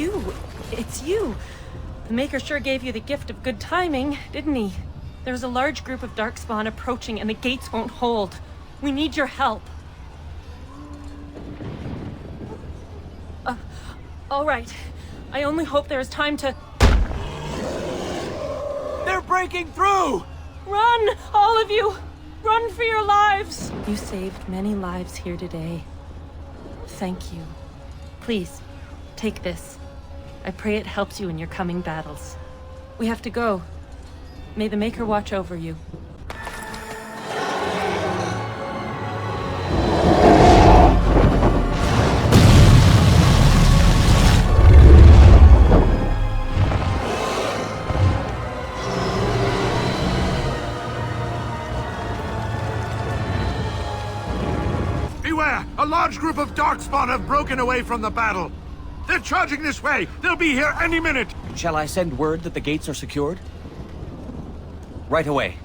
you. It's you. The Maker sure gave you the gift of good timing, didn't he? There's a large group of Darkspawn approaching and the gates won't hold. We need your help. All right. I only hope there is time to... They're breaking through! Run, all of you! Run for your lives! You saved many lives here today. Thank you. Please, take this. I pray it helps you in your coming battles. We have to go. May the Maker watch over you. Beware! A large group of Darkspawn have broken away from the battle. They're charging this way! They'll be here any minute! Shall I send word that the gates are secured? Right away.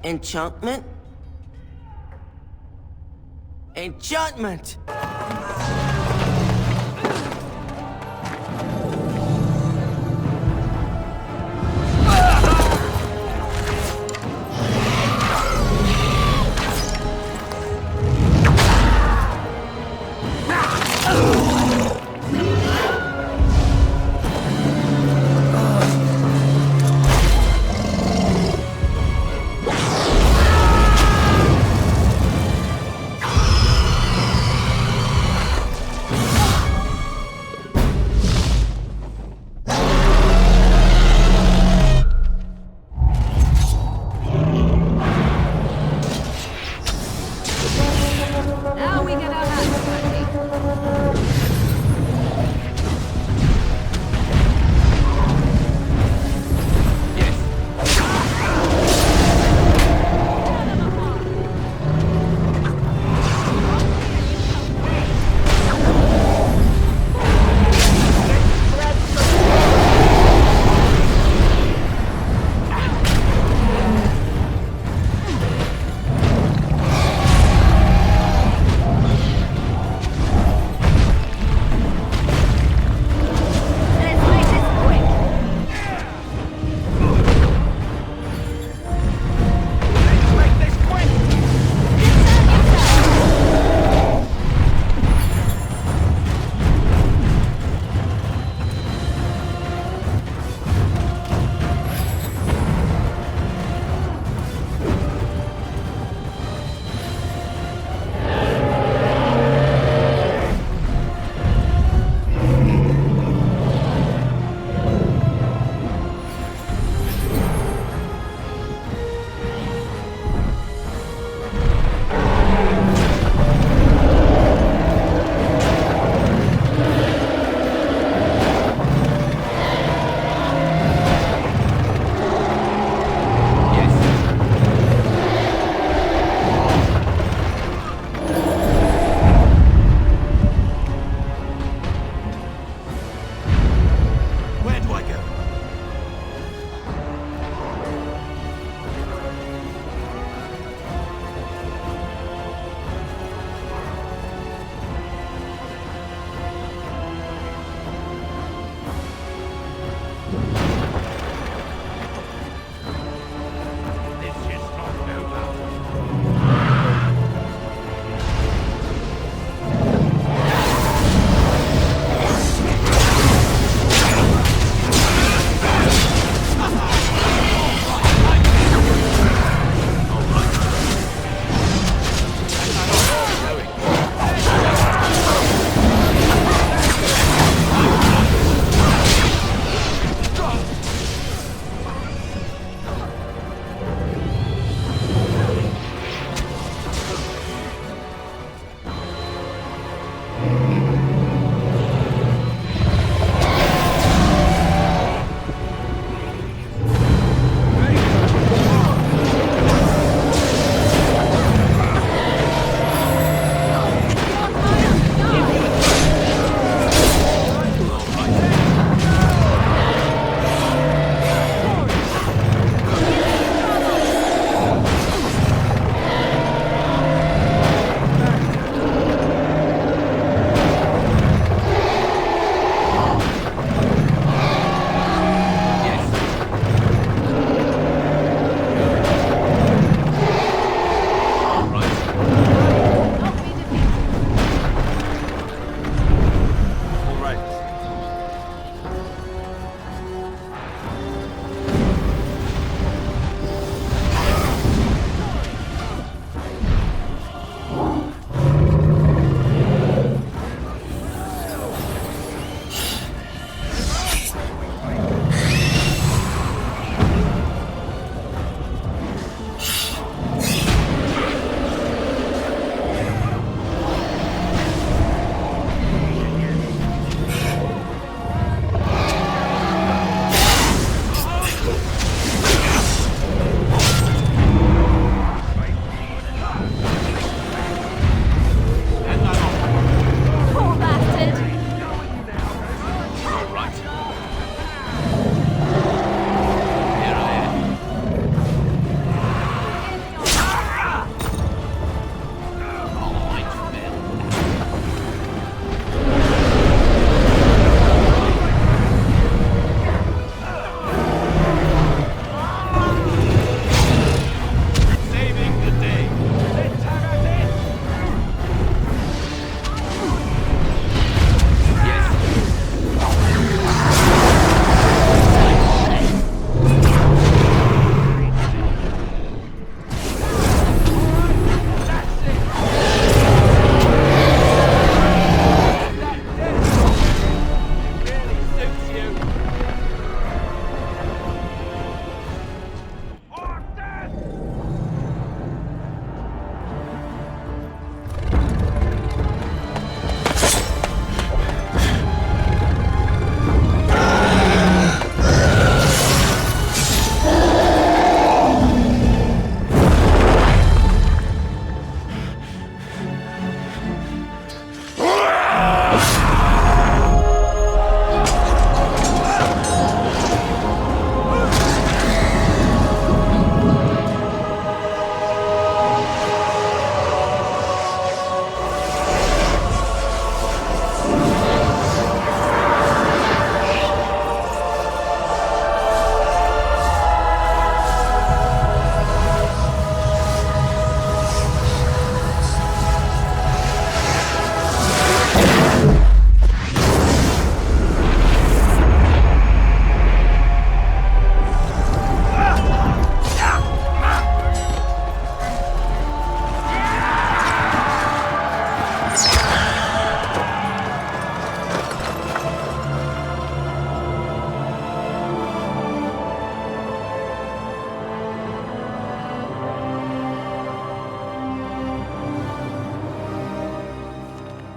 Enchantment? Enchantment!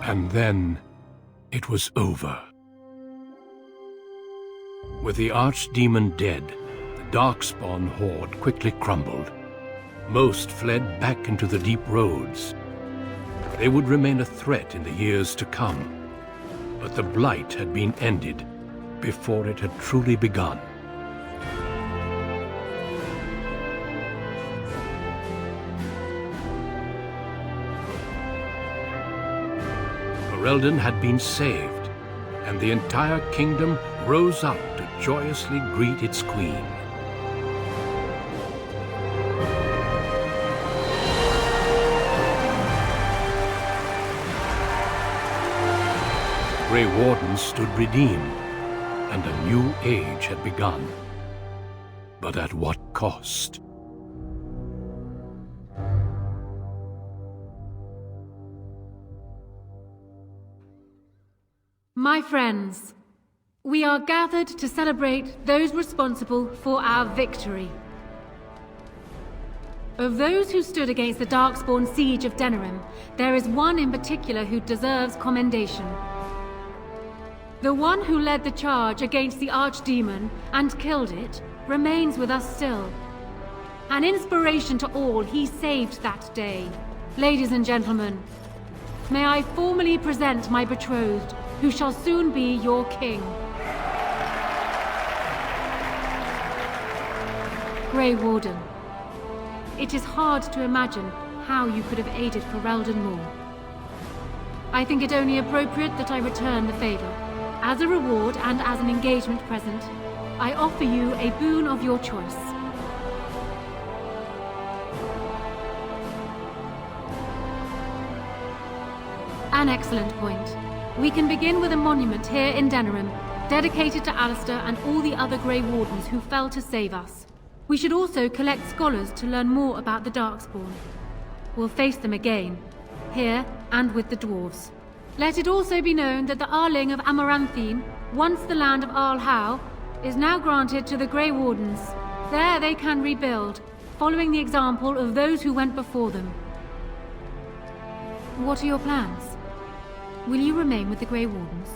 And then, it was over. With the archdemon dead, the Darkspawn horde quickly crumbled. Most fled back into the deep roads. They would remain a threat in the years to come. But the Blight had been ended before it had truly begun. Ferelden had been saved, and the entire kingdom rose up to joyously greet its queen. The Grey Wardens stood redeemed, and a new age had begun. But at what cost? My friends, we are gathered to celebrate those responsible for our victory. Of those who stood against the Darkspawn siege of Denerim, there is one in particular who deserves commendation. The one who led the charge against the archdemon and killed it remains with us still. An inspiration to all, he saved that day. Ladies and gentlemen, may I formally present my betrothed, who shall soon be your king. Grey Warden, it is hard to imagine how you could have aided Ferelden more. I think it only appropriate that I return the favor. As a reward and as an engagement present, I offer you a boon of your choice. An excellent point. We can begin with a monument here in Denerim, dedicated to Alistair and all the other Grey Wardens who fell to save us. We should also collect scholars to learn more about the Darkspawn. We'll face them again, here and with the dwarves. Let it also be known that the Arling of Amaranthine, once the land of Arlhow, is now granted to the Grey Wardens. There they can rebuild, following the example of those who went before them. What are your plans? Will you remain with the Grey Wardens?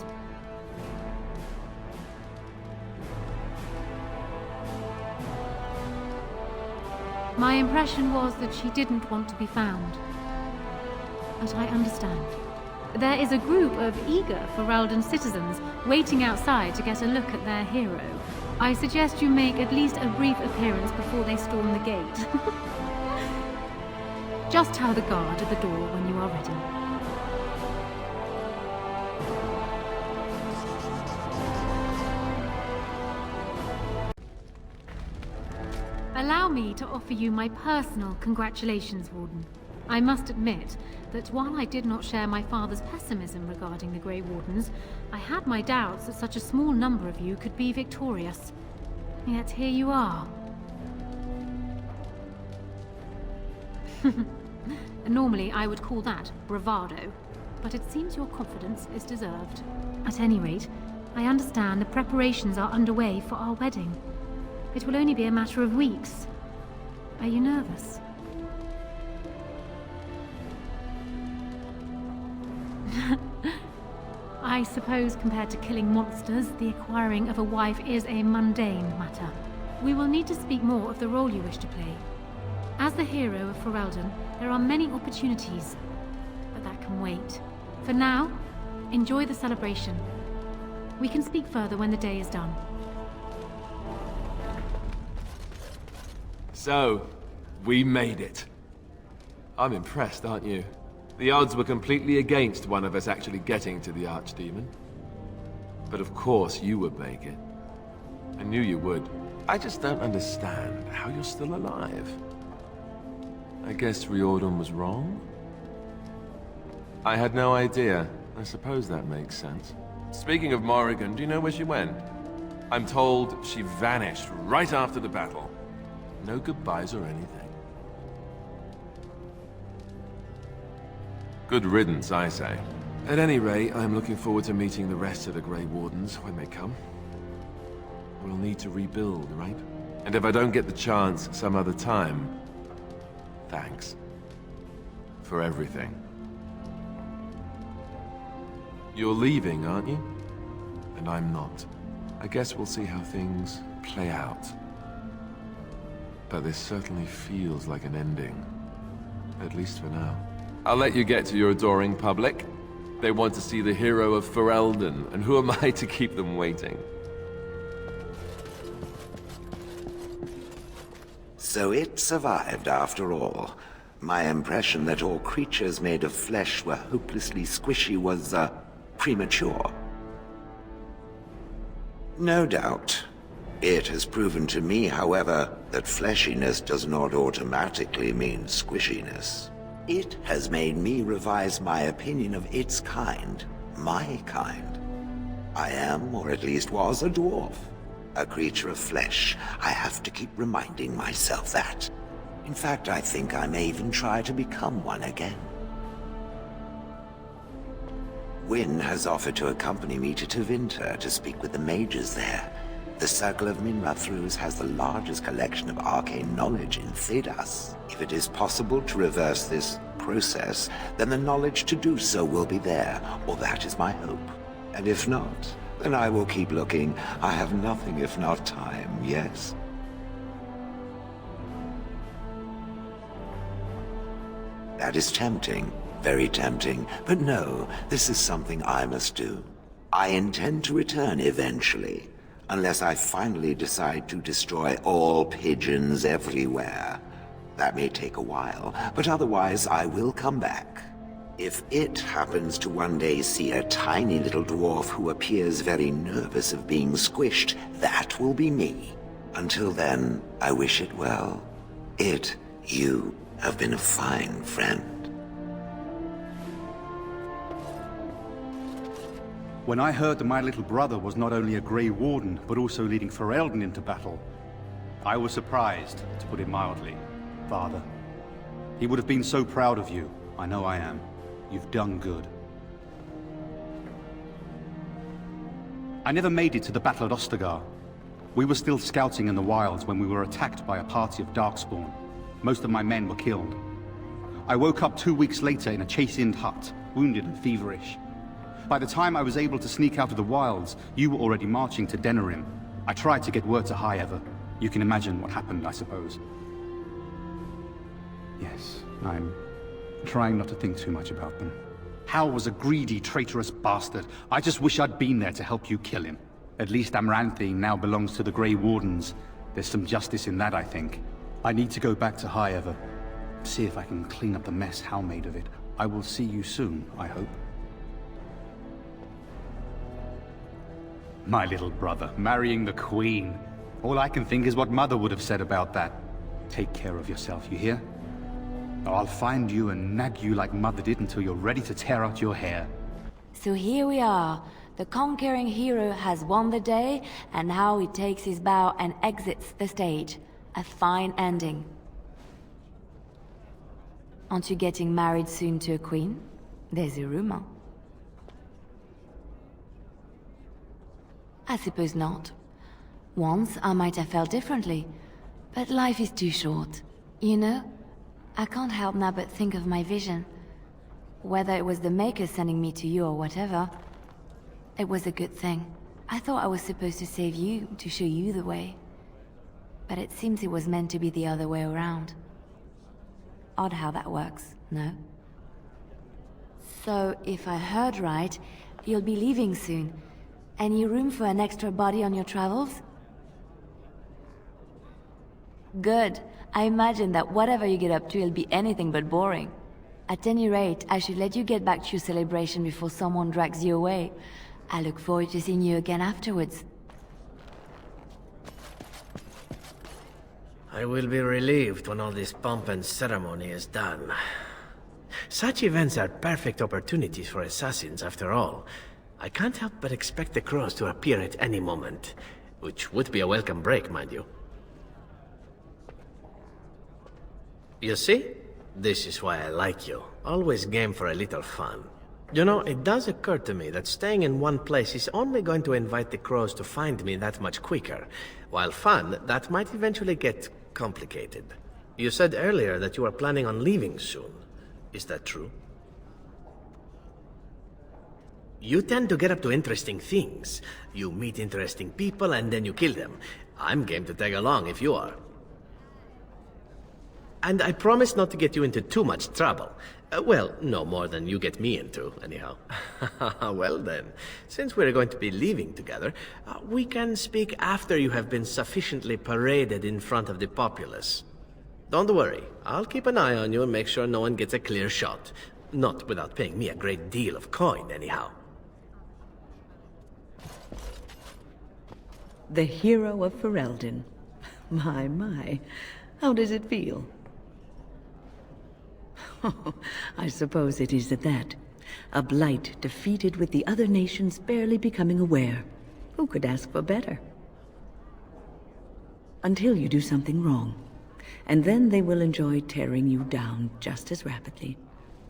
My impression was that she didn't want to be found. But I understand. There is a group of eager Ferelden citizens waiting outside to get a look at their hero. I suggest you make at least a brief appearance before they storm the gate. Just tell the guard at the door when you are ready. Allow me to offer you my personal congratulations, Warden. I must admit that while I did not share my father's pessimism regarding the Grey Wardens, I had my doubts that such a small number of you could be victorious. Yet here you are. Normally I would call that bravado, but it seems your confidence is deserved. At any rate, I understand the preparations are underway for our wedding. It will only be a matter of weeks. Are you nervous? I suppose compared to killing monsters, the acquiring of a wife is a mundane matter. We will need to speak more of the role you wish to play. As the hero of Ferelden, there are many opportunities, but that can wait. For now, enjoy the celebration. We can speak further when the day is done. So, we made it. I'm impressed, aren't you? The odds were completely against one of us actually getting to the Archdemon. But of course you would make it. I knew you would. I just don't understand how you're still alive. I guess Riordan was wrong? I had no idea. I suppose that makes sense. Speaking of Morrigan, do you know where she went? I'm told she vanished right after the battle. No goodbyes or anything. Good riddance, I say. At any rate, I'm looking forward to meeting the rest of the Grey Wardens when they come. We'll need to rebuild, right? And if I don't get the chance some other time, thanks. For everything. You're leaving, aren't you? And I'm not. I guess we'll see how things play out. But this certainly feels like an ending. At least for now. I'll let you get to your adoring public. They want to see the hero of Ferelden, and who am I to keep them waiting? So it survived after all. My impression that all creatures made of flesh were hopelessly squishy was, premature. No doubt. It has proven to me, however, that fleshiness does not automatically mean squishiness. It has made me revise my opinion of its kind, my kind. I am, or at least was, a dwarf. A creature of flesh. I have to keep reminding myself that. In fact, I think I may even try to become one again. Wynne has offered to accompany me to Tevinter to speak with the mages there. The Circle of Minrathrus has the largest collection of arcane knowledge in Thedas. If it is possible to reverse this process, then the knowledge to do so will be there, or that is my hope. And if not, then I will keep looking. I have nothing if not time, yes? That is tempting, very tempting, but no, this is something I must do. I intend to return eventually, unless I finally decide to destroy all pigeons everywhere. That may take a while, but otherwise I will come back. If it happens to one day see a tiny little dwarf who appears very nervous of being squished, that will be me. Until then, I wish it well. You have been a fine friend. When I heard that my little brother was not only a Grey Warden, but also leading Ferelden into battle, I was surprised, to put it mildly, Father. He would have been so proud of you. I know I am. You've done good. I never made it to the Battle at Ostagar. We were still scouting in the wilds when we were attacked by a party of Darkspawn. Most of my men were killed. I woke up 2 weeks later in a chastened hut, wounded and feverish. By the time I was able to sneak out of the wilds, you were already marching to Denerim. I tried to get word to High Ever. You can imagine what happened, I suppose. Yes, I'm trying not to think too much about them. Hal was a greedy, traitorous bastard. I just wish I'd been there to help you kill him. At least Amaranthine now belongs to the Grey Wardens. There's some justice in that, I think. I need to go back to High Ever. See if I can clean up the mess Hal made of it. I will see you soon, I hope. My little brother, marrying the Queen. All I can think is what Mother would have said about that. Take care of yourself, you hear? Or I'll find you and nag you like Mother did until you're ready to tear out your hair. So here we are. The conquering hero has won the day, and now he takes his bow and exits the stage. A fine ending. Aren't you getting married soon to a queen? There's a rumor. I suppose not. Once I might have felt differently, but life is too short. You know, I can't help now but think of my vision. Whether it was the Maker sending me to you or whatever, it was a good thing. I thought I was supposed to save you, to show you the way. But it seems it was meant to be the other way around. Odd how that works, no? So, if I heard right, you'll be leaving soon. Any room for an extra body on your travels? Good. I imagine that whatever you get up to will be anything but boring. At any rate, I should let you get back to your celebration before someone drags you away. I look forward to seeing you again afterwards. I will be relieved when all this pomp and ceremony is done. Such events are perfect opportunities for assassins, after all. I can't help but expect the crows to appear at any moment, which would be a welcome break, mind you. You see? This is why I like you. Always game for a little fun. You know, it does occur to me that staying in one place is only going to invite the crows to find me that much quicker, while fun, that might eventually get complicated. You said earlier that you are planning on leaving soon. Is that true? You tend to get up to interesting things. You meet interesting people and then you kill them. I'm game to tag along if you are. And I promise not to get you into too much trouble. Well, no more than you get me into, anyhow. Well then, since we're going to be leaving together, we can speak after you have been sufficiently paraded in front of the populace. Don't worry, I'll keep an eye on you and make sure no one gets a clear shot. Not without paying me a great deal of coin, anyhow. The hero of Ferelden. My. How does it feel? I suppose it is at that. A blight defeated with the other nations barely becoming aware. Who could ask for better? Until you do something wrong. And then they will enjoy tearing you down just as rapidly.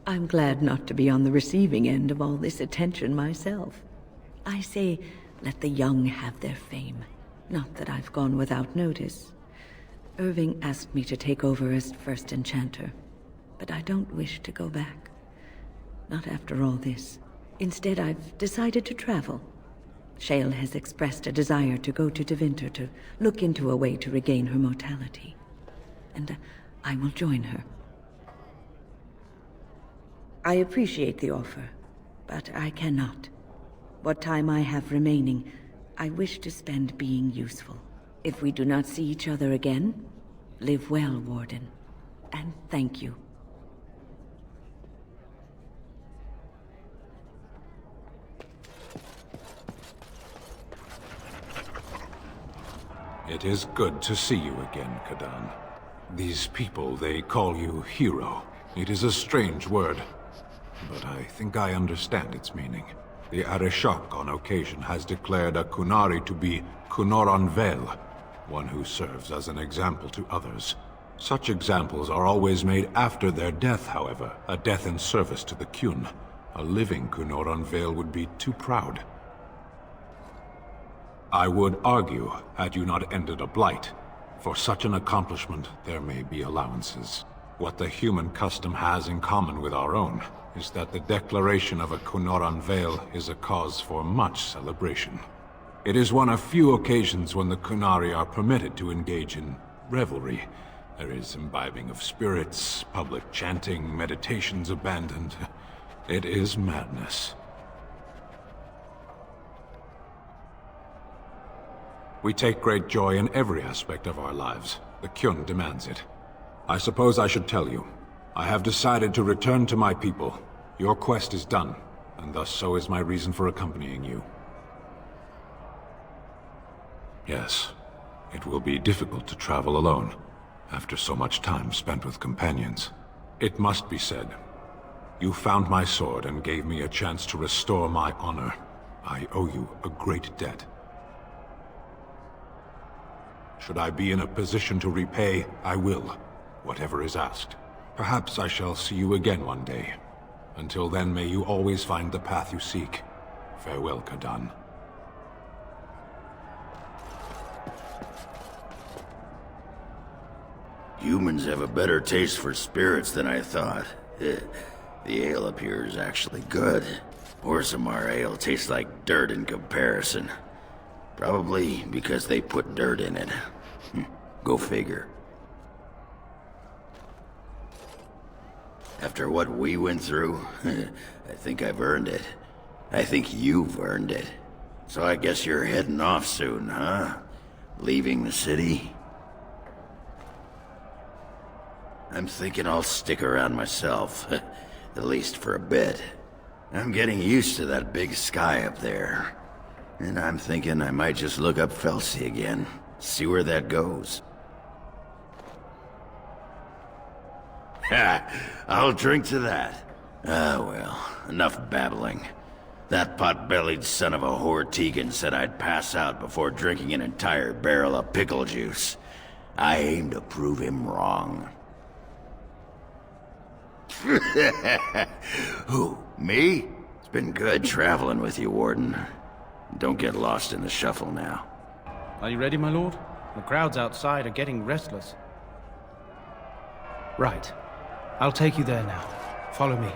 I'm glad not to be on the receiving end of all this attention myself. I say, let the young have their fame. Not that I've gone without notice. Irving asked me to take over as first enchanter. But I don't wish to go back. Not after all this. Instead, I've decided to travel. Shale has expressed a desire to go to Devinter to look into a way to regain her mortality. And I will join her. I appreciate the offer, but I cannot. What time I have remaining, I wish to spend being useful. If we do not see each other again, live well, Warden. And thank you. It is good to see you again, Kadan. These people, they call you hero. It is a strange word, but I think I understand its meaning. The Arishok on occasion has declared a Kunari to be Kunoran Vel, one who serves as an example to others. Such examples are always made after their death, however, a death in service to the Kyun. A living Kunoran Vel would be too proud. I would argue, had you not ended a blight, for such an accomplishment there may be allowances. What the human custom has in common with our own is that the declaration of a Kunoran Vel is a cause for much celebration. It is one of few occasions when the Kunari are permitted to engage in revelry. There is imbibing of spirits, public chanting, meditations abandoned. It is madness. We take great joy in every aspect of our lives. The Kyun demands it. I suppose I should tell you. I have decided to return to my people. Your quest is done, and thus so is my reason for accompanying you. Yes, it will be difficult to travel alone, after so much time spent with companions. It must be said, you found my sword and gave me a chance to restore my honor. I owe you a great debt. Should I be in a position to repay, I will, whatever is asked. Perhaps I shall see you again one day. Until then, may you always find the path you seek. Farewell, Kadan. Humans have a better taste for spirits than I thought. The ale up here is actually good. Orzammar ale tastes like dirt in comparison. Probably because they put dirt in it. Go figure. After what we went through, I think I've earned it. I think you've earned it. So I guess you're heading off soon, huh? Leaving the city? I'm thinking I'll stick around myself, at least for a bit. I'm getting used to that big sky up there. And I'm thinking I might just look up Felsi again, see where that goes. Ha! I'll drink to that. Ah, well, enough babbling. That pot-bellied son of a whore Tegan said I'd pass out before drinking an entire barrel of pickle juice. I aim to prove him wrong. Who, me? It's been good traveling with you, Warden. Don't get lost in the shuffle now. Are you ready, my lord? The crowds outside are getting restless. Right. I'll take you there now. Follow me.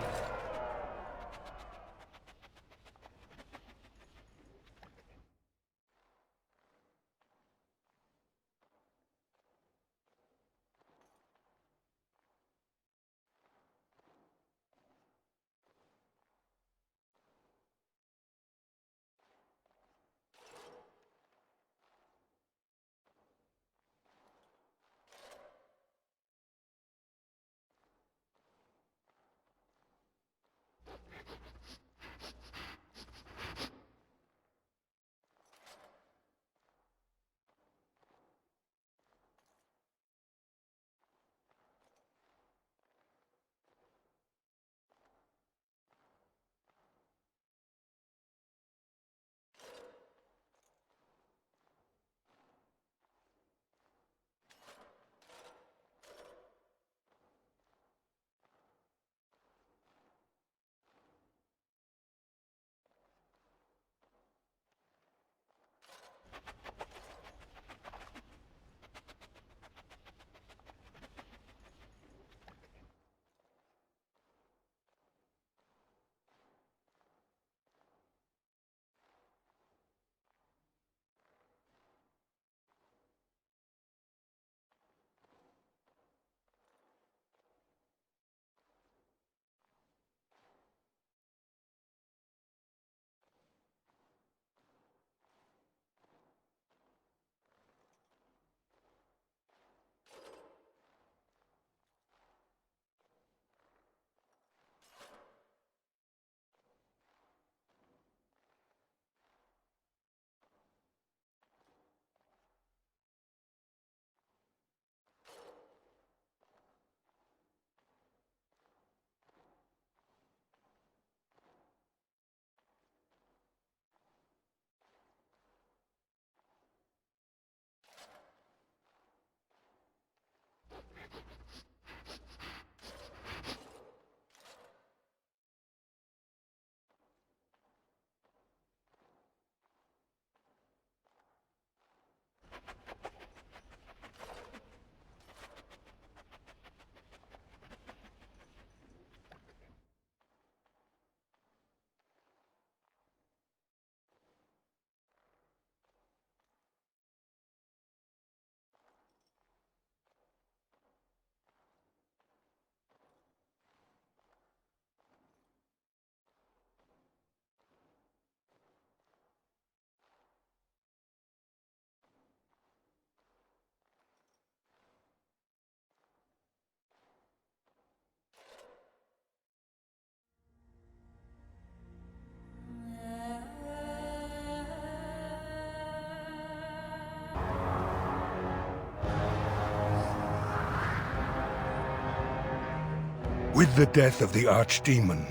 With the death of the archdemon,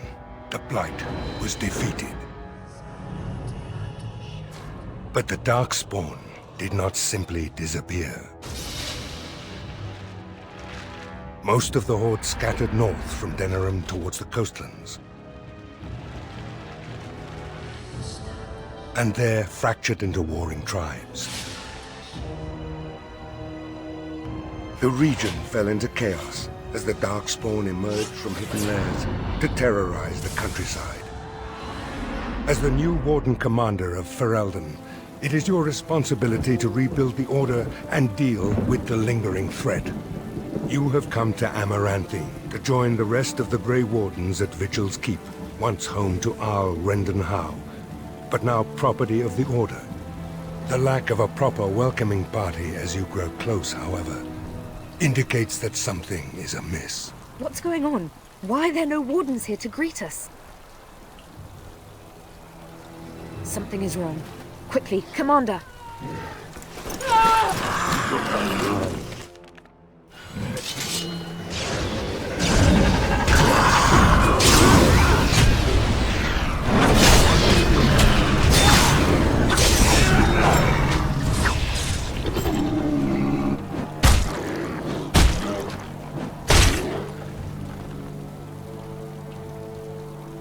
the Blight was defeated. But the Darkspawn did not simply disappear. Most of the Horde scattered north from Denerim towards the coastlands. And there fractured into warring tribes. The region fell into chaos as the Darkspawn emerged from hidden lairs to terrorize the countryside. As the new Warden Commander of Ferelden, it is your responsibility to rebuild the Order and deal with the lingering threat. You have come to Amaranthine to join the rest of the Grey Wardens at Vigil's Keep, once home to Arl Rendenhau, but now property of the Order. The lack of a proper welcoming party as you grow close, however, indicates that something is amiss. What's going on? Why are there no wardens here to greet us? Something is wrong. Quickly, Commander!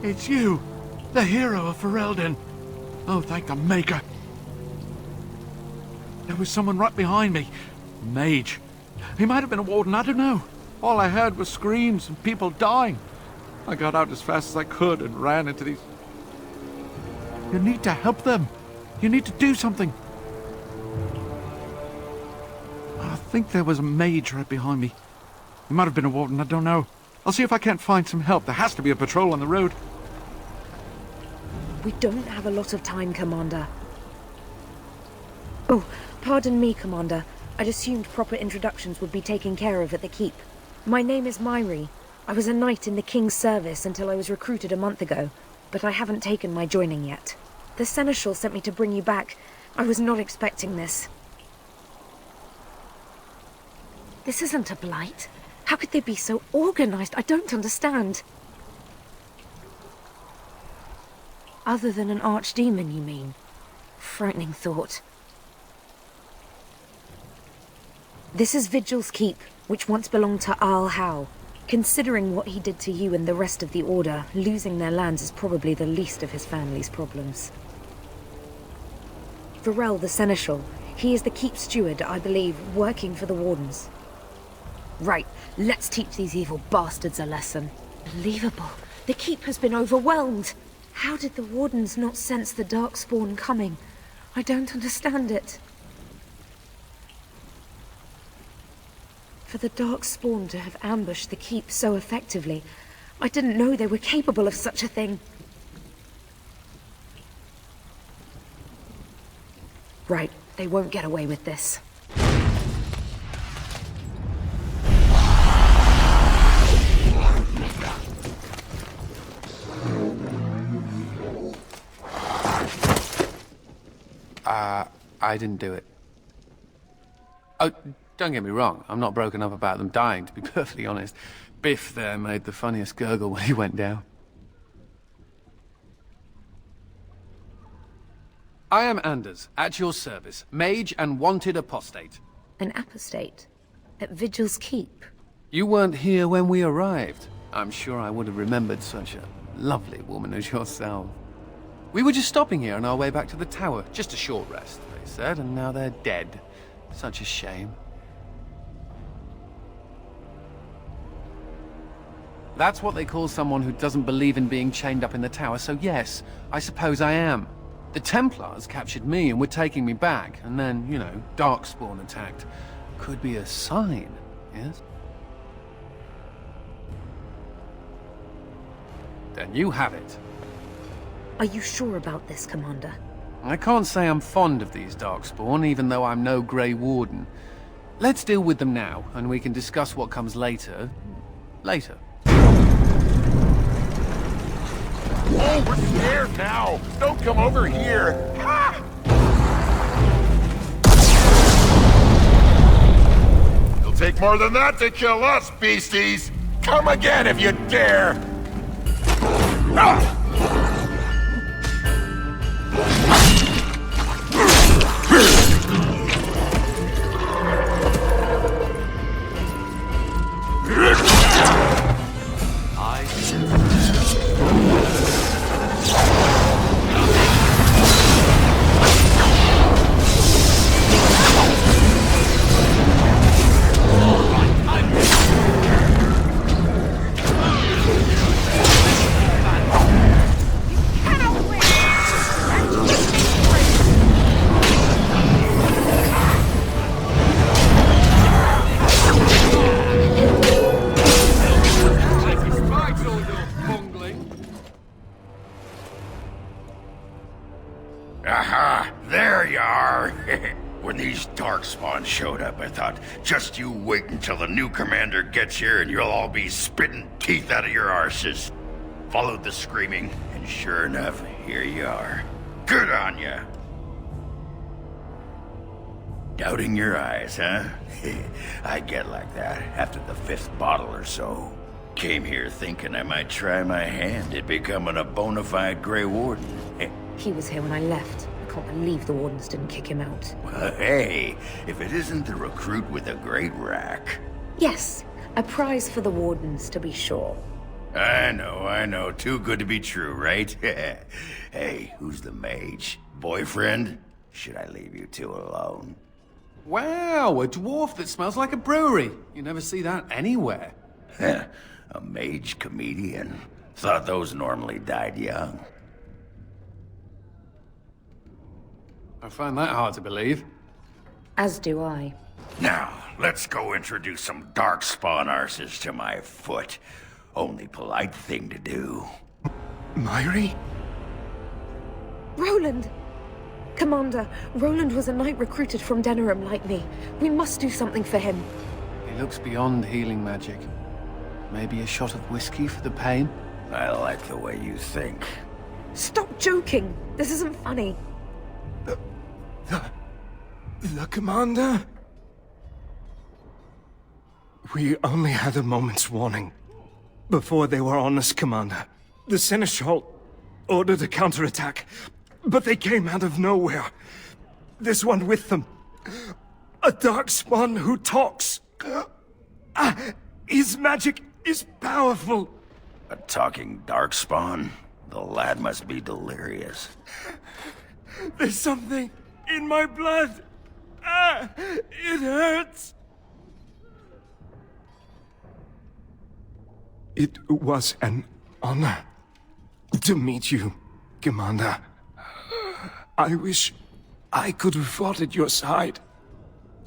It's you, the hero of Ferelden. Oh, thank the Maker. There was someone right behind me. Mage. He might have been a warden, I don't know. All I heard was screams and people dying. I got out as fast as I could and ran into these... You need to help them. You need to do something. I think there was a mage right behind me. He might have been a warden, I don't know. I'll see if I can't find some help. There has to be a patrol on the road. We don't have a lot of time, Commander. Oh, pardon me, Commander. I'd assumed proper introductions would be taken care of at the Keep. My name is Myri. I was a knight in the King's service until I was recruited a month ago, but I haven't taken my joining yet. The Seneschal sent me to bring you back. I was not expecting this. This isn't a Blight. How could they be so organized? I don't understand. Other than an archdemon, you mean? Frightening thought. This is Vigil's Keep, which once belonged to Arl Howe. Considering what he did to you and the rest of the Order, losing their lands is probably the least of his family's problems. Varel the Seneschal, he is the Keep steward, I believe, working for the Wardens. Right, let's teach these evil bastards a lesson. Unbelievable. The Keep has been overwhelmed. How did the Wardens not sense the Darkspawn coming? I don't understand it. For the Darkspawn to have ambushed the Keep so effectively, I didn't know they were capable of such a thing. Right, they won't get away with this. I didn't do it. Oh, don't get me wrong, I'm not broken up about them dying, to be perfectly honest. Biff there made the funniest gurgle when he went down. I am Anders, at your service, mage and wanted apostate. An apostate? At Vigil's Keep? You weren't here when we arrived. I'm sure I would have remembered such a lovely woman as yourself. We were just stopping here on our way back to the tower. Just a short rest, they said, and now they're dead. Such a shame. That's what they call someone who doesn't believe in being chained up in the tower, so yes, I suppose I am. The Templars captured me and were taking me back, and then, you know, Darkspawn attacked. Could be a sign, yes? Then you have it. Are you sure about this, Commander? I can't say I'm fond of these Darkspawn, even though I'm no Grey Warden. Let's deal with them now, and we can discuss what comes later. Later. Oh, we're scared now! Don't come over here! Ah! It'll take more than that to kill us, beasties! Come again if you dare! Showed up, I thought, just you wait until the new commander gets here and you'll all be spitting teeth out of your arses. Followed the screaming, and sure enough, here you are. Good on ya! Doubting your eyes, huh? I get like that after the 5th bottle or so. Came here thinking I might try my hand at becoming a bona fide Grey Warden. He was here when I left. I can't believe the Wardens didn't kick him out. Well, hey, if it isn't the recruit with a great rack. Yes, a prize for the Wardens, to be sure. I know. Too good to be true, right? Hey, who's the mage? Boyfriend? Should I leave you two alone? Wow, a dwarf that smells like a brewery. You never see that anywhere. A mage comedian. Thought those normally died young. I find that hard to believe. As do I. Now, let's go introduce some darkspawn arses to my foot. Only polite thing to do. Myri? Roland! Commander, Roland was a knight recruited from Denerim like me. We must do something for him. He looks beyond healing magic. Maybe a shot of whiskey for the pain? I like the way you think. Stop joking! This isn't funny. The commander? We only had a moment's warning. Before they were on us, Commander. The Seneschal ordered a counterattack, but they came out of nowhere. There's one with them. A darkspawn who talks. His magic is powerful. A talking darkspawn? The lad must be delirious. There's something in my blood. It hurts. It was an honor to meet you, Commander. I wish I could have fought at your side.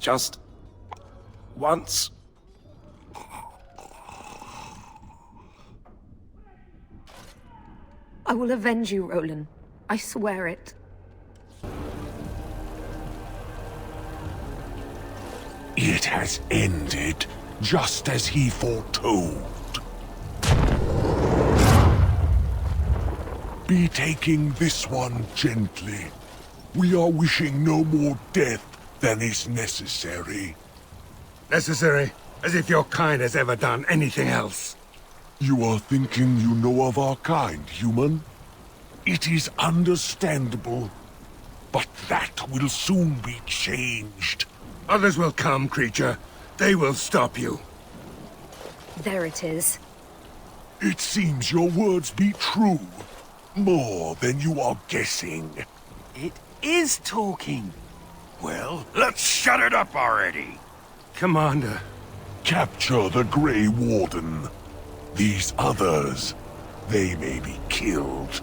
Just once. I will avenge you, Roland. I swear it. It has ended, just as he foretold. Be taking this one gently. We are wishing no more death than is necessary. Necessary? As if your kind has ever done anything else. You are thinking you know of our kind, human? It is understandable, but that will soon be changed. Others will come, creature. They will stop you. There it is. It seems your words be true. More than you are guessing. It is talking. Well, let's shut it up already. Commander. Capture the Grey Warden. These others, they may be killed.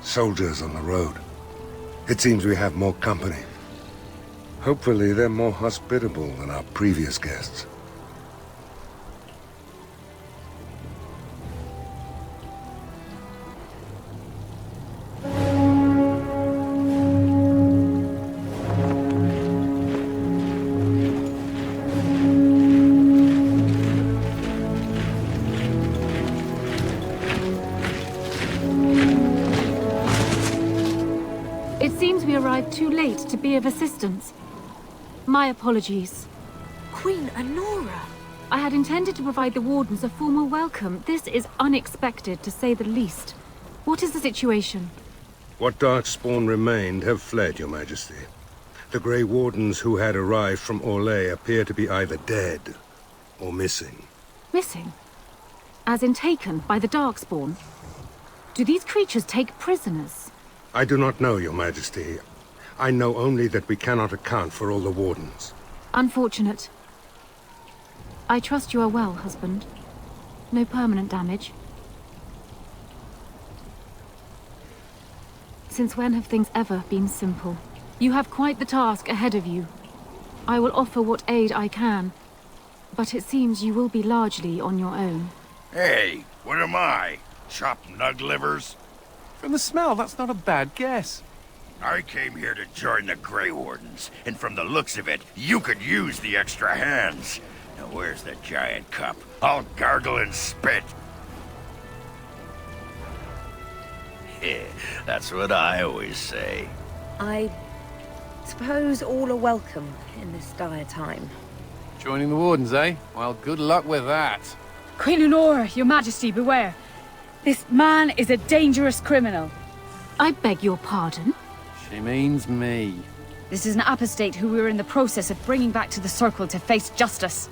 Soldiers on the road. It seems we have more company. Hopefully they're more hospitable than our previous guests. It seems we arrived too late to be of assistance. My apologies. Queen Anora! I had intended to provide the Wardens a formal welcome. This is unexpected, to say the least. What is the situation? What Darkspawn remained have fled, Your Majesty. The Grey Wardens who had arrived from Orlais appear to be either dead or missing. Missing? As in taken by the Darkspawn? Do these creatures take prisoners? I do not know, Your Majesty. I know only that we cannot account for all the Wardens. Unfortunate. I trust you are well, husband. No permanent damage. Since when have things ever been simple? You have quite the task ahead of you. I will offer what aid I can, but it seems you will be largely on your own. Hey, what am I? Chopped nug livers? From the smell, that's not a bad guess. I came here to join the Grey Wardens, and from the looks of it, you could use the extra hands. Now where's the giant cup? I'll gargle and spit. That's what I always say. I suppose all are welcome in this dire time. Joining the Wardens, eh? Well, good luck with that. Queen Anora, Your Majesty, beware. This man is a dangerous criminal. I beg your pardon? She means me. This is an apostate who we were in the process of bringing back to the Circle to face justice.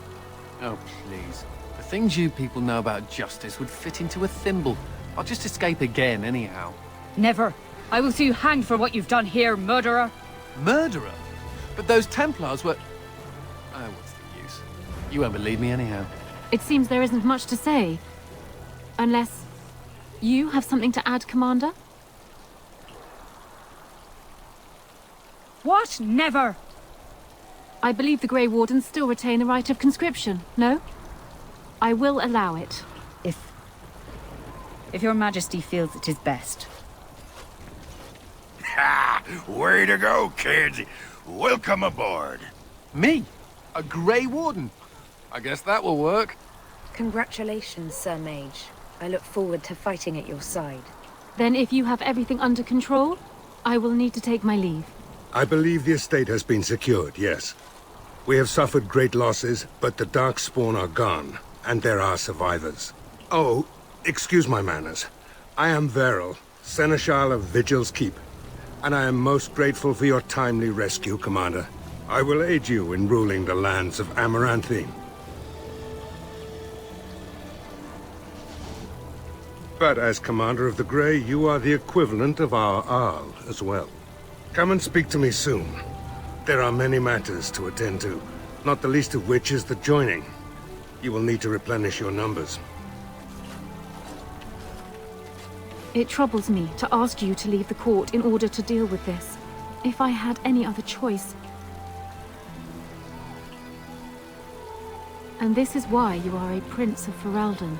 Oh, please. The things you people know about justice would fit into a thimble. I'll just escape again, anyhow. Never. I will see you hanged for what you've done here, murderer. Murderer? But those Templars were... Oh, what's the use? You won't believe me anyhow. It seems there isn't much to say. Unless... you have something to add, Commander? What? Never! I believe the Grey Wardens still retain a right of conscription, no? I will allow it. If Your Majesty feels it is best. Ha! Way to go, kids! Welcome aboard. Me? A Grey Warden? I guess that will work. Congratulations, Sir Mage. I look forward to fighting at your side. Then if you have everything under control, I will need to take my leave. I believe the estate has been secured, yes. We have suffered great losses, but the Darkspawn are gone, and there are survivors. Oh, excuse my manners. I am Veril, Seneschal of Vigil's Keep, and I am most grateful for your timely rescue, Commander. I will aid you in ruling the lands of Amaranthine. But as Commander of the Grey, you are the equivalent of our Arl as well. Come and speak to me soon. There are many matters to attend to, not the least of which is the joining. You will need to replenish your numbers. It troubles me to ask you to leave the court in order to deal with this. If I had any other choice. And this is why you are a Prince of Ferelden.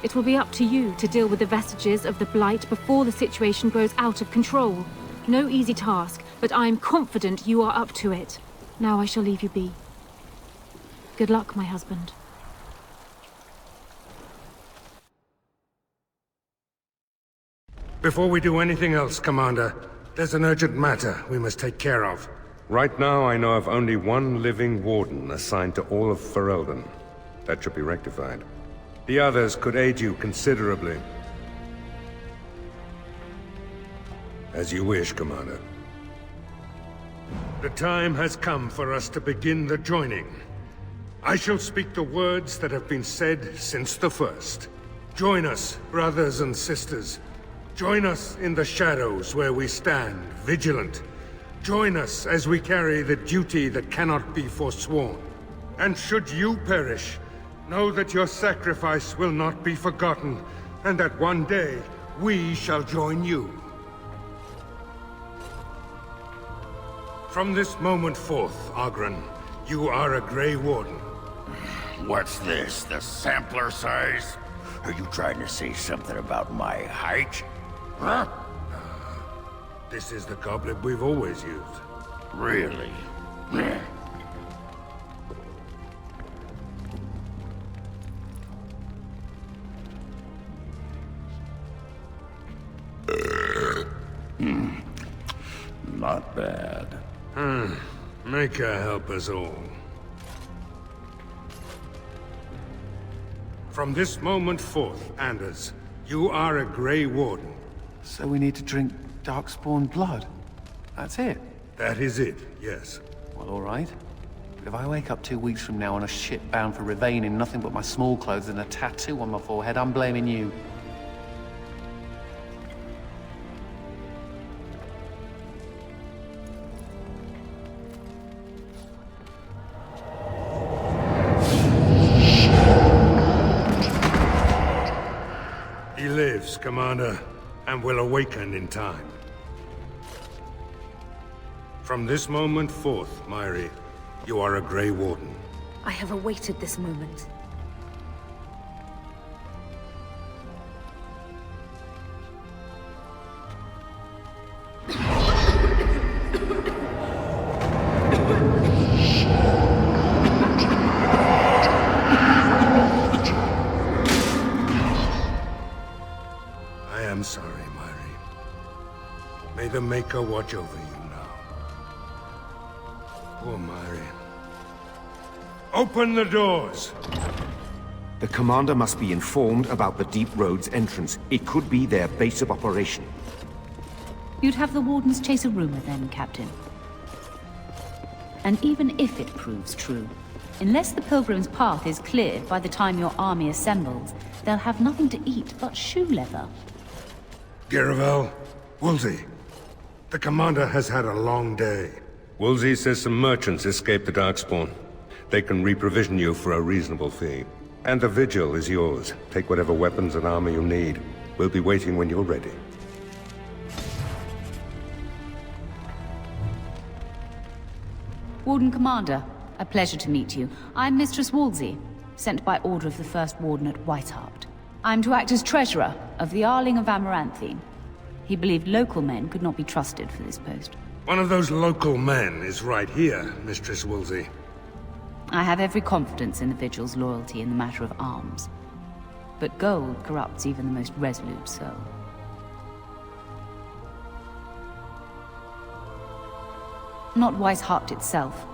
It will be up to you to deal with the vestiges of the Blight before the situation grows out of control. No easy task, but I am confident you are up to it. Now I shall leave you be. Good luck, my husband. Before we do anything else, Commander, there's an urgent matter we must take care of. Right now, I know of only one living warden assigned to all of Ferelden. That should be rectified. The others could aid you considerably. As you wish, Commander. The time has come for us to begin the joining. I shall speak the words that have been said since the first. Join us, brothers and sisters. Join us in the shadows where we stand, vigilant. Join us as we carry the duty that cannot be forsworn. And should you perish, know that your sacrifice will not be forgotten, and that one day, we shall join you. From this moment forth, Oghren, you are a Grey Warden. What's this, the sampler size? Are you trying to say something about my height? Huh? This is the goblet we've always used. Really? Not bad. Maker help us all. From this moment forth, Anders, you are a Grey Warden. So we need to drink Darkspawn blood? That's it? That is it, yes. Well, alright. But if I wake up 2 weeks from now on a ship bound for Rivain in nothing but my small clothes and a tattoo on my forehead, I'm blaming you. He lives, Commander, and will awaken in time. From this moment forth, Myri, you are a Grey Warden. I have awaited this moment. I am sorry, Myri. May the Maker watch over you now. Poor Myri. Open the doors! The Commander must be informed about the Deep Road's entrance. It could be their base of operation. You'd have the Wardens chase a rumor then, Captain. And even if it proves true, unless the Pilgrim's path is cleared by the time your army assembles, they'll have nothing to eat but shoe leather. Garavel, Woolsey, the Commander has had a long day. Woolsey says some merchants escaped the Darkspawn. They can reprovision you for a reasonable fee. And the Vigil is yours. Take whatever weapons and armor you need. We'll be waiting when you're ready. Warden Commander, a pleasure to meet you. I'm Mistress Wolsey, sent by order of the First Warden at Whiteheart. I'm to act as treasurer of the Arling of Amaranthine. He believed local men could not be trusted for this post. One of those local men is right here, Mistress Woolsey. I have every confidence in the Vigil's loyalty in the matter of arms. But gold corrupts even the most resolute soul. Not Whiteheart itself.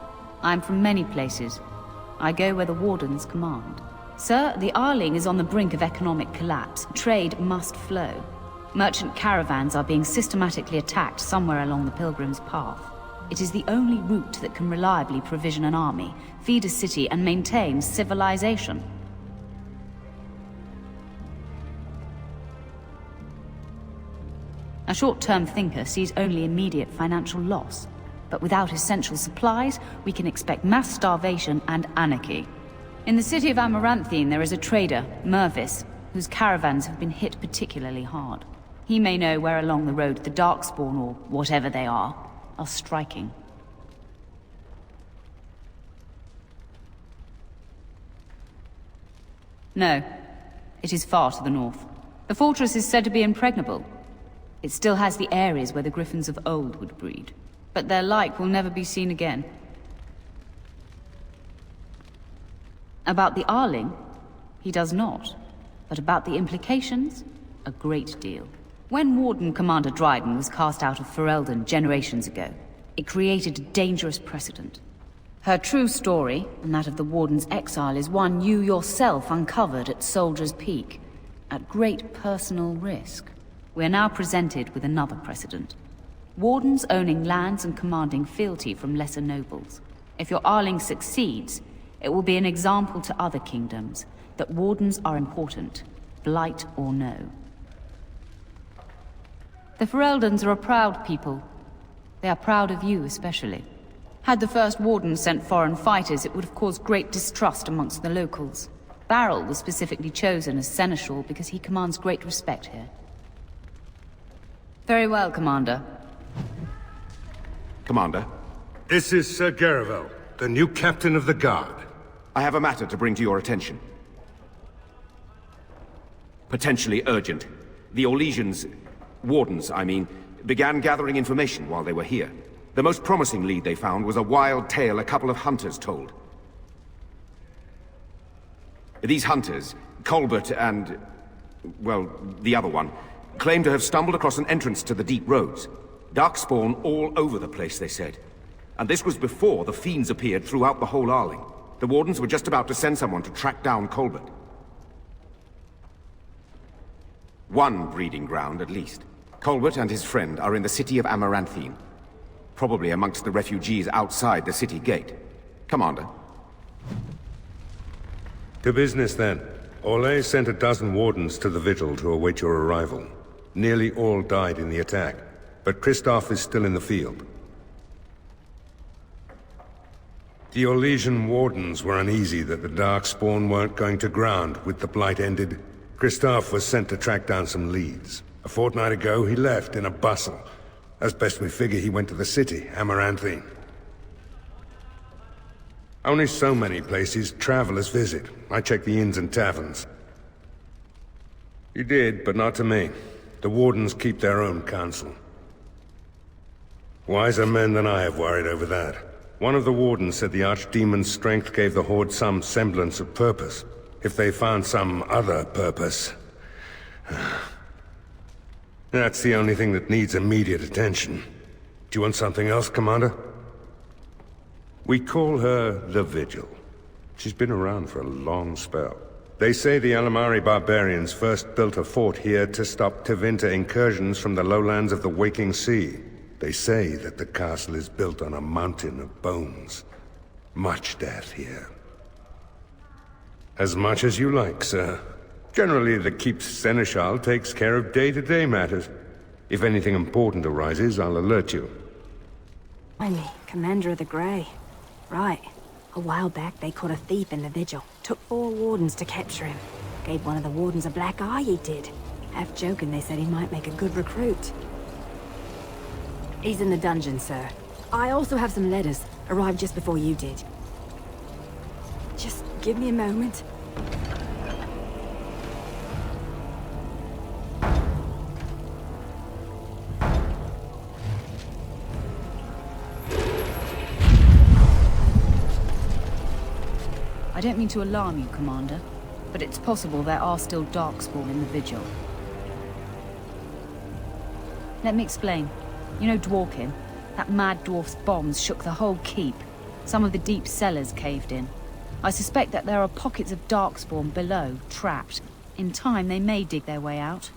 I'm from many places. I go where the Wardens command. Sir, the Arling is on the brink of economic collapse. Trade must flow. Merchant caravans are being systematically attacked somewhere along the Pilgrim's path. It is the only route that can reliably provision an army, feed a city, and maintain civilization. A short-term thinker sees only immediate financial loss. But without essential supplies, we can expect mass starvation and anarchy. In the city of Amaranthine, there is a trader, Mervis, whose caravans have been hit particularly hard. He may know where along the road the Darkspawn, or whatever they are striking. No, it is far to the north. The fortress is said to be impregnable. It still has the areas where the griffins of old would breed. But their like will never be seen again. About the Arling, he does not. But about the implications, a great deal. When Warden Commander Dryden was cast out of Ferelden generations ago, it created a dangerous precedent. Her true story, and that of the Warden's exile, is one you yourself uncovered at Soldier's Peak, at great personal risk. We are now presented with another precedent. Wardens owning lands and commanding fealty from lesser nobles. If your Arling succeeds, it will be an example to other kingdoms that Wardens are important, Blight or no. The Fereldans are a proud people. They are proud of you especially. Had the First Warden sent foreign fighters, it would have caused great distrust amongst the locals. Barrel was specifically chosen as seneschal because he commands great respect here. Very well, Commander. Commander? This is Sir Garavel, the new captain of the guard. I have a matter to bring to your attention. Potentially urgent. The Orlesians, wardens, I mean, began gathering information while they were here. The most promising lead they found was a wild tale a couple of hunters told. These hunters, Colbert and, well, the other one, claim to have stumbled across an entrance to the deep roads. Darkspawn all over the place, they said. And this was before the fiends appeared throughout the whole Arling. The wardens were just about to send someone to track down Colbert. One breeding ground, at least. Colbert and his friend are in the city of Amaranthine. Probably amongst the refugees outside the city gate. Commander. To business, then. Orlais sent a dozen wardens to the Vigil to await your arrival. Nearly all died in the attack, but Kristoff is still in the field. The Orlesian wardens were uneasy that the Darkspawn weren't going to ground with the Blight ended. Kristoff was sent to track down some leads. A fortnight ago, he left in a bustle. As best we figure, he went to the city, Amaranthine. Only so many places travelers visit. I checked the inns and taverns. He did, but not to me. The wardens keep their own counsel. Wiser men than I have worried over that. One of the wardens said the archdemon's strength gave the Horde some semblance of purpose. If they found some other purpose... That's the only thing that needs immediate attention. Do you want something else, Commander? We call her the Vigil. She's been around for a long spell. They say the Alamari barbarians first built a fort here to stop Tevinter incursions from the lowlands of the Waking Sea. They say that the castle is built on a mountain of bones. Much death here. As much as you like, sir. Generally, the Keep's Seneschal takes care of day-to-day matters. If anything important arises, I'll alert you. Blimey, Commander of the Grey. Right. A while back, they caught a thief in the Vigil. Took 4 wardens to capture him. Gave one of the wardens a black eye, he did. Half joking, they said he might make a good recruit. He's in the dungeon, sir. I also have some letters. Arrived just before you did. Just give me a moment. I don't mean to alarm you, Commander, but it's possible there are still Darkspawn in the Vigil. Let me explain. You know Dworkin? That mad dwarf's bombs shook the whole keep. Some of the deep cellars caved in. I suspect that there are pockets of Darkspawn below, trapped. In time, they may dig their way out.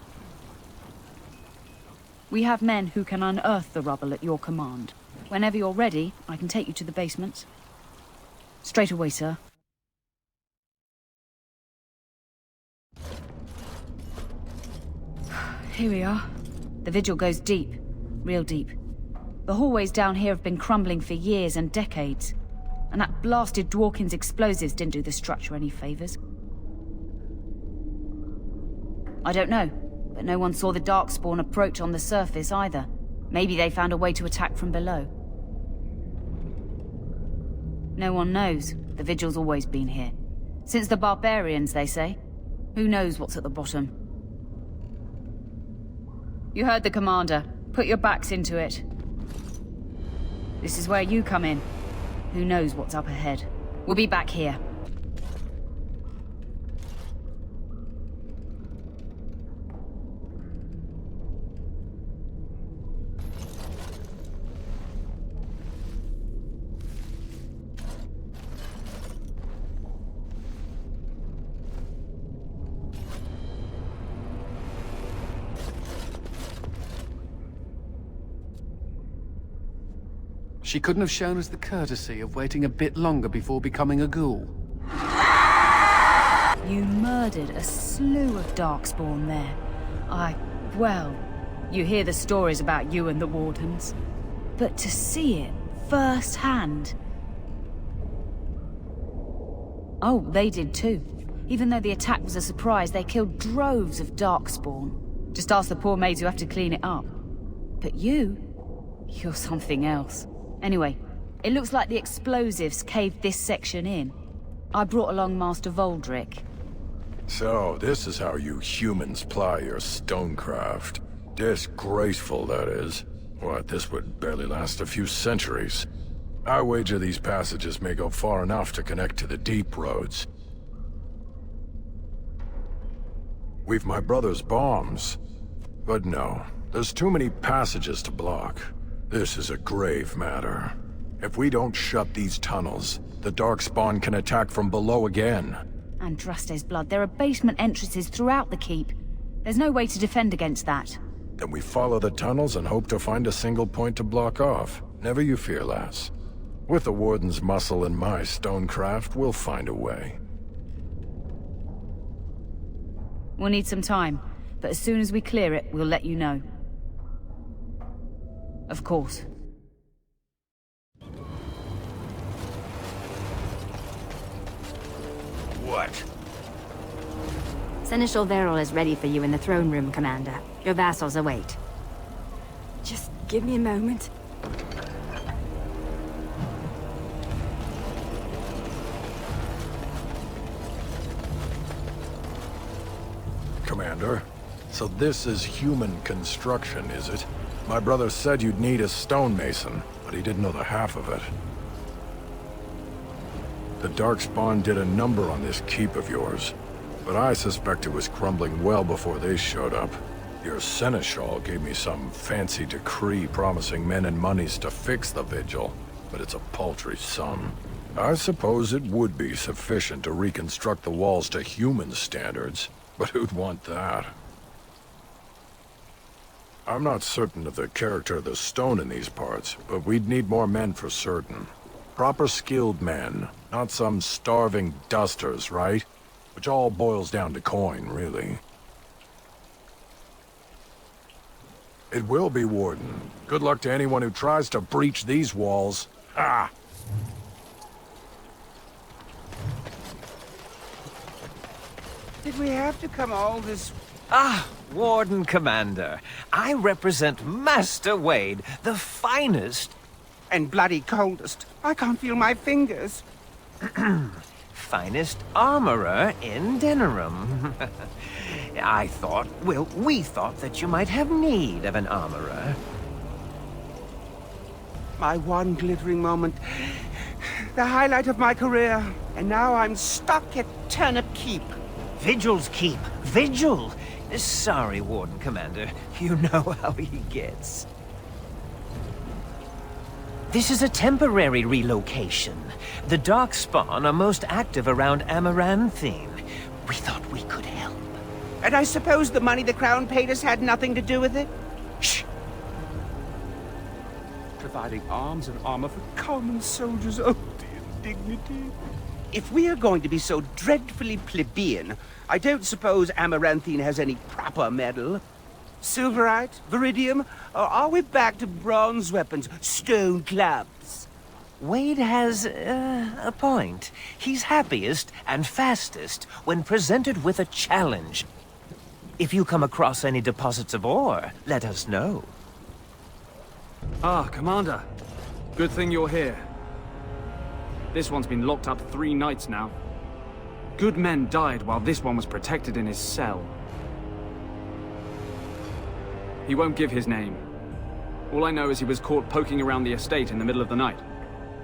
We have men who can unearth the rubble at your command. Whenever you're ready, I can take you to the basement. Straight away, sir. Here we are. The Vigil goes deep. Real deep. The hallways down here have been crumbling for years and decades. And that blasted Dworkin's explosives didn't do the structure any favors. I don't know, but no one saw the Darkspawn approach on the surface either. Maybe they found a way to attack from below. No one knows. The Vigil's always been here. Since the barbarians, they say. Who knows what's at the bottom? You heard the commander. Put your backs into it. This is where you come in. Who knows what's up ahead? We'll be back here. She couldn't have shown us the courtesy of waiting a bit longer before becoming a ghoul. You murdered a slew of Darkspawn there. Well, you hear the stories about you and the Wardens. But to see it firsthand... Oh, they did too. Even though the attack was a surprise, they killed droves of Darkspawn. Just ask the poor maids who have to clean it up. but you... you're something else. Anyway, it looks like the explosives caved this section in. I brought along Master Voldrick. So, this is how you humans ply your stonecraft. Disgraceful, that is. What, this would barely last a few centuries. I wager these passages may go far enough to connect to the deep roads. We've my brother's bombs. But no, there's too many passages to block. This is a grave matter. If we don't shut these tunnels, the Darkspawn can attack from below again. Andraste's blood, there are basement entrances throughout the keep. There's no way to defend against that. Then we follow the tunnels and hope to find a single point to block off. Never you fear, lass. With the Warden's muscle and my stonecraft, we'll find a way. We'll need some time, but as soon as we clear it, we'll let you know. Of course. What? Seneschal Veril is ready for you in the throne room, Commander. Your vassals await. Just give me a moment. Commander, so this is human construction, is it? My brother said you'd need a stonemason, but he didn't know the half of it. The Darkspawn did a number on this keep of yours, but I suspect it was crumbling well before they showed up. Your Seneschal gave me some fancy decree promising men and monies to fix the Vigil, but it's a paltry sum. I suppose it would be sufficient to reconstruct the walls to human standards, but who'd want that? I'm not certain of the character of the stone in these parts, but we'd need more men for certain. Proper skilled men, not some starving dusters, right? Which all boils down to coin, really. It will be, Warden. Good luck to anyone who tries to breach these walls. Ha! Did we have to come all this... Ah, Warden Commander. I represent Master Wade, the finest... And bloody coldest. I can't feel my fingers. finest armorer in Denerim. we thought that you might have need of an armorer. My one glittering moment. The highlight of my career. And now I'm stuck at Turnip Keep. Vigil's Keep. Vigil! Sorry, Warden Commander. You know how he gets. This is a temporary relocation. The Darkspawn are most active around Amaranthine. We thought we could help. And I suppose the money the Crown paid us had nothing to do with it? Shh! Providing arms and armor for common soldiers. Oh, the indignity. If we are going to be so dreadfully plebeian, I don't suppose Amaranthine has any proper metal. Silverite? Viridium? Or are we back to bronze weapons? Stone clubs? Wade has, a point. He's happiest and fastest when presented with a challenge. If you come across any deposits of ore, let us know. Ah, Commander. Good thing you're here. This one's been locked up 3 nights now. Good men died while this one was protected in his cell. He won't give his name. All I know is he was caught poking around the estate in the middle of the night.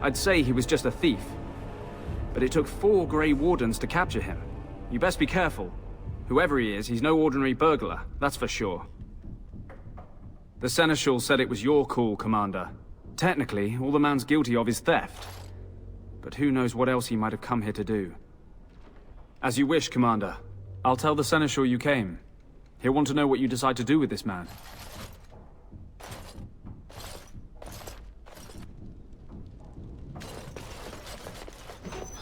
I'd say he was just a thief. But it took 4 Grey Wardens to capture him. You best be careful. Whoever he is, he's no ordinary burglar, that's for sure. The Seneschal said it was your call, Commander. Technically, all the man's guilty of is theft. But who knows what else he might have come here to do. As you wish, Commander. I'll tell the Seneschal you came. He'll want to know what you decide to do with this man.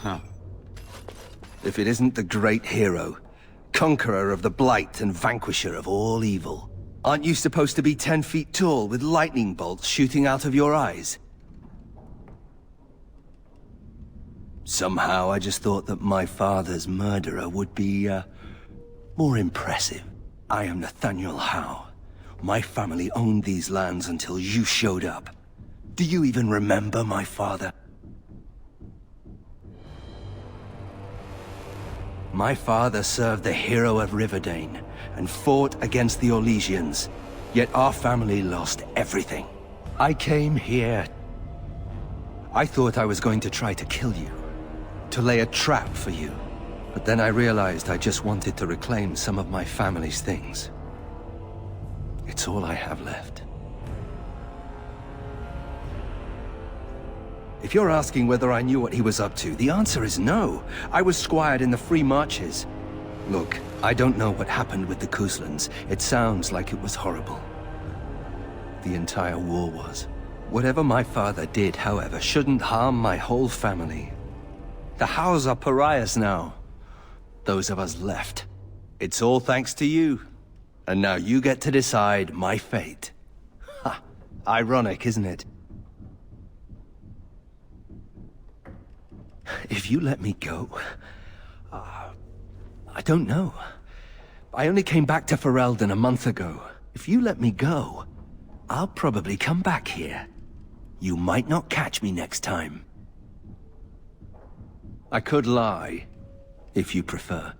Huh. If it isn't the great hero, conqueror of the Blight and vanquisher of all evil. Aren't you supposed to be 10 feet tall with lightning bolts shooting out of your eyes? Somehow I just thought that my father's murderer would be, more impressive. I am Nathaniel Howe, My family owned these lands until you showed up. Do you even remember my father? My father served the hero of Riverdane and fought against the Orlesians, yet our family lost everything. I came here. I thought I was going to try to kill you, to lay a trap for you. But then I realized I just wanted to reclaim some of my family's things. It's all I have left. If you're asking whether I knew what he was up to, the answer is no. I was squired in the Free Marches. Look, I don't know what happened with the Couslands. It sounds like it was horrible. The entire war was. Whatever my father did, however, shouldn't harm my whole family. The Hows are pariahs now. Those of us left. It's all thanks to you. And now you get to decide my fate. Ha! Ironic, isn't it? If you let me go... I don't know. I only came back to Ferelden a month ago. If you let me go, I'll probably come back here. You might not catch me next time. I could lie, if you prefer.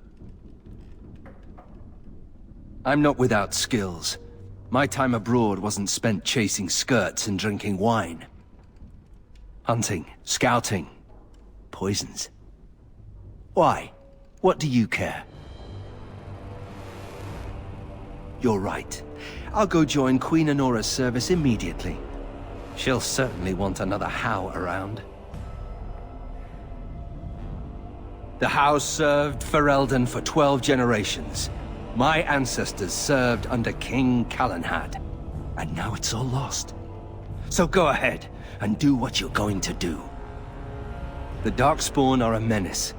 I'm not without skills. My time abroad wasn't spent chasing skirts and drinking wine. Hunting, scouting, poisons. Why? What do you care? You're right. I'll go join Queen Honora's service immediately. She'll certainly want another How around. The Hows served Ferelden for 12 generations. My ancestors served under King Calenhad. And now it's all lost. So go ahead and do what you're going to do. The Darkspawn are a menace.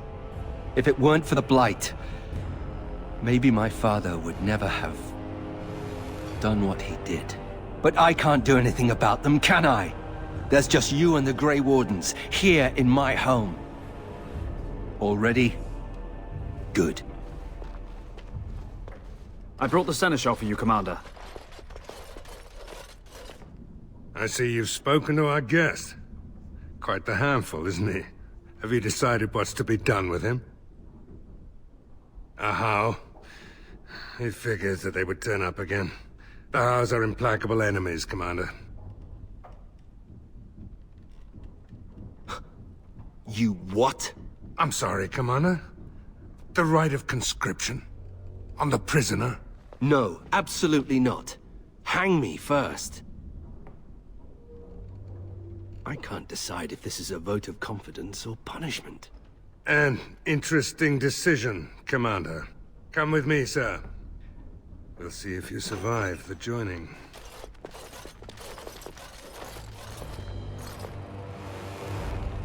If it weren't for the Blight, maybe my father would never have done what he did. But I can't do anything about them, can I? There's just you and the Grey Wardens here in my home. All ready? Good. I brought the seneschal for you, Commander. I see you've spoken to our guest. Quite the handful, isn't he? Have you decided what's to be done with him? A How? He figures that they would turn up again. The Hows are implacable enemies, Commander. You what? I'm sorry, Commander. The right of conscription. On the prisoner? No, absolutely not. Hang me first. I can't decide if this is a vote of confidence or punishment. An interesting decision, Commander. Come with me, sir. We'll see if you survive the joining.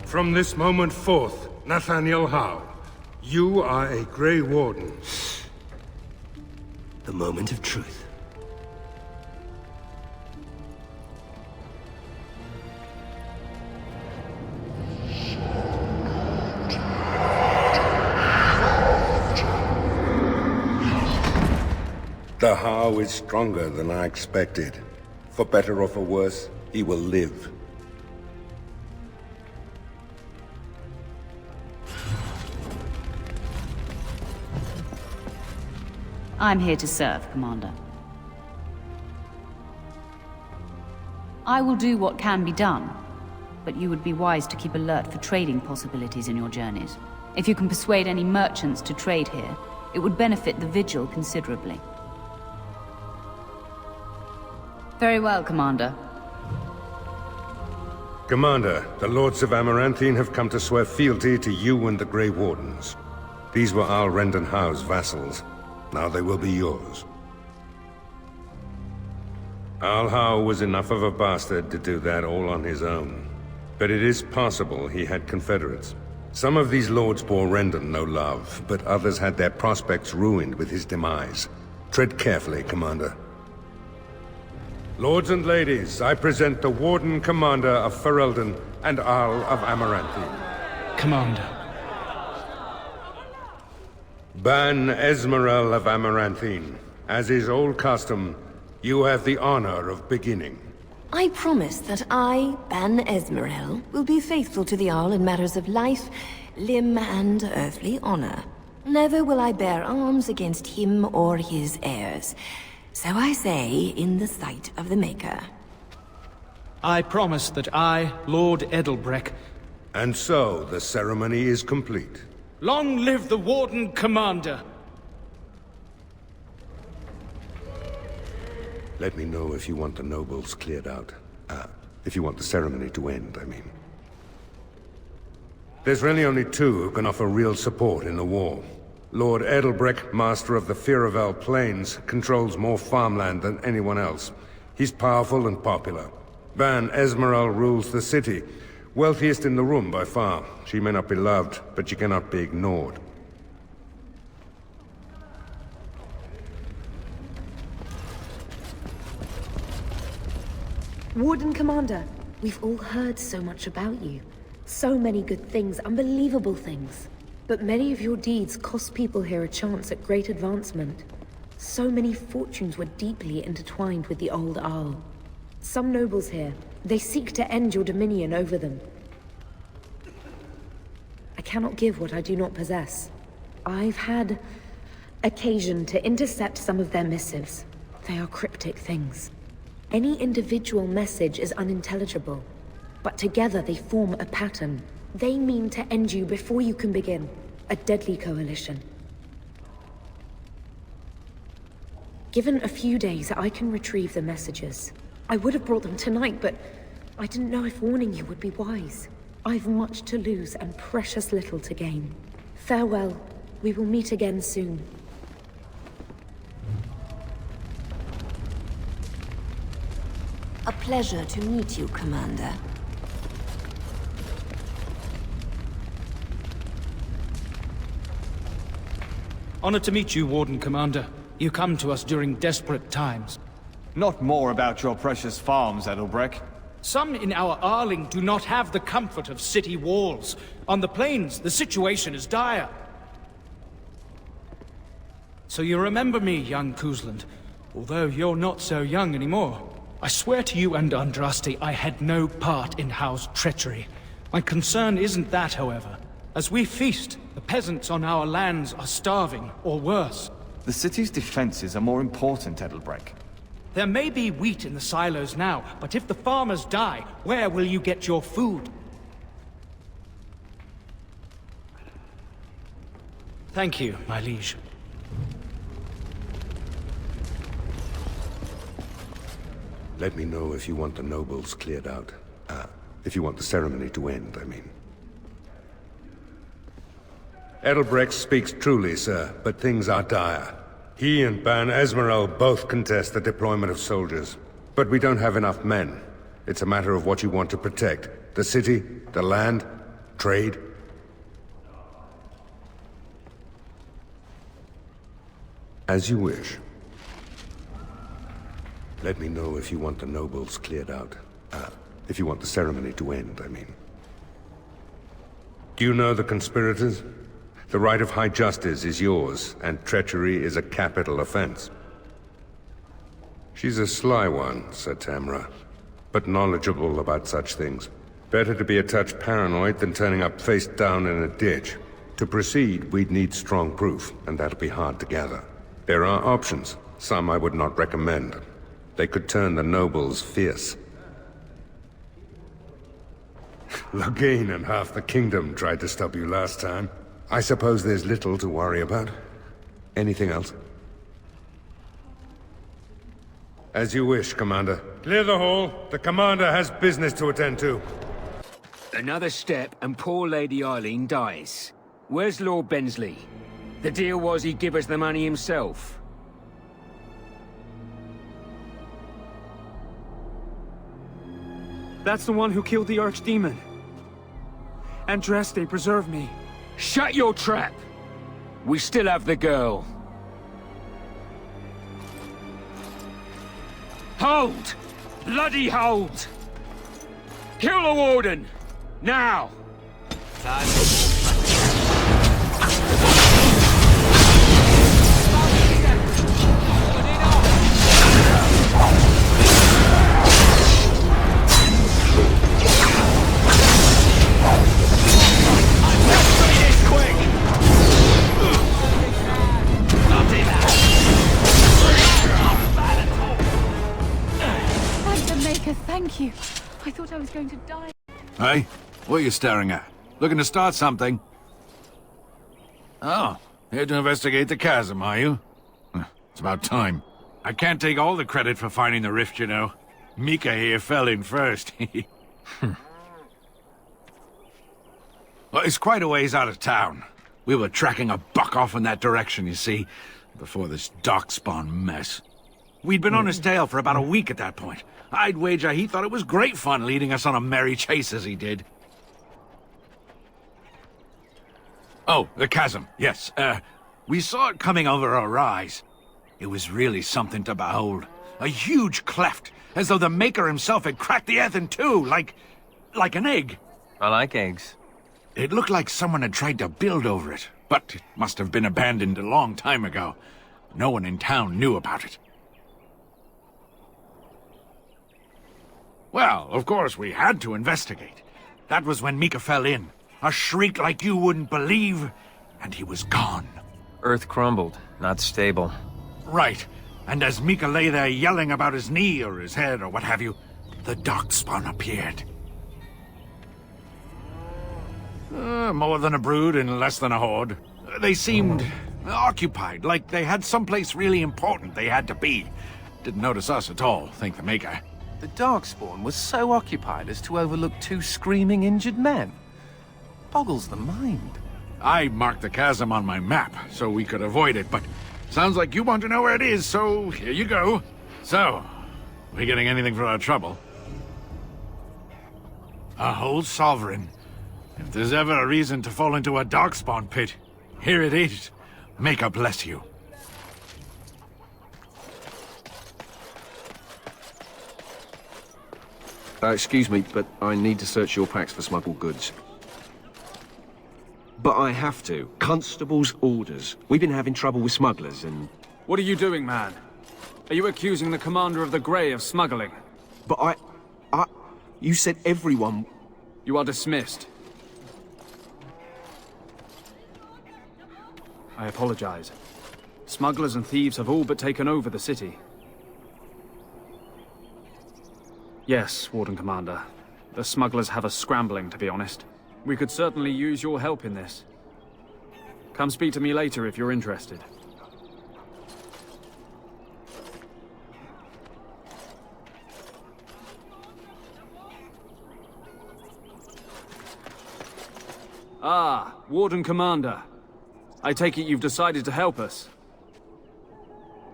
From this moment forth, Nathaniel How, you are a Grey Warden. The moment of truth. The How is stronger than I expected. For better or for worse, he will live. I'm here to serve, Commander. I will do what can be done, but you would be wise to keep alert for trading possibilities in your journeys. If you can persuade any merchants to trade here, it would benefit the Vigil considerably. Very well, Commander. Commander, the Lords of Amaranthine have come to swear fealty to you and the Grey Wardens. These were Al Rendon How's vassals. Now they will be yours. Al How was enough of a bastard to do that all on his own. But it is possible he had confederates. Some of these lords bore Rendon no love, but others had their prospects ruined with his demise. Tread carefully, Commander. Lords and ladies, I present the Warden Commander of Ferelden and Arl of Amaranthine. Commander. Ban Esmeralda of Amaranthine. As is old custom, You have the honor of beginning. I promise that I, Ban Esmerel, will be faithful to the Jarl in matters of life, limb, and earthly honor. Never will I bear arms against him or his heirs. So I say, in the sight of the Maker. I promise that I, Lord Edelbreck... And so, the ceremony is complete. Long live the Warden Commander! Let me know if you want the nobles cleared out. If you want the ceremony to end, I mean. There's really only two who can offer real support in the war. Lord Edelbreck, master of the Firavel Plains, controls more farmland than anyone else. He's powerful and popular. Ban Esmeralda rules the city. Wealthiest in the room by far. She may not be loved, but she cannot be ignored. Warden Commander, we've all heard so much about you. So many good things, unbelievable things. But many of your deeds cost people here a chance at great advancement. So many fortunes were deeply intertwined with the old Jarl. Some nobles here, they seek to end your dominion over them. I cannot give what I do not possess. I've had occasion to intercept some of their missives. They are cryptic things. Any individual message is unintelligible, but together they form a pattern. They mean to end you before you can begin. A deadly coalition. Given a few days, I can retrieve the messages. I would have brought them tonight, but I didn't know if warning you would be wise. I've much to lose and precious little to gain. Farewell. We will meet again soon. A pleasure to meet you, Commander. Honored to meet you, Warden Commander. You come to us during desperate times. Not more about your precious farms, Edelbreck. Some in our Arling do not have the comfort of city walls. On the plains, the situation is dire. So you remember me, young Cousland, although you're not so young anymore. I swear to you and Andraste I had no part in Howe's treachery. My concern isn't that, however. As we feast, the peasants on our lands are starving, or worse. The city's defenses are more important, Edelbreck. There may be wheat in the silos now, but if the farmers die, where will you get your food? Thank you, my liege. Let me know if you want the nobles cleared out. If you want the ceremony to end, I mean. Edelbrecht speaks truly, sir, but things are dire. He and Ban Esmeralda both contest the deployment of soldiers. But we don't have enough men. It's a matter of what you want to protect. The city, the land, trade. As you wish. Let me know if you want the nobles cleared out. If you want the ceremony to end, I mean. Do you know the conspirators? The right of high justice is yours, and treachery is a capital offense. She's a sly one, said Tamra, but knowledgeable about such things. Better to be a touch paranoid than turning up face down in a ditch. To proceed, we'd need strong proof, and that'll be hard to gather. There are options, some I would not recommend. They could turn the nobles fierce. Loghain and half the kingdom tried to stop you last time. I suppose there's little to worry about. Anything else? As you wish, Commander. Clear the hall. The Commander has business to attend to. Another step and poor Lady Eileen dies. Where's Lord Bensley? The deal was he'd give us the money himself. That's the one who killed the archdemon. Andraste, preserve me. Shut your trap! We still have the girl. Hold! Bloody hold! Kill the warden! Now! Thank you. I thought I was going to die. Hey, what are you staring at? Looking to start something? Oh, here to investigate the chasm, are you? It's about time. I can't take all the credit for finding the rift, you know. Mika here fell in first. Well, it's quite a ways out of town. We were tracking a buck off in that direction, you see, before this darkspawn mess. We'd been on his tail for about a week at that point. I'd wager he thought it was great fun leading us on a merry chase as he did. Oh, the chasm, yes. We saw it coming over a rise. It was really something to behold. A huge cleft, as though the Maker himself had cracked the earth in two, like an egg. I like eggs. It looked like someone had tried to build over it, but it must have been abandoned a long time ago. No one in town knew about it. Well, of course, we had to investigate. That was when Mika fell in. A shriek like you wouldn't believe, and he was gone. Earth crumbled, not stable. Right. And as Mika lay there yelling about his knee or his head or what have you, the darkspawn appeared. More than a brood and less than a horde. They seemed occupied, like they had someplace really important they had to be. Didn't notice us at all, thank the Maker. The Darkspawn was so occupied as to overlook two screaming injured men. Boggles the mind. I marked the chasm on my map so we could avoid it, but sounds like you want to know where it is, so here you go. So, we getting anything for our trouble? A whole sovereign. If there's ever a reason to fall into a darkspawn pit, here it is. Maker bless you. Excuse me, but I need to search your packs for smuggled goods. But I have to. Constable's orders. We've been having trouble with smugglers and... What are you doing, man? Are you accusing the commander of the Grey of smuggling? But You said everyone... You are dismissed. I apologize. Smugglers and thieves have all but taken over the city. Yes, Warden Commander. The smugglers have us scrambling, to be honest. We could certainly use your help in this. Come speak to me later if you're interested. Ah, Warden Commander. I take it you've decided to help us.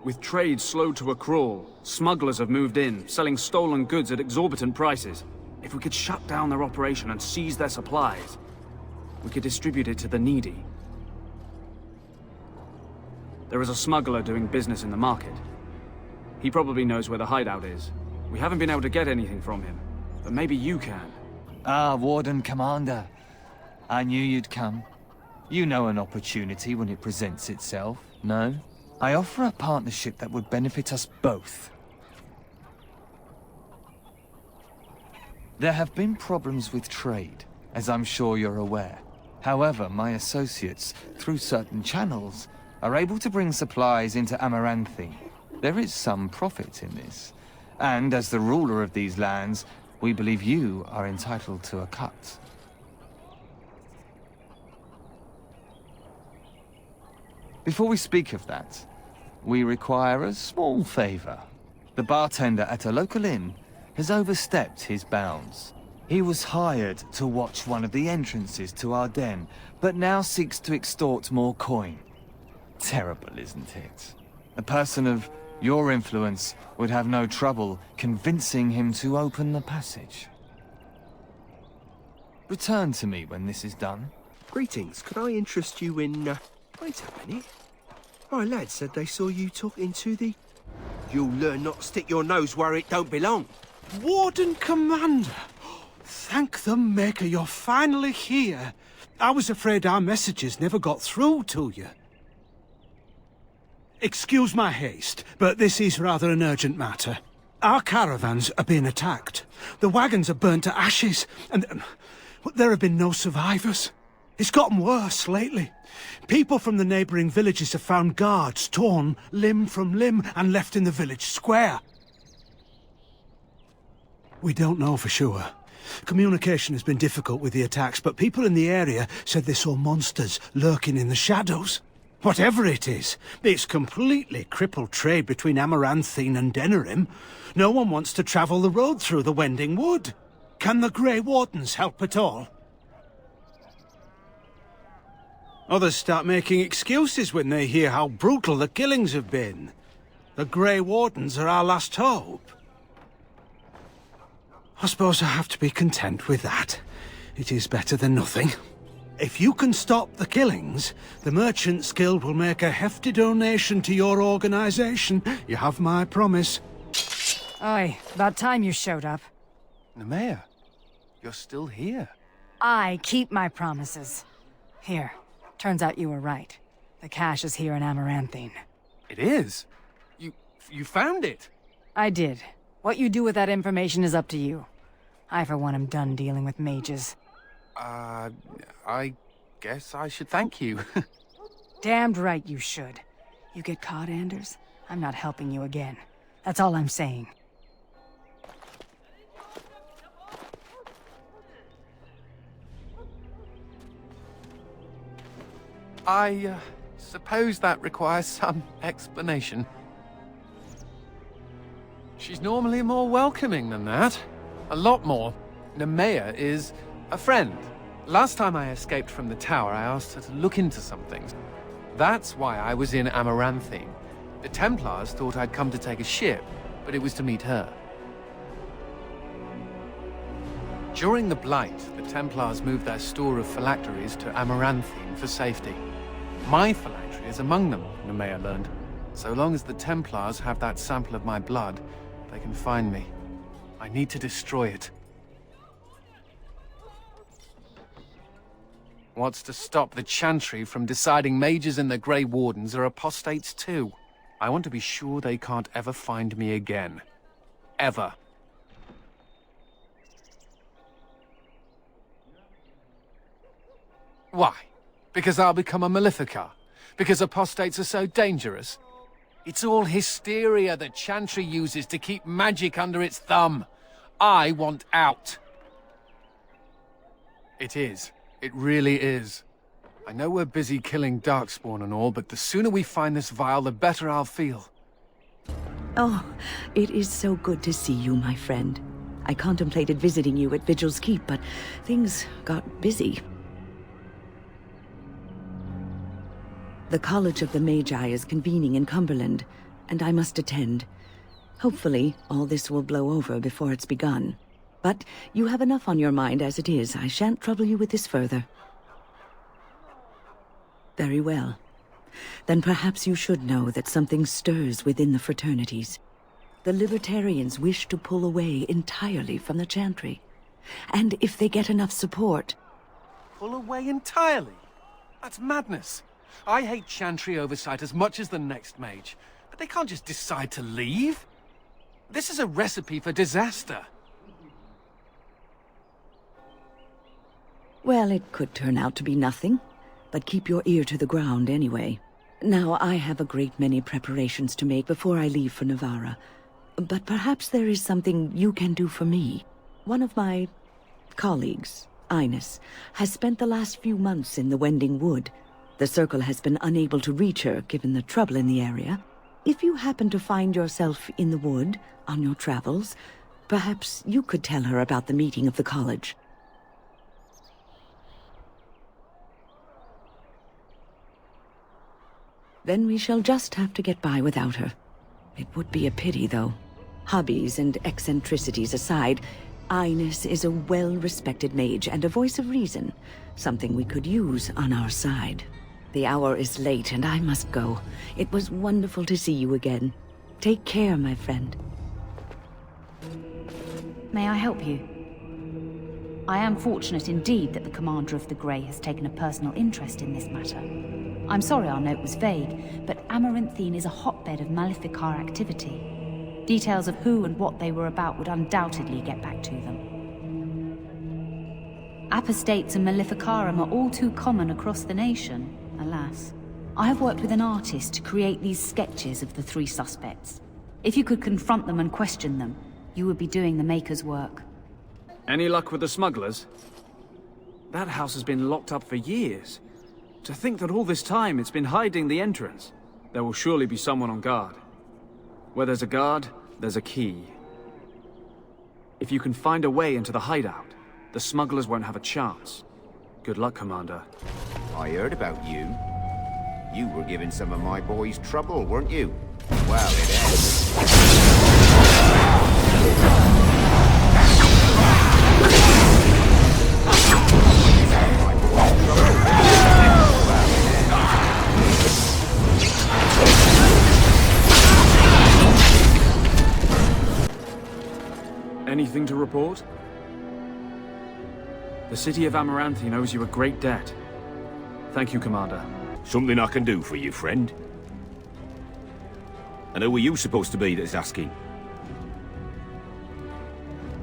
With trade slowed to a crawl, smugglers have moved in, selling stolen goods at exorbitant prices. If we could shut down their operation and seize their supplies, we could distribute it to the needy. There is a smuggler doing business in the market. He probably knows where the hideout is. We haven't been able to get anything from him, but maybe you can. Ah, Warden Commander. I knew you'd come. You know an opportunity when it presents itself, no? I offer a partnership that would benefit us both. There have been problems with trade, as I'm sure you're aware. However, my associates, through certain channels, are able to bring supplies into Amaranthine. There is some profit in this. And as the ruler of these lands, we believe you are entitled to a cut. Before we speak of that, we require a small favor. The bartender at a local inn has overstepped his bounds. He was hired to watch one of the entrances to our den, but now seeks to extort more coin. Terrible, isn't it? A person of your influence would have no trouble convincing him to open the passage. Return to me when this is done. Greetings, could I interest you in, Wait a minute. My lad said they saw you talking to the... You'll learn not to stick your nose where it don't belong. Warden Commander! Thank the Maker you're finally here. I was afraid our messages never got through to you. Excuse my haste, but this is rather an urgent matter. Our caravans are being attacked. The wagons are burnt to ashes, and there have been no survivors. It's gotten worse lately. People from the neighboring villages have found guards torn limb from limb and left in the village square. We don't know for sure. Communication has been difficult with the attacks, but people in the area said they saw monsters lurking in the shadows. Whatever it is, it's completely crippled trade between Amaranthine and Denerim. No one wants to travel the road through the Wending Wood. Can the Grey Wardens help at all? Others start making excuses when they hear how brutal the killings have been. The Grey Wardens are our last hope. I suppose I have to be content with that. It is better than nothing. If you can stop the killings, the Merchants Guild will make a hefty donation to your organization. You have my promise. Aye, about time you showed up. Nemea, you're still here. I keep my promises. Here, turns out you were right. The cache is here in Amaranthine. It is? You found it? I did. What you do with that information is up to you. I, for one, am done dealing with mages. I guess I should thank you. Damned right you should. You get caught, Anders? I'm not helping you again. That's all I'm saying. I suppose that requires some explanation. She's normally more welcoming than that. A lot more. Nemea is a friend. Last time I escaped from the tower, I asked her to look into some things. That's why I was in Amaranthine. The Templars thought I'd come to take a ship, but it was to meet her. During the Blight, the Templars moved their store of phylacteries to Amaranthine for safety. My phylactery is among them, Nemea learned. So long as the Templars have that sample of my blood, they can find me. I need to destroy it. What's to stop the Chantry from deciding mages and the Grey Wardens are apostates too? I want to be sure they can't ever find me again. Ever. Why? Because I'll become a Maleficar? Because apostates are so dangerous? It's all hysteria that Chantry uses to keep magic under its thumb. I want out. It is. It really is. I know we're busy killing Darkspawn and all, but the sooner we find this vial, the better I'll feel. Oh, it is so good to see you, my friend. I contemplated visiting you at Vigil's Keep, but things got busy. The College of the Magi is convening in Cumberland, and I must attend. Hopefully, all this will blow over before it's begun. But you have enough on your mind as it is. I shan't trouble you with this further. Very well. Then perhaps you should know that something stirs within the fraternities. The Libertarians wish to pull away entirely from the Chantry. And if they get enough support... Pull away entirely? That's madness. I hate Chantry oversight as much as the next mage, but they can't just decide to leave. This is a recipe for disaster. Well, it could turn out to be nothing, but keep your ear to the ground anyway. Now, I have a great many preparations to make before I leave for Navarra, but perhaps there is something you can do for me. One of my colleagues, Ines, has spent the last few months in the Wending Wood. The Circle has been unable to reach her, given the trouble in the area. If you happen to find yourself in the wood on your travels, perhaps you could tell her about the meeting of the college. Then we shall just have to get by without her. It would be a pity, though. Hobbies and eccentricities aside, Ines is a well-respected mage and a voice of reason, something we could use on our side. The hour is late and I must go. It was wonderful to see you again. Take care, my friend. May I help you? I am fortunate indeed that the Commander of the Grey has taken a personal interest in this matter. I'm sorry our note was vague, but Amaranthine is a hotbed of Maleficar activity. Details of who and what they were about would undoubtedly get back to them. Apostates and Maleficarum are all too common across the nation, alas. I have worked with an artist to create these sketches of the three suspects. If you could confront them and question them, you would be doing the Maker's work. Any luck with the smugglers? That house has been locked up for years. To think that all this time it's been hiding the entrance. There will surely be someone on guard. Where there's a guard, there's a key. If you can find a way into the hideout, the smugglers won't have a chance. Good luck, Commander. I heard about you. You were giving some of my boys trouble, weren't you? Well, it ends. Anything to report? The city of Amaranthine owes you a great debt. Thank you, Commander. Something I can do for you, friend? And who are you supposed to be that's asking?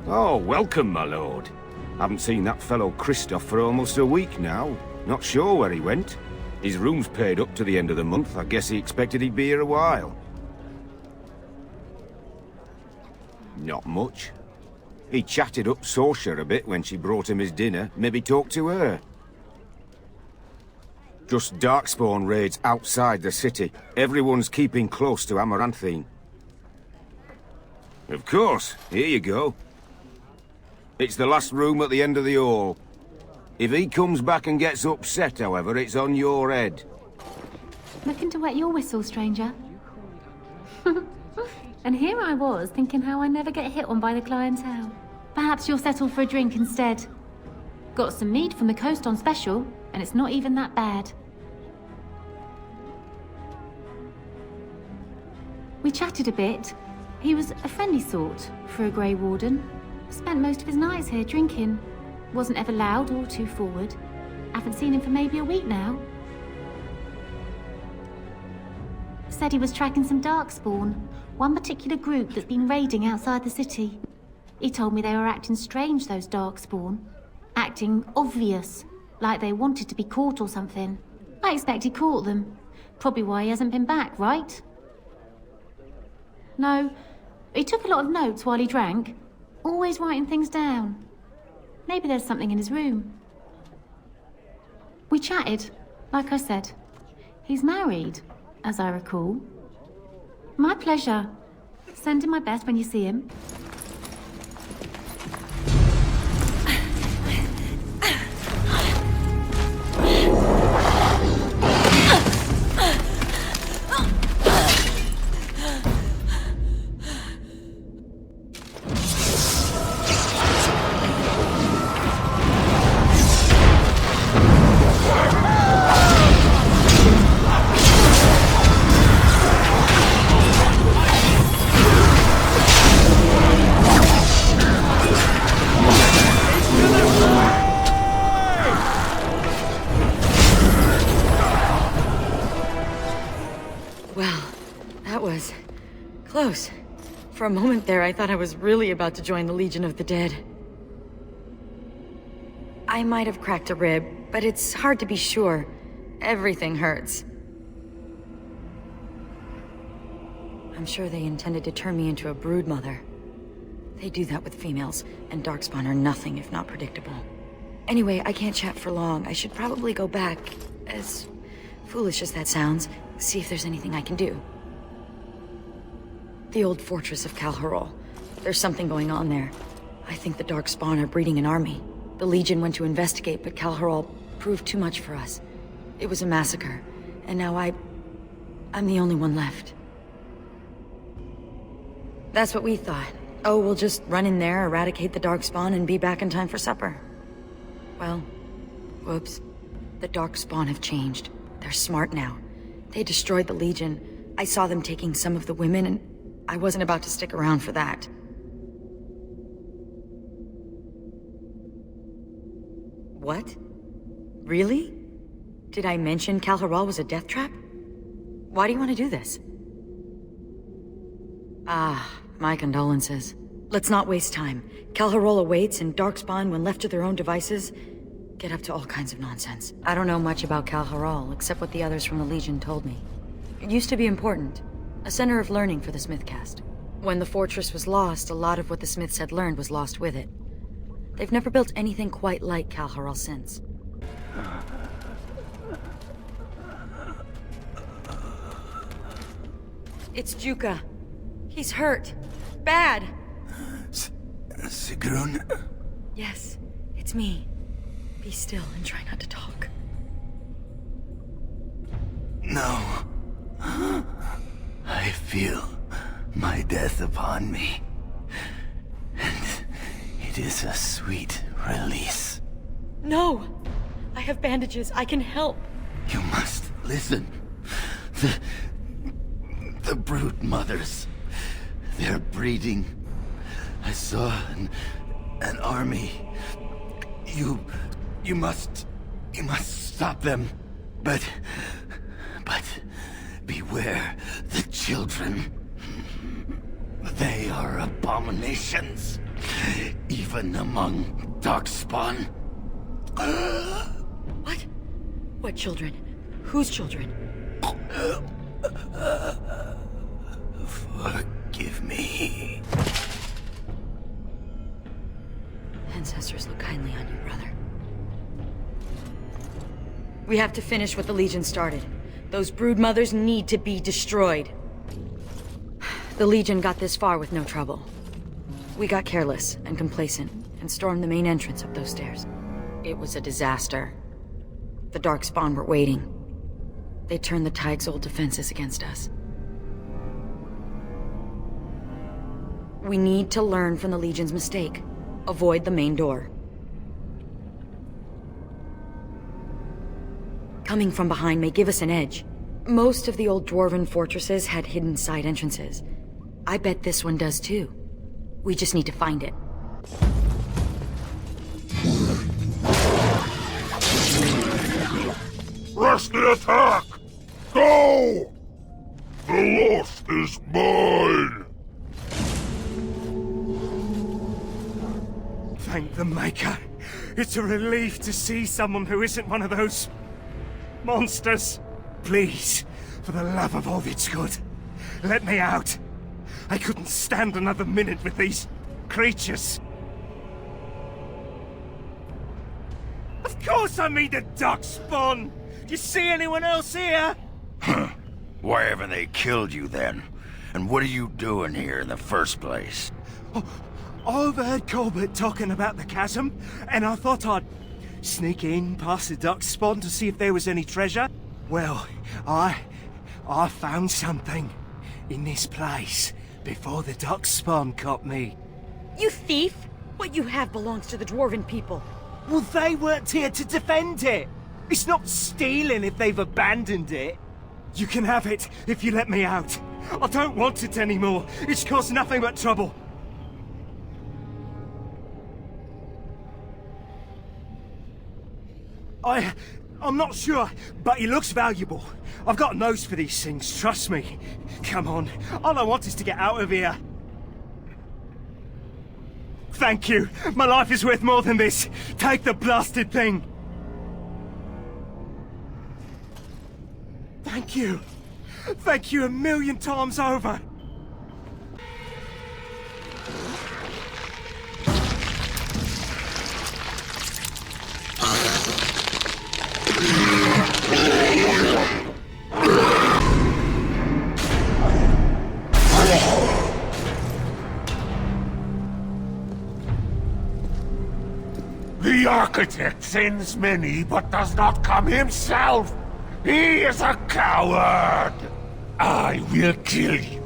Oh, welcome, my lord. Haven't seen that fellow Kristoff for almost a week now. Not sure where he went. His room's paid up to the end of the month. I guess he expected he'd be here a while. Not much. He chatted up Sorsha a bit when she brought him his dinner. Maybe talked to her. Just Darkspawn raids outside the city. Everyone's keeping close to Amaranthine. Of course. Here you go. It's the last room at the end of the hall. If he comes back and gets upset, however, it's on your head. Looking to wet your whistle, stranger. And here I was, thinking how I never get hit on by the clientele. Perhaps you'll settle for a drink instead. Got some mead from the coast on special, and it's not even that bad. We chatted a bit. He was a friendly sort for a Grey Warden. Spent most of his nights here drinking. Wasn't ever loud or too forward. Haven't seen him for maybe a week now. Said he was tracking some Darkspawn, one particular group that's been raiding outside the city. He told me they were acting strange, those Darkspawn. Acting obvious, like they wanted to be caught or something. I expect he caught them. Probably why he hasn't been back, right? No, he took a lot of notes while he drank. Always writing things down. Maybe there's something in his room. We chatted, like I said. He's married, as I recall. My pleasure. Send him my best when you see him. Close. For a moment there, I thought I was really about to join the Legion of the Dead. I might have cracked a rib, but it's hard to be sure. Everything hurts. I'm sure they intended to turn me into a broodmother. They do that with females, and Darkspawn are nothing if not predictable. Anyway, I can't chat for long. I should probably go back, as foolish as that sounds, see if there's anything I can do. The old fortress of Calharol. There's something going on there. I think the Darkspawn are breeding an army. The Legion went to investigate, but Calharol proved too much for us. It was a massacre, and now I'm the only one left. That's what we thought. Oh, we'll just run in there, eradicate the Darkspawn, and be back in time for supper. Well, whoops. The Darkspawn have changed. They're smart now. They destroyed the Legion. I saw them taking some of the women, and I wasn't about to stick around for that. What? Really? Did I mention Calharol was a death trap? Why do you want to do this? Ah, my condolences. Let's not waste time. Calharol awaits, and Darkspawn, when left to their own devices, get up to all kinds of nonsense. I don't know much about Calharol, except what the others from the Legion told me. It used to be important. A center of learning for the Smithcast. When the fortress was lost, a lot of what the Smiths had learned was lost with it. They've never built anything quite like Calharral since. It's Juka. He's hurt. Bad. Sigrun? Yes, it's me. Be still and try not to talk. No. I feel my death upon me. And it is a sweet release. No! I have bandages. I can help. You must listen. The brood mothers. They're breeding. I saw an army. You must stop them. But beware the children. They are abominations, even among Darkspawn. What? What children? Whose children? Forgive me. Ancestors look kindly on you, brother. We have to finish what the Legion started. Those brood mothers need to be destroyed. The Legion got this far with no trouble. We got careless and complacent and stormed the main entrance up those stairs. It was a disaster. The Darkspawn were waiting. They turned the Tig's old defenses against us. We need to learn from the Legion's mistake. Avoid the main door. Coming from behind may give us an edge. Most of the old dwarven fortresses had hidden side entrances. I bet this one does too. We just need to find it. Rush the attack! Go! The loss is mine! Thank the Maker. It's a relief to see someone who isn't one of those monsters. Please, for the love of all that's good, let me out. I couldn't stand another minute with these creatures. Of course I mean the Darkspawn! You see anyone else here? Why haven't they killed you then? And what are you doing here in the first place? I overheard Colbert talking about the chasm, and I thought I'd sneak in past the Darkspawn to see if there was any treasure. Well, I found something in this place before the Darkspawn caught me. You thief! What you have belongs to the Dwarven people. Well, they weren't here to defend it. It's not stealing if they've abandoned it. You can have it if you let me out. I don't want it anymore. It's caused nothing but trouble. I'm not sure, but he looks valuable. I've got a nose for these things, trust me. Come on, all I want is to get out of here. Thank you. My life is worth more than this. Take the blasted thing. Thank you. Thank you 1,000,000 times over. The Architect sends many, but does not come himself. He is a coward. I will kill you,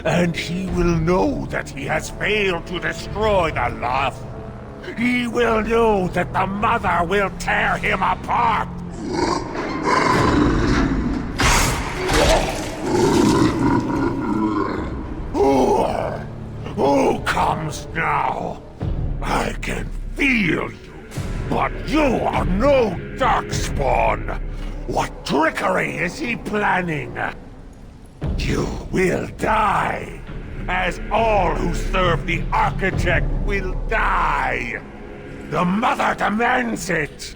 and he will know that he has failed to destroy the Loft. He will know that the Mother will tear him apart. Who comes now? I can feel you, but you are no Darkspawn. What trickery is he planning? You will die, as all who serve the Architect will die. The Mother demands it.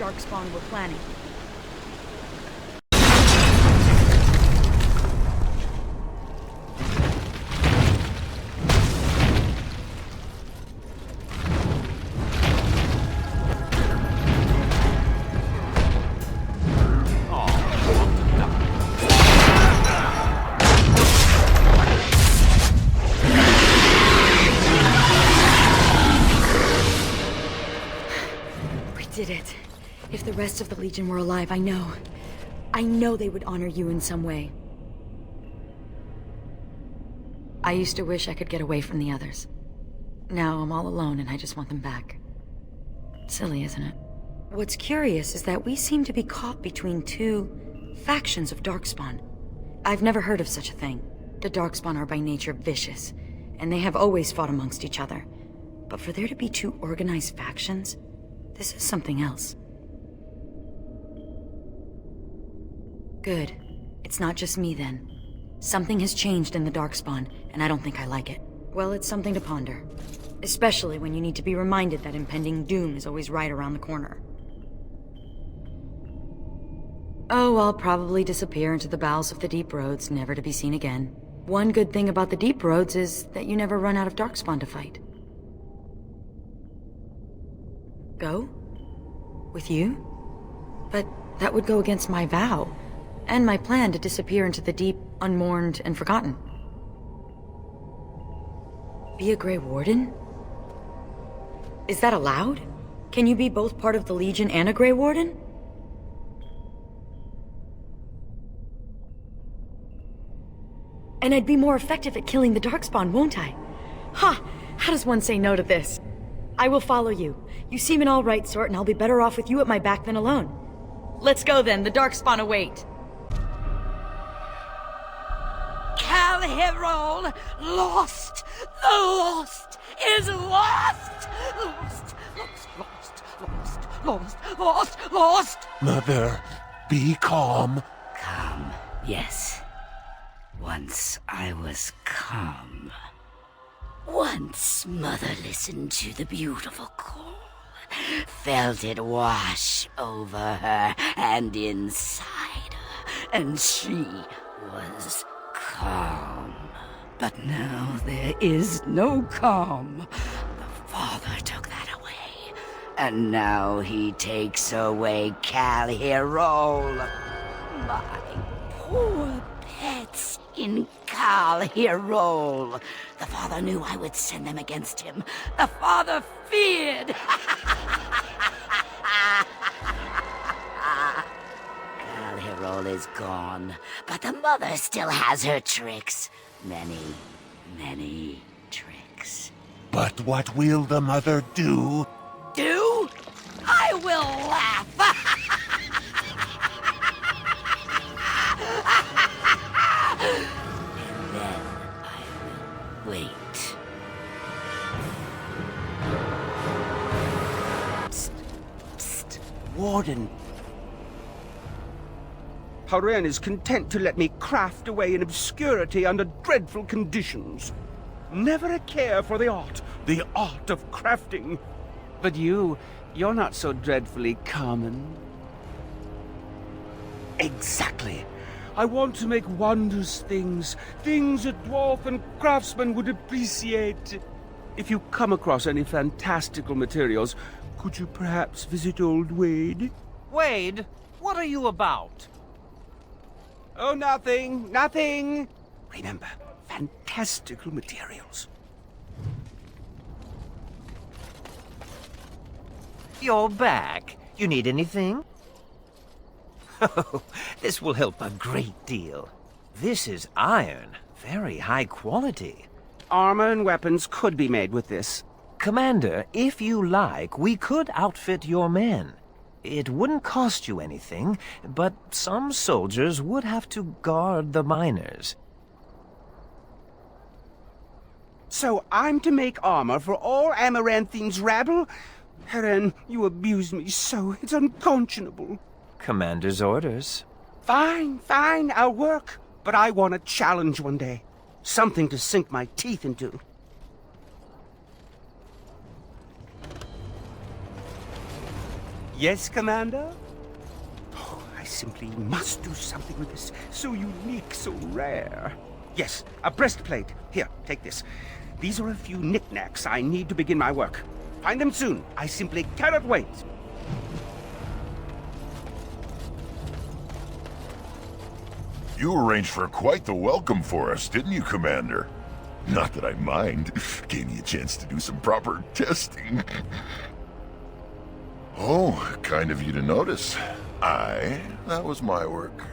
Darkspawn were planning. Did it. If the rest of the Legion were alive, I know they would honor you in some way. I used to wish I could get away from the others. Now I'm all alone and I just want them back. Silly, isn't it? What's curious is that we seem to be caught between two factions of Darkspawn. I've never heard of such a thing. The Darkspawn are by nature vicious, and they have always fought amongst each other. But for there to be two organized factions, this is something else. Good. It's not just me, then. Something has changed in the Darkspawn, and I don't think I like it. Well, it's something to ponder. Especially when you need to be reminded that impending doom is always right around the corner. Oh, I'll probably disappear into the bowels of the deep roads, never to be seen again. One good thing about the deep roads is that you never run out of Darkspawn to fight. Go? With you? But that would go against my vow, and my plan to disappear into the deep, unmourned, and forgotten. Be a Grey Warden? Is that allowed? Can you be both part of the Legion and a Grey Warden? And I'd be more effective at killing the Darkspawn, won't I? Ha! How does one say no to this? I will follow you. You seem an all-right sort, and I'll be better off with you at my back than alone. Let's go then, the Darkspawn await. Calherol, lost! The lost is lost! Lost, lost, lost, lost, lost, lost! Mother, be calm. Calm, yes. Once I was calm. Once Mother listened to the beautiful call, felt it wash over her and inside her, and she was calm. But now there is no calm. The Father took that away, and now he takes away Calherol. My poor pets in Calherol. The Father knew I would send them against him. The Father feared. Calherol is gone, but the Mother still has her tricks. Many, many tricks. But what will the Mother do? Do? I will laugh! And then I will wait. Psst. Psst. Warden. Haren is content to let me craft away in obscurity under dreadful conditions. Never a care for the art of crafting. But you're not so dreadfully common. Exactly. I want to make wondrous things a dwarf and craftsman would appreciate. If you come across any fantastical materials, could you perhaps visit old Wade? Wade, what are you about? Oh, nothing. Remember, fantastical materials. You're back. You need anything? Oh, this will help a great deal. This is iron. Very high quality. Armor and weapons could be made with this. Commander, if you like, we could outfit your men. It wouldn't cost you anything, but some soldiers would have to guard the miners. So I'm to make armor for all Amaranthine's rabble? Haren, you abuse me so, it's unconscionable. Commander's orders. Fine, I'll work. But I want a challenge one day. Something to sink my teeth into. Yes, Commander? Oh, I simply must do something with this. So unique, so rare. Yes, a breastplate. Here, take this. These are a few knickknacks I need to begin my work. Find them soon. I simply cannot wait. You arranged for quite the welcome for us, didn't you, Commander? Not that I mind. Gave me a chance to do some proper testing. Oh, kind of you to notice. That was my work.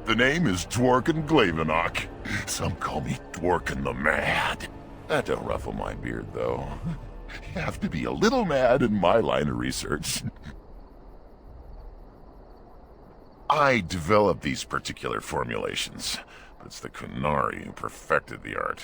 The name is Dworkin Glavenok. Some call me Dworkin the Mad. That don't ruffle my beard, though. You have to be a little mad in my line of research. I developed these particular formulations, but it's the Qunari who perfected the art.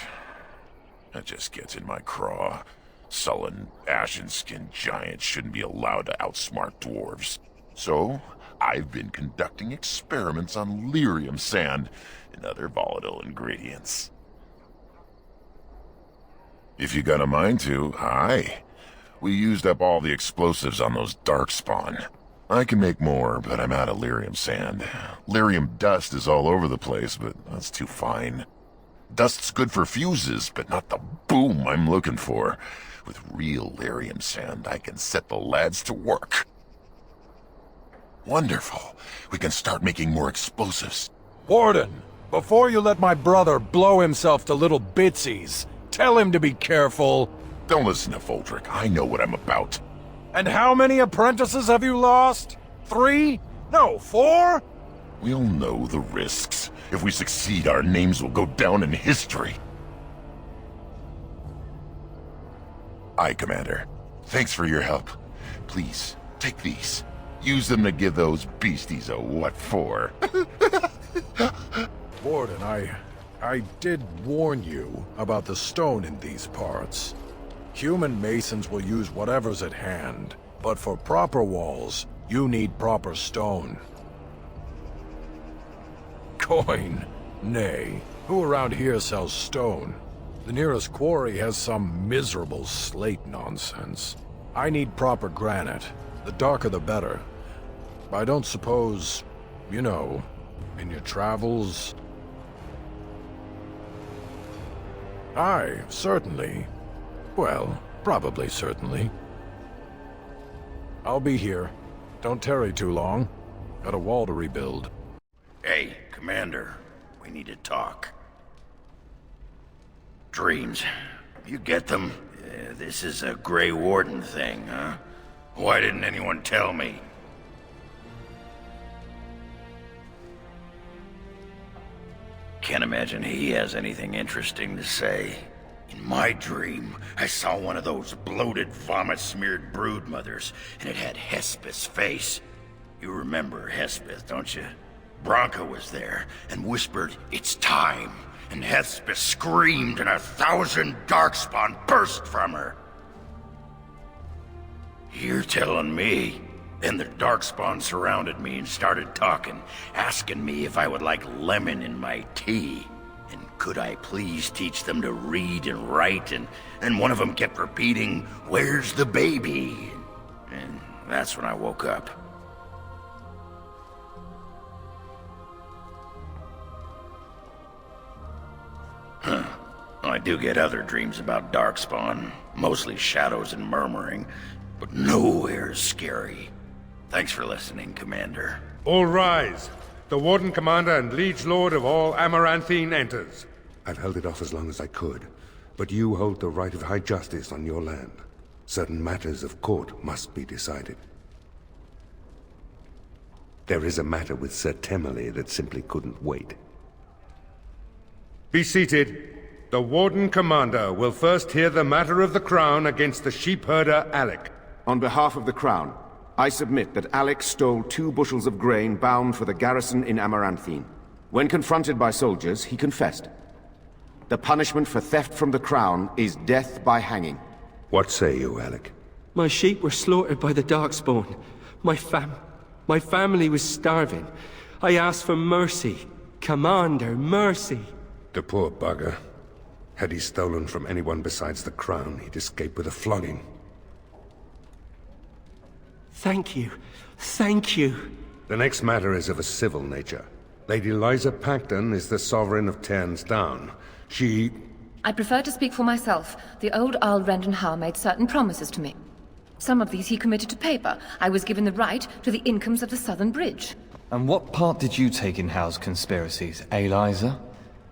That just gets in my craw. Sullen, ashen-skinned giants shouldn't be allowed to outsmart dwarves. So, I've been conducting experiments on lyrium sand and other volatile ingredients. If you got a mind to, aye. We used up all the explosives on those darkspawn. I can make more, but I'm out of lyrium sand. Lyrium dust is all over the place, but that's too fine. Dust's good for fuses, but not the boom I'm looking for. With real lyrium sand, I can set the lads to work. Wonderful. We can start making more explosives. Warden, before you let my brother blow himself to little bitsies, tell him to be careful. Don't listen to Voldrick. I know what I'm about. And how many apprentices have you lost? 3? No, 4? We'll know the risks. If we succeed, our names will go down in history. Aye, Commander. Thanks for your help. Please, take these. Use them to give those beasties a what for. Warden, I did warn you about the stone in these parts. Human masons will use whatever's at hand, but for proper walls, you need proper stone. Coin? Nay. Who around here sells stone? The nearest quarry has some miserable slate nonsense. I need proper granite. The darker the better. I don't suppose, you know, in your travels... Aye, certainly. Well, probably certainly. I'll be here. Don't tarry too long. Got a wall to rebuild. Hey, Commander. We need to talk. Dreams. You get them? This is a Grey Warden thing, huh? Why didn't anyone tell me? Can't imagine he has anything interesting to say. In my dream, I saw one of those bloated, vomit-smeared broodmothers, and it had Hespeth's face. You remember Hespeth, don't you? Branka was there, and whispered, "It's time!" And Hespeth screamed, and 1,000 darkspawn burst from her. You're telling me? Then the darkspawn surrounded me and started talking, asking me if I would like lemon in my tea. And could I please teach them to read and write, and one of them kept repeating, "Where's the baby?" And that's when I woke up. Huh. I do get other dreams about darkspawn, mostly shadows and murmuring, but nowhere scary. Thanks for listening, Commander. All rise. The Warden Commander and Liege Lord of all Amaranthine enters. I've held it off as long as I could, but you hold the right of high justice on your land. Certain matters of court must be decided. There is a matter with Sir Temmerley that simply couldn't wait. Be seated. The Warden Commander will first hear the matter of the Crown against the sheepherder Alec. On behalf of the Crown, I submit that Alec stole 2 bushels of grain bound for the garrison in Amaranthine. When confronted by soldiers, he confessed. The punishment for theft from the Crown is death by hanging. What say you, Alec? My sheep were slaughtered by the Darkspawn. My family was starving. I asked for mercy. Commander, mercy. The poor bugger. Had he stolen from anyone besides the Crown, he'd escape with a flogging. Thank you. Thank you. The next matter is of a civil nature. Lady Liza Pacton is the sovereign of Terns Down. She... I prefer to speak for myself. The old Earl Rendon Howe made certain promises to me. Some of these he committed to paper. I was given the right to the incomes of the Southern Bridge. And what part did you take in Howe's conspiracies, Liza?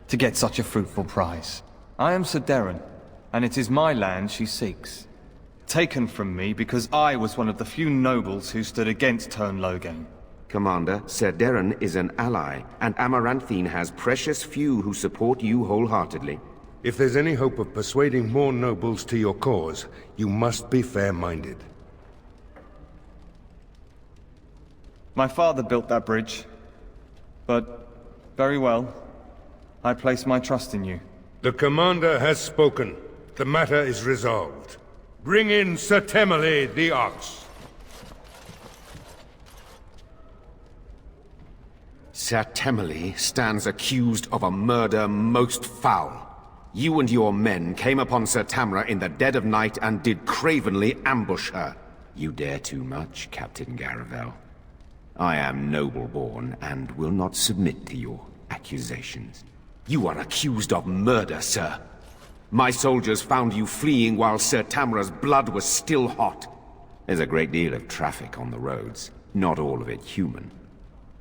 To get such a fruitful prize? I am Sir Darren, and it is my land she seeks. Taken from me because I was one of the few nobles who stood against Tern Logain. Commander, Sir Darren is an ally, and Amaranthine has precious few who support you wholeheartedly. If there's any hope of persuading more nobles to your cause, you must be fair-minded. My father built that bridge. But, very well. I place my trust in you. The Commander has spoken. The matter is resolved. Bring in Sir Temele the Ox. Sir Temele stands accused of a murder most foul. You and your men came upon Sir Tamra in the dead of night and did cravenly ambush her. You dare too much, Captain Garavel. I am noble-born and will not submit to your accusations. You are accused of murder, sir. My soldiers found you fleeing while Sir Tamra's blood was still hot. There's a great deal of traffic on the roads, not all of it human.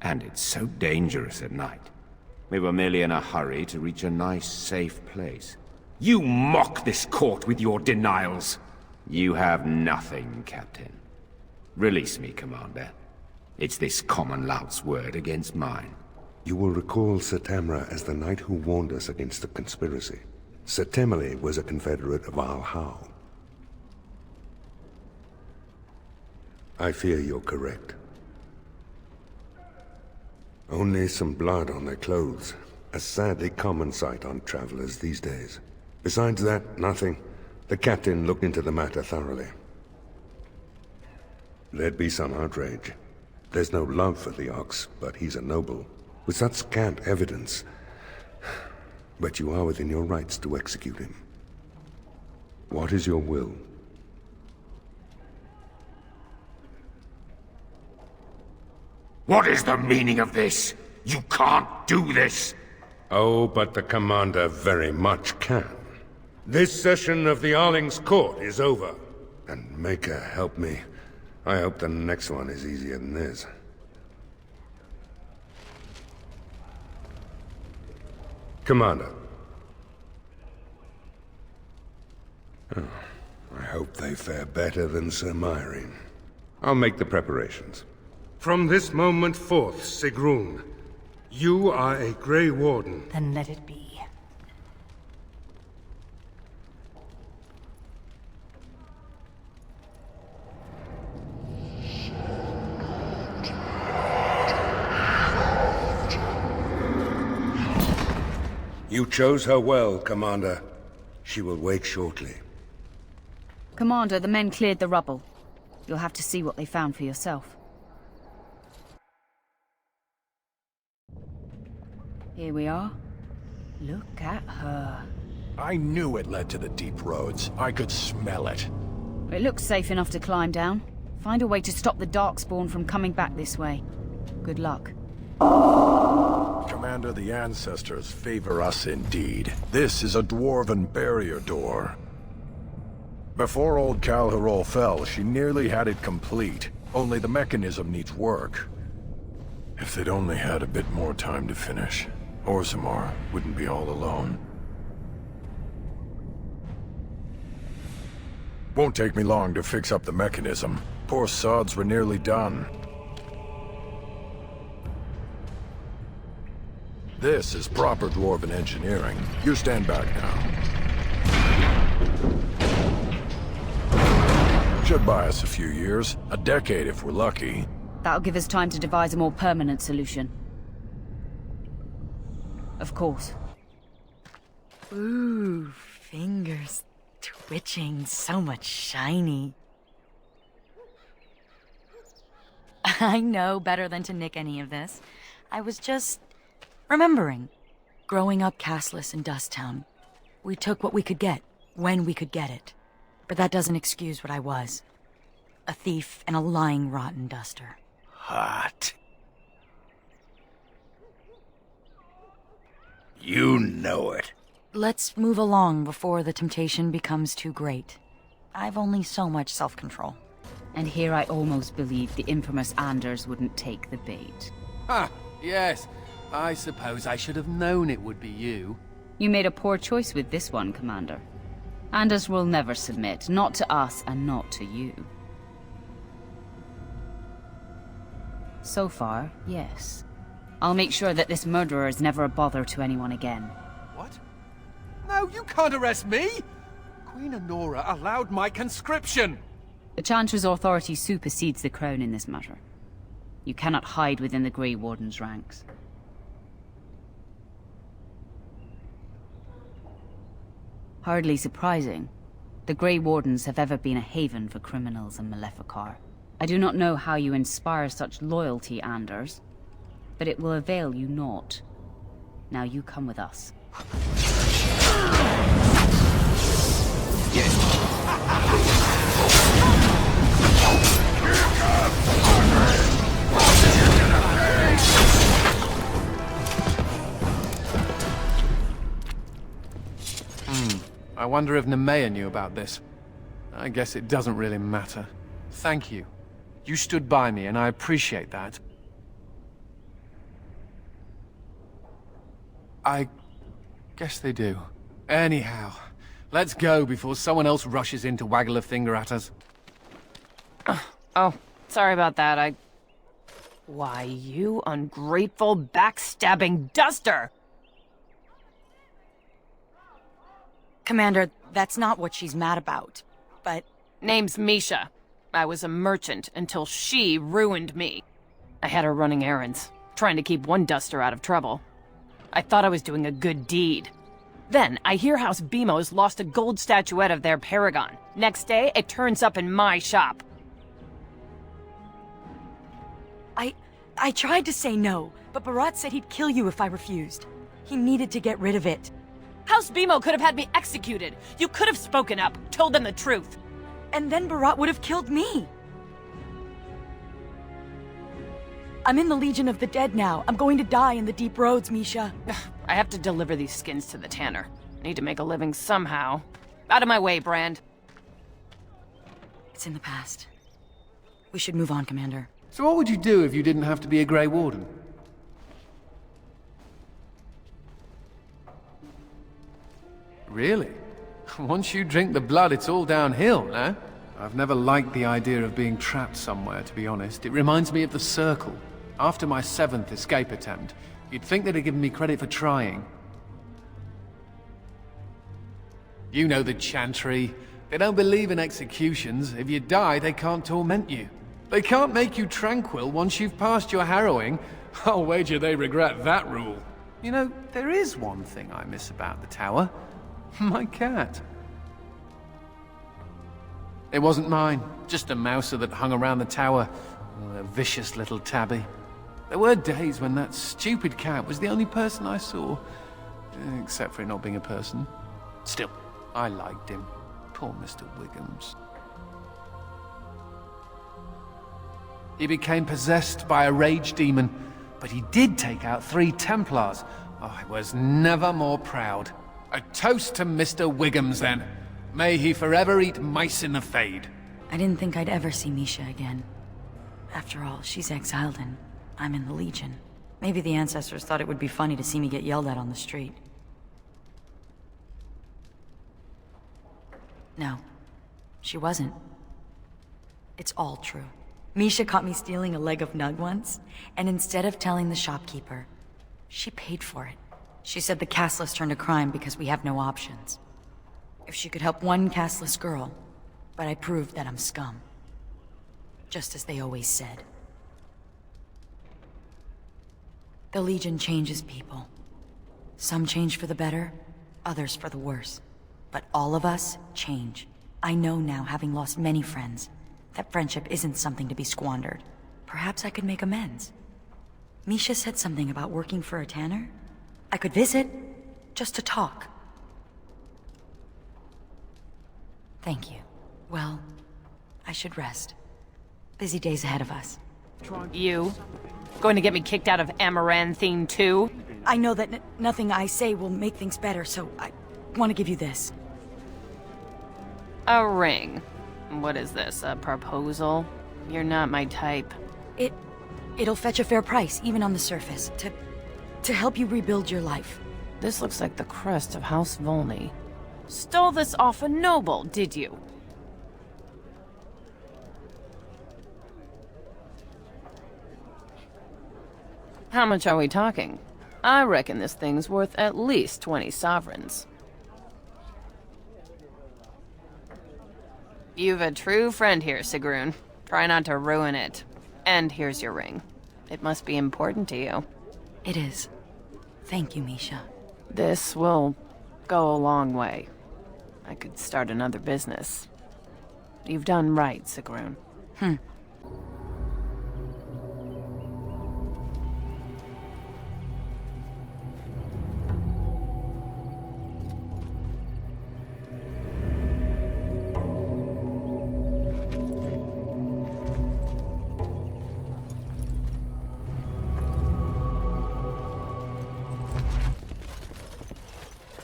And it's so dangerous at night. We were merely in a hurry to reach a nice, safe place. You mock this court with your denials. You have nothing, Captain. Release me, Commander. It's this common lout's word against mine. You will recall Sir Tamra as the knight who warned us against the conspiracy. Sir Temele was a confederate of Al Howe. I fear you're correct. Only some blood on their clothes. A sadly common sight on travelers these days. Besides that, nothing. The captain looked into the matter thoroughly. There'd be some outrage. There's no love for the Ox, but he's a noble. With such scant evidence. But you are within your rights to execute him. What is your will? What is the meaning of this? You can't do this! Oh, but the Commander very much can. This session of the Arling's court is over. And Maker help me. I hope the next one is easier than this. Commander. Oh, I hope they fare better than Sir Myrene. I'll make the preparations. From this moment forth, Sigrun, you are a Grey Warden. Then let it be. You chose her well, Commander. She will wake shortly. Commander, the men cleared the rubble. You'll have to see what they found for yourself. Here we are. Look at her. I knew it led to the deep roads. I could smell it. It looks safe enough to climb down. Find a way to stop the Darkspawn from coming back this way. Good luck. Commander, the ancestors favor us indeed. This is a dwarven barrier door. Before old Calharol fell, she nearly had it complete. Only the mechanism needs work. If they'd only had a bit more time to finish, Orzammar wouldn't be all alone. Won't take me long to fix up the mechanism. Poor sods were nearly done. This is proper dwarven engineering. You stand back now. Should buy us a few years. A decade if we're lucky. That'll give us time to devise a more permanent solution. Of course. Ooh, fingers twitching, so much shiny. I know better than to nick any of this. I was just remembering. Growing up castless in Dusttown, we took what we could get, when we could get it. But that doesn't excuse what I was. A thief and a lying rotten duster. hot. You know it. Let's move along before the temptation becomes too great. I've only so much self-control. And here I almost believed the infamous Anders wouldn't take the bait. Ha! Yes. I suppose I should have known it would be you. You made a poor choice with this one, Commander. Anders will never submit, not to us and not to you. So far, yes. I'll make sure that this murderer is never a bother to anyone again. What? No, you can't arrest me! Queen Honora allowed my conscription! The Chantry's authority supersedes the Crown in this matter. You cannot hide within the Grey Warden's ranks. Hardly surprising. The Grey Wardens have ever been a haven for criminals and Maleficar. I do not know how you inspire such loyalty, Anders, but it will avail you naught. Now you come with us. I wonder if Nemea knew about this. I guess it doesn't really matter. Thank you. You stood by me, and I appreciate that. I guess they do. Anyhow, let's go before someone else rushes in to waggle a finger at us. Oh, sorry about that. Why, you ungrateful, backstabbing duster! Commander, that's not what she's mad about, but... Name's Misha. I was a merchant until she ruined me. I had her running errands, trying to keep one duster out of trouble. I thought I was doing a good deed. Then, I hear House Bimo's lost a gold statuette of their paragon. Next day, it turns up in my shop. I tried to say no, but Barat said he'd kill you if I refused. He needed to get rid of it. House Bimo could have had me executed. You could have spoken up, told them the truth. And then Barat would have killed me. I'm in the Legion of the Dead now. I'm going to die in the deep roads, Misha. I have to deliver these skins to the tanner. Need to make a living somehow. Out of my way, Brand. It's in the past. We should move on, Commander. So what would you do if you didn't have to be a Grey Warden? Really? Once you drink the blood, it's all downhill, no? I've never liked the idea of being trapped somewhere, to be honest. It reminds me of the Circle. After my 7th escape attempt, you'd think they'd have given me credit for trying. You know the Chantry. They don't believe in executions. If you die, they can't torment you. They can't make you tranquil once you've passed your harrowing. I'll wager they regret that rule. You know, there is one thing I miss about the tower. My cat. It wasn't mine, just a mouser that hung around the tower. A vicious little tabby. There were days when that stupid cat was the only person I saw. Except for it not being a person. Still, I liked him. Poor Mr. Wiggums. He became possessed by a rage demon, but he did take out 3 Templars. Oh, I was never more proud. A toast to Mr. Wiggums, then. May he forever eat mice in the Fade. I didn't think I'd ever see Misha again. After all, she's exiled and I'm in the Legion. Maybe the ancestors thought it would be funny to see me get yelled at on the street. No, she wasn't. It's all true. Misha caught me stealing a leg of nug once, and instead of telling the shopkeeper, she paid for it. She said the casteless turned a crime because we have no options. If she could help one casteless girl, but I proved that I'm scum. Just as they always said. The Legion changes people. Some change for the better, others for the worse. But all of us change. I know now, having lost many friends, that friendship isn't something to be squandered. Perhaps I could make amends. Misha said something about working for a tanner. I could visit, just to talk. Thank you. Well, I should rest. Busy days ahead of us. You? Going to get me kicked out of Amaranthine too? I know that nothing I say will make things better, so I want to give you this. A ring. What is this, a proposal? You're not my type. It'll fetch a fair price, even on the surface, to help you rebuild your life. This looks like the crest of House Volney. Stole this off a noble, did you? How much are we talking? I reckon this thing's worth at least 20 sovereigns. You've a true friend here, Sigrun. Try not to ruin it. And here's your ring. It must be important to you. It is. Thank you, Misha. This will go a long way. I could start another business. You've done right, Sigrun.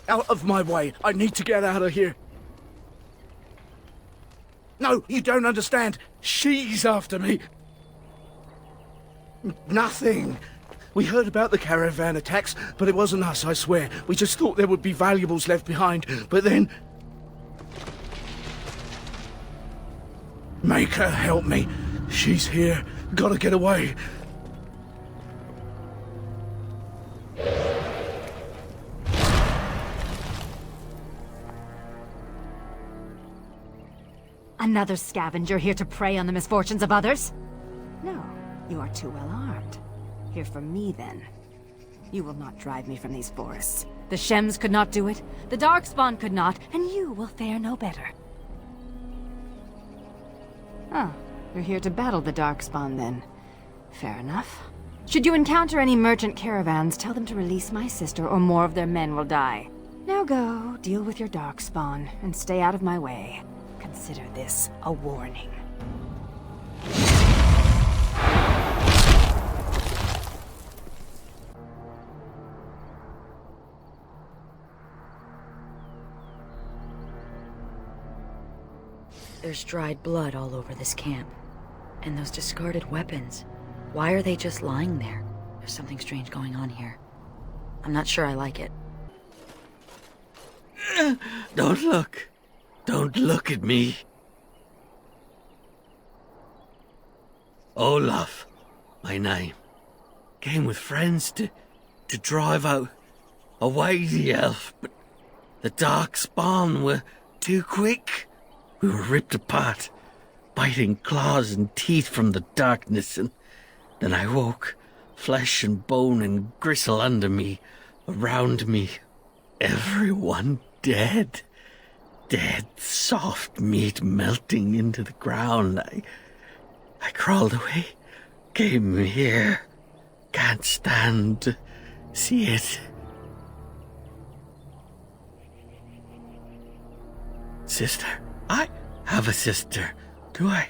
Out of my way. I need to get out of here. No, you don't understand. She's after me. Nothing. We heard about the caravan attacks, but it wasn't us, I swear. We just thought there would be valuables left behind, but then... Make her help me. She's here. Gotta get away. Another scavenger here to prey on the misfortunes of others? No, you are too well armed. Hear from me, then. You will not drive me from these forests. The Shems could not do it, the Darkspawn could not, and you will fare no better. Oh, you're here to battle the Darkspawn, then. Fair enough. Should you encounter any merchant caravans, tell them to release my sister, or more of their men will die. Now go, deal with your Darkspawn, and stay out of my way. Consider this a warning. There's dried blood all over this camp. And those discarded weapons. Why are they just lying there? There's something strange going on here. I'm not sure I like it. Don't look. Don't look at me. Olaf, my name. Came with friends to drive out away the elf, but the Darkspawn were too quick. We were ripped apart, biting claws and teeth from the darkness, and then I woke, flesh and bone and gristle under me, around me. Everyone dead. Dead, soft meat melting into the ground. I crawled away, came here. Can't stand to see it. Sister? I have a sister, do I?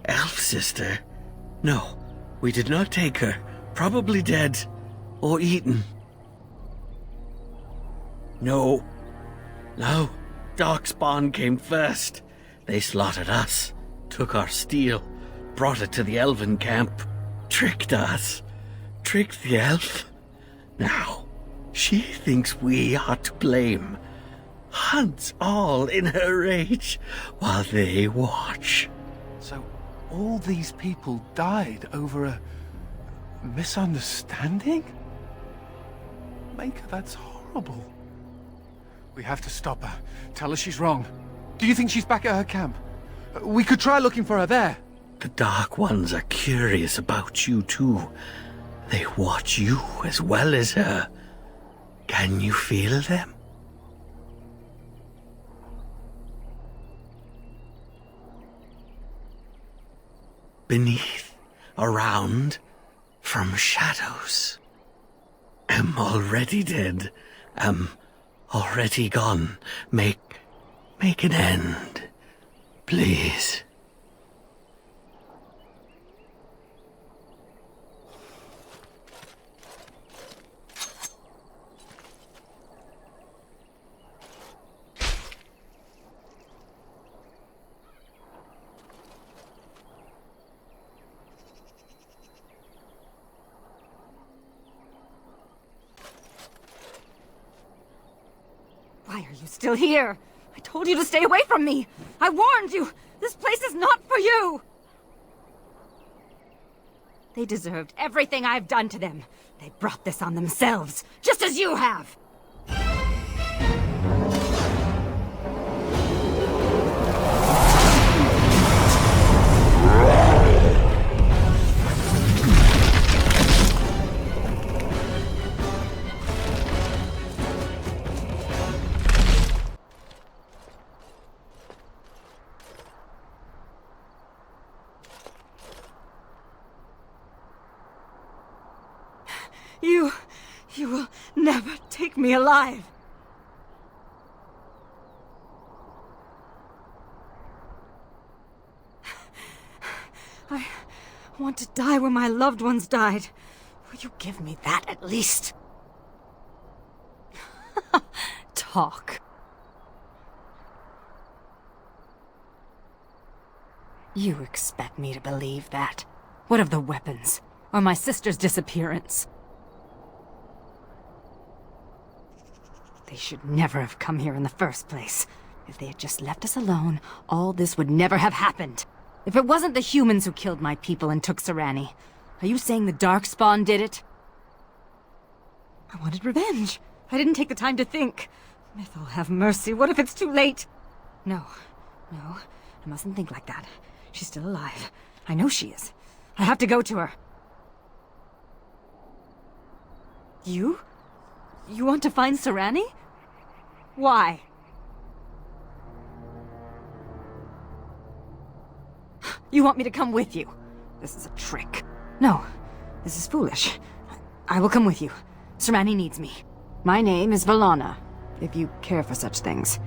Elf sister? No, we did not take her. Probably dead or eaten. No. Darkspawn came first. They slaughtered us, took our steel, brought it to the elven camp, tricked us, tricked the elf. Now, she thinks we are to blame. Hunts all in her rage while they watch. So, all these people died over a misunderstanding? Maker, that's horrible. We have to stop her. Tell her she's wrong. Do you think she's back at her camp? We could try looking for her there. The Dark Ones are curious about you too. They watch you as well as her. Can you feel them? Beneath, around, from shadows. Am already dead. Am already gone. Make an end, please. Why are you still here? I told you to stay away from me! I warned you! This place is not for you! They deserved everything I've done to them. They brought this on themselves, just as you have! You will never take me alive. I want to die where my loved ones died. Will you give me that at least? Talk. You expect me to believe that? What of the weapons? Or my sister's disappearance? They should never have come here in the first place. If they had just left us alone, all this would never have happened. If it wasn't the humans who killed my people and took Serani, are you saying the Darkspawn did it? I wanted revenge. I didn't take the time to think. Mythal, have mercy. What if it's too late? No. I mustn't think like that. She's still alive. I know she is. I have to go to her. You? You want to find Serani? Why? You want me to come with you? This is a trick. No, this is foolish. I will come with you. Serani needs me. My name is Valana, if you care for such things.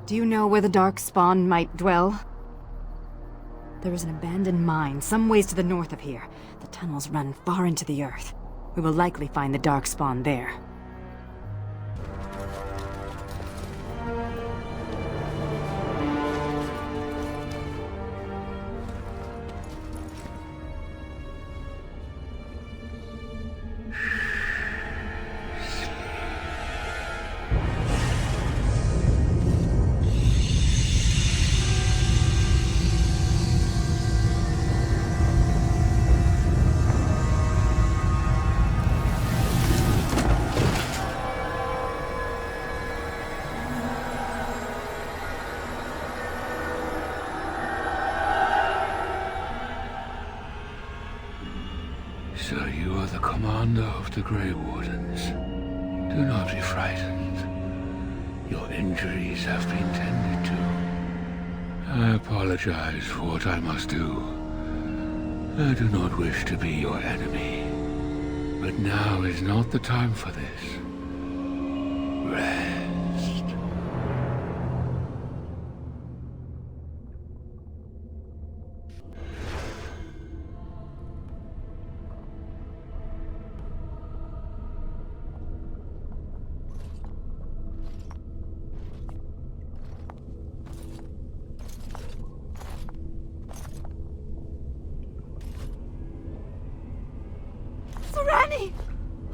Do you know where the Darkspawn might dwell? There is an abandoned mine some ways to the north of here. The tunnels run far into the earth. We will likely find the Darkspawn there. So you are the commander of the Grey Wardens. Do not be frightened. Your injuries have been tended to. I apologize for what I must do. I do not wish to be your enemy. But now is not the time for this. Rest. Serani!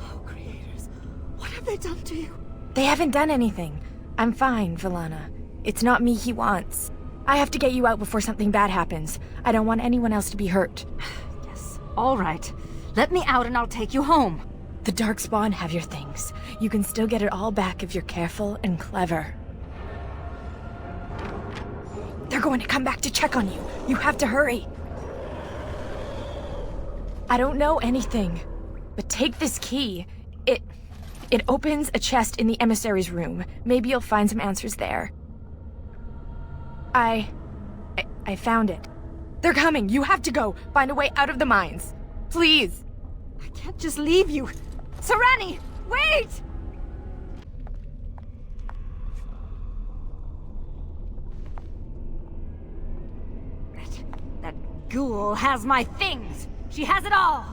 Oh, creators, what have they done to you? They haven't done anything. I'm fine, Valana. It's not me he wants. I have to get you out before something bad happens. I don't want anyone else to be hurt. Yes, all right. Let me out and I'll take you home. The Darkspawn have your things. You can still get it all back if you're careful and clever. They're going to come back to check on you. You have to hurry. I don't know anything, but take this key. It opens a chest in the emissary's room. Maybe you'll find some answers there. I found it. They're coming. You have to go. Find a way out of the mines. Please. I can't just leave you. Serani, wait! That ghoul has my things. She has it all.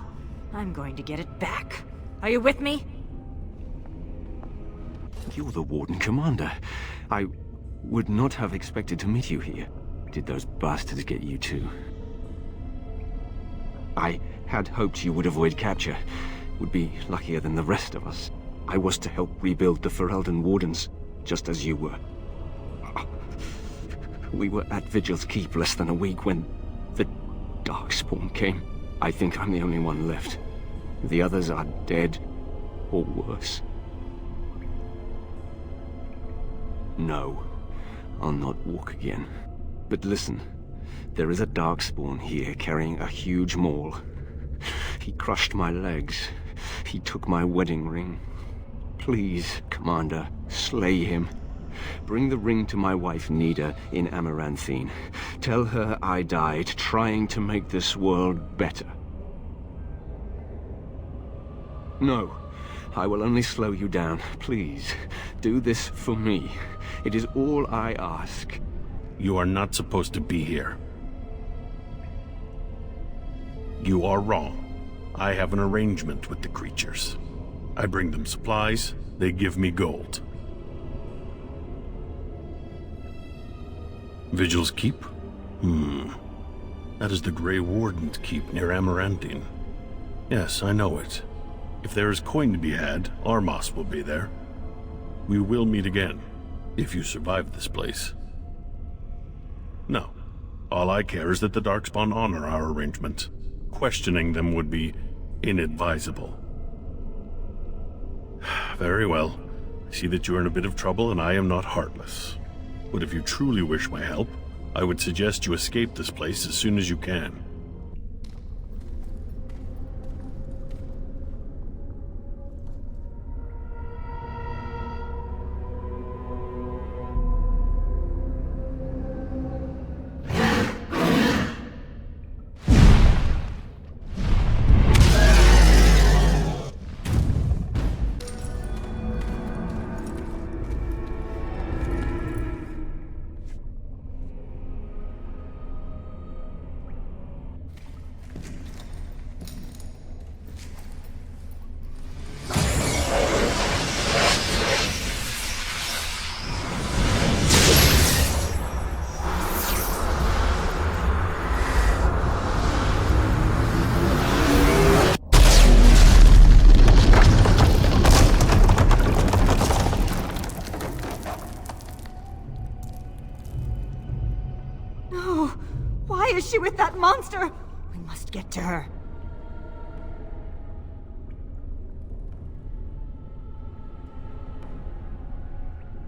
I'm going to get it back. Are you with me? You're the Warden Commander. I would not have expected to meet you here. Did those bastards get you too? I had hoped you would avoid capture. Would be luckier than the rest of us. I was to help rebuild the Ferelden Wardens. just as you were. We were at Vigil's Keep less than a week when the Darkspawn came. I think I'm the only one left. The others are dead, or worse. No, I'll not walk again. But listen, there is a Darkspawn here carrying a huge maul. He crushed my legs. He took my wedding ring. Please, Commander, slay him. Bring the ring to my wife Nida in Amaranthine. Tell her I died trying to make this world better. No, I will only slow you down. Please, do this for me. It is all I ask. You are not supposed to be here. You are wrong. I have an arrangement with the creatures. I bring them supplies, they give me gold. Vigil's Keep? That is the Grey Warden's keep near Amaranthine. Yes, I know it. If there is coin to be had, Armas will be there. We will meet again, if you survive this place. No. All I care is that the Darkspawn honor our arrangement. Questioning them would be inadvisable. Very well. I see that you are in a bit of trouble and I am not heartless. But if you truly wish my help, I would suggest you escape this place as soon as you can. With that monster! We must get to her.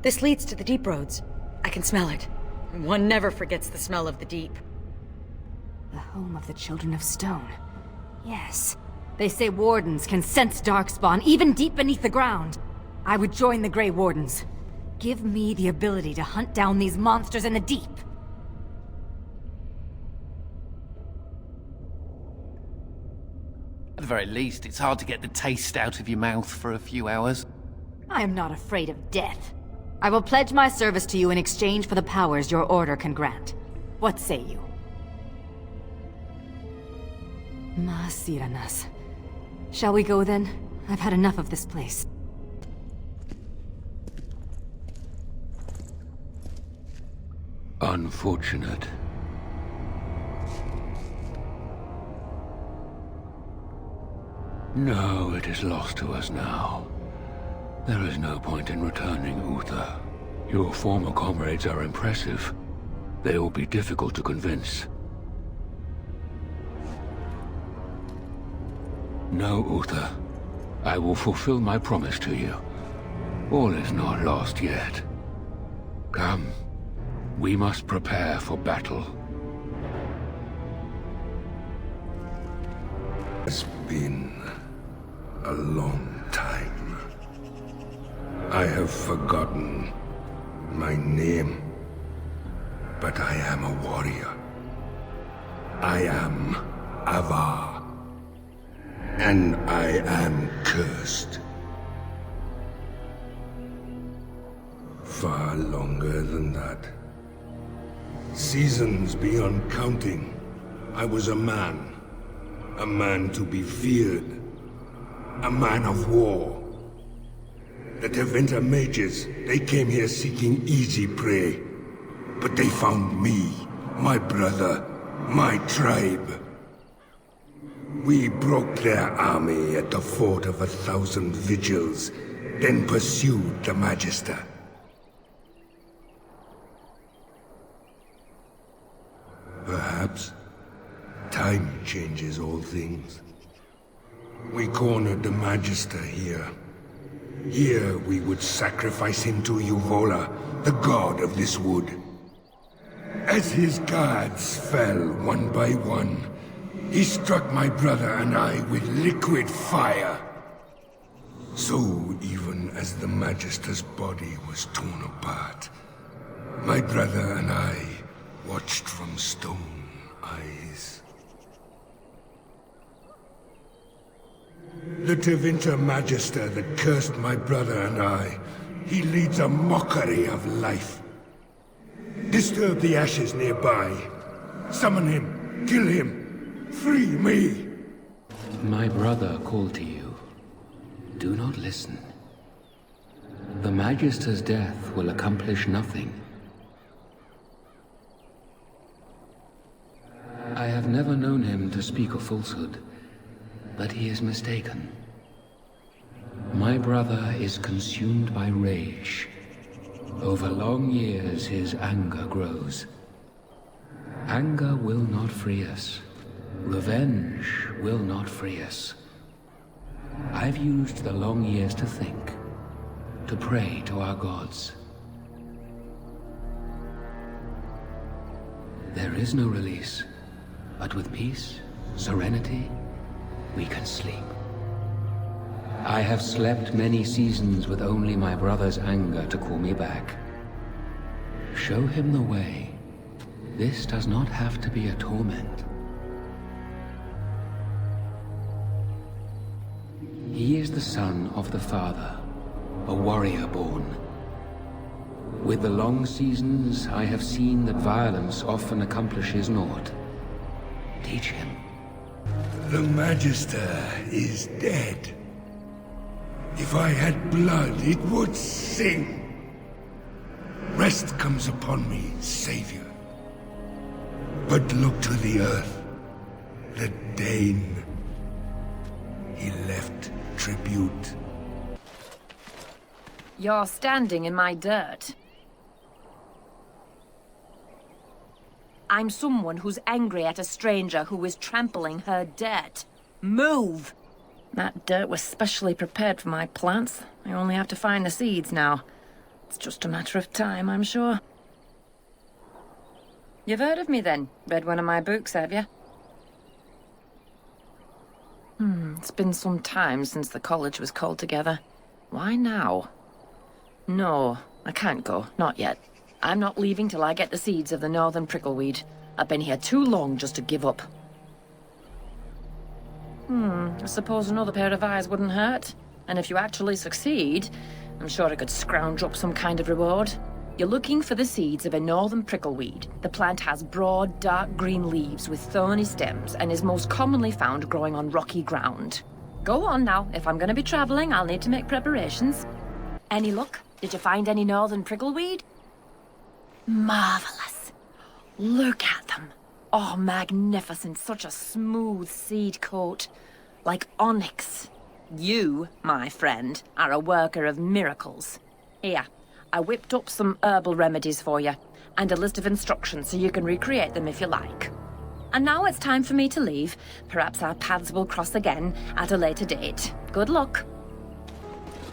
This leads to the deep roads. I can smell it. One never forgets the smell of the deep. The home of the Children of Stone. Yes. They say wardens can sense Darkspawn, even deep beneath the ground. I would join the Grey Wardens. Give me the ability to hunt down these monsters in the deep. At the very least, it's hard to get the taste out of your mouth for a few hours. I am not afraid of death. I will pledge my service to you in exchange for the powers your order can grant. What say you? Masiranas. Shall we go then? I've had enough of this place. Unfortunate. No, it is lost to us now. There is no point in returning, Uther. Your former comrades are impressive. They will be difficult to convince. No, Uther. I will fulfill my promise to you. All is not lost yet. Come. We must prepare for battle. It's been a long time. I have forgotten my name, but I am a warrior. I am Avar, and I am cursed. Far longer than that. Seasons beyond counting. I was a man to be feared. A man of war. The Tevinter mages, they came here seeking easy prey. But they found me, my brother, my tribe. We broke their army at the Fort of 1,000 Vigils, then pursued the Magister. perhaps. Time changes all things. We cornered the Magister here. Here we would sacrifice him to Uvola, the god of this wood. As his guards fell one by one, he struck my brother and I with liquid fire. So even as the Magister's body was torn apart, my brother and I watched from stone eyes. The Tevinter Magister that cursed my brother and I, he leads a mockery of life. Disturb the ashes nearby. Summon him. Kill him. Free me. My brother called to you. Do not listen. The Magister's death will accomplish nothing. I have never known him to speak a falsehood, but he is mistaken. My brother is consumed by rage. Over long years, his anger grows. Anger will not free us. Revenge will not free us. I've used the long years to think, to pray to our gods. There is no release, but with peace, serenity, we can sleep. I have slept many seasons with only my brother's anger to call me back. Show him the way. This does not have to be a torment. He is the son of the Father, a warrior born. With the long seasons, I have seen that violence often accomplishes naught. Teach him. The Magister is dead. If I had blood, it would sing. Rest comes upon me, Savior. But look to the earth, the Dane. He left tribute. You're standing in my dirt. I'm someone who's angry at a stranger who is trampling her dirt. Move! That dirt was specially prepared for my plants. I only have to find the seeds now. It's just a matter of time, I'm sure. You've heard of me then? Read one of my books, have you? It's been some time since the college was called together. Why now? No, I can't go. Not yet. I'm not leaving till I get the seeds of the northern prickleweed. I've been here too long just to give up. I suppose another pair of eyes wouldn't hurt. And if you actually succeed, I'm sure I could scrounge up some kind of reward. You're looking for the seeds of a northern prickleweed. The plant has broad, dark green leaves with thorny stems and is most commonly found growing on rocky ground. Go on now. If I'm going to be traveling, I'll need to make preparations. Any luck? Did you find any northern prickleweed? Marvelous. Look at them. Oh, magnificent. Such a smooth seed coat. Like onyx. You, my friend, are a worker of miracles. Here, I whipped up some herbal remedies for you, and a list of instructions so you can recreate them if you like. And now it's time for me to leave. Perhaps our paths will cross again at a later date. Good luck.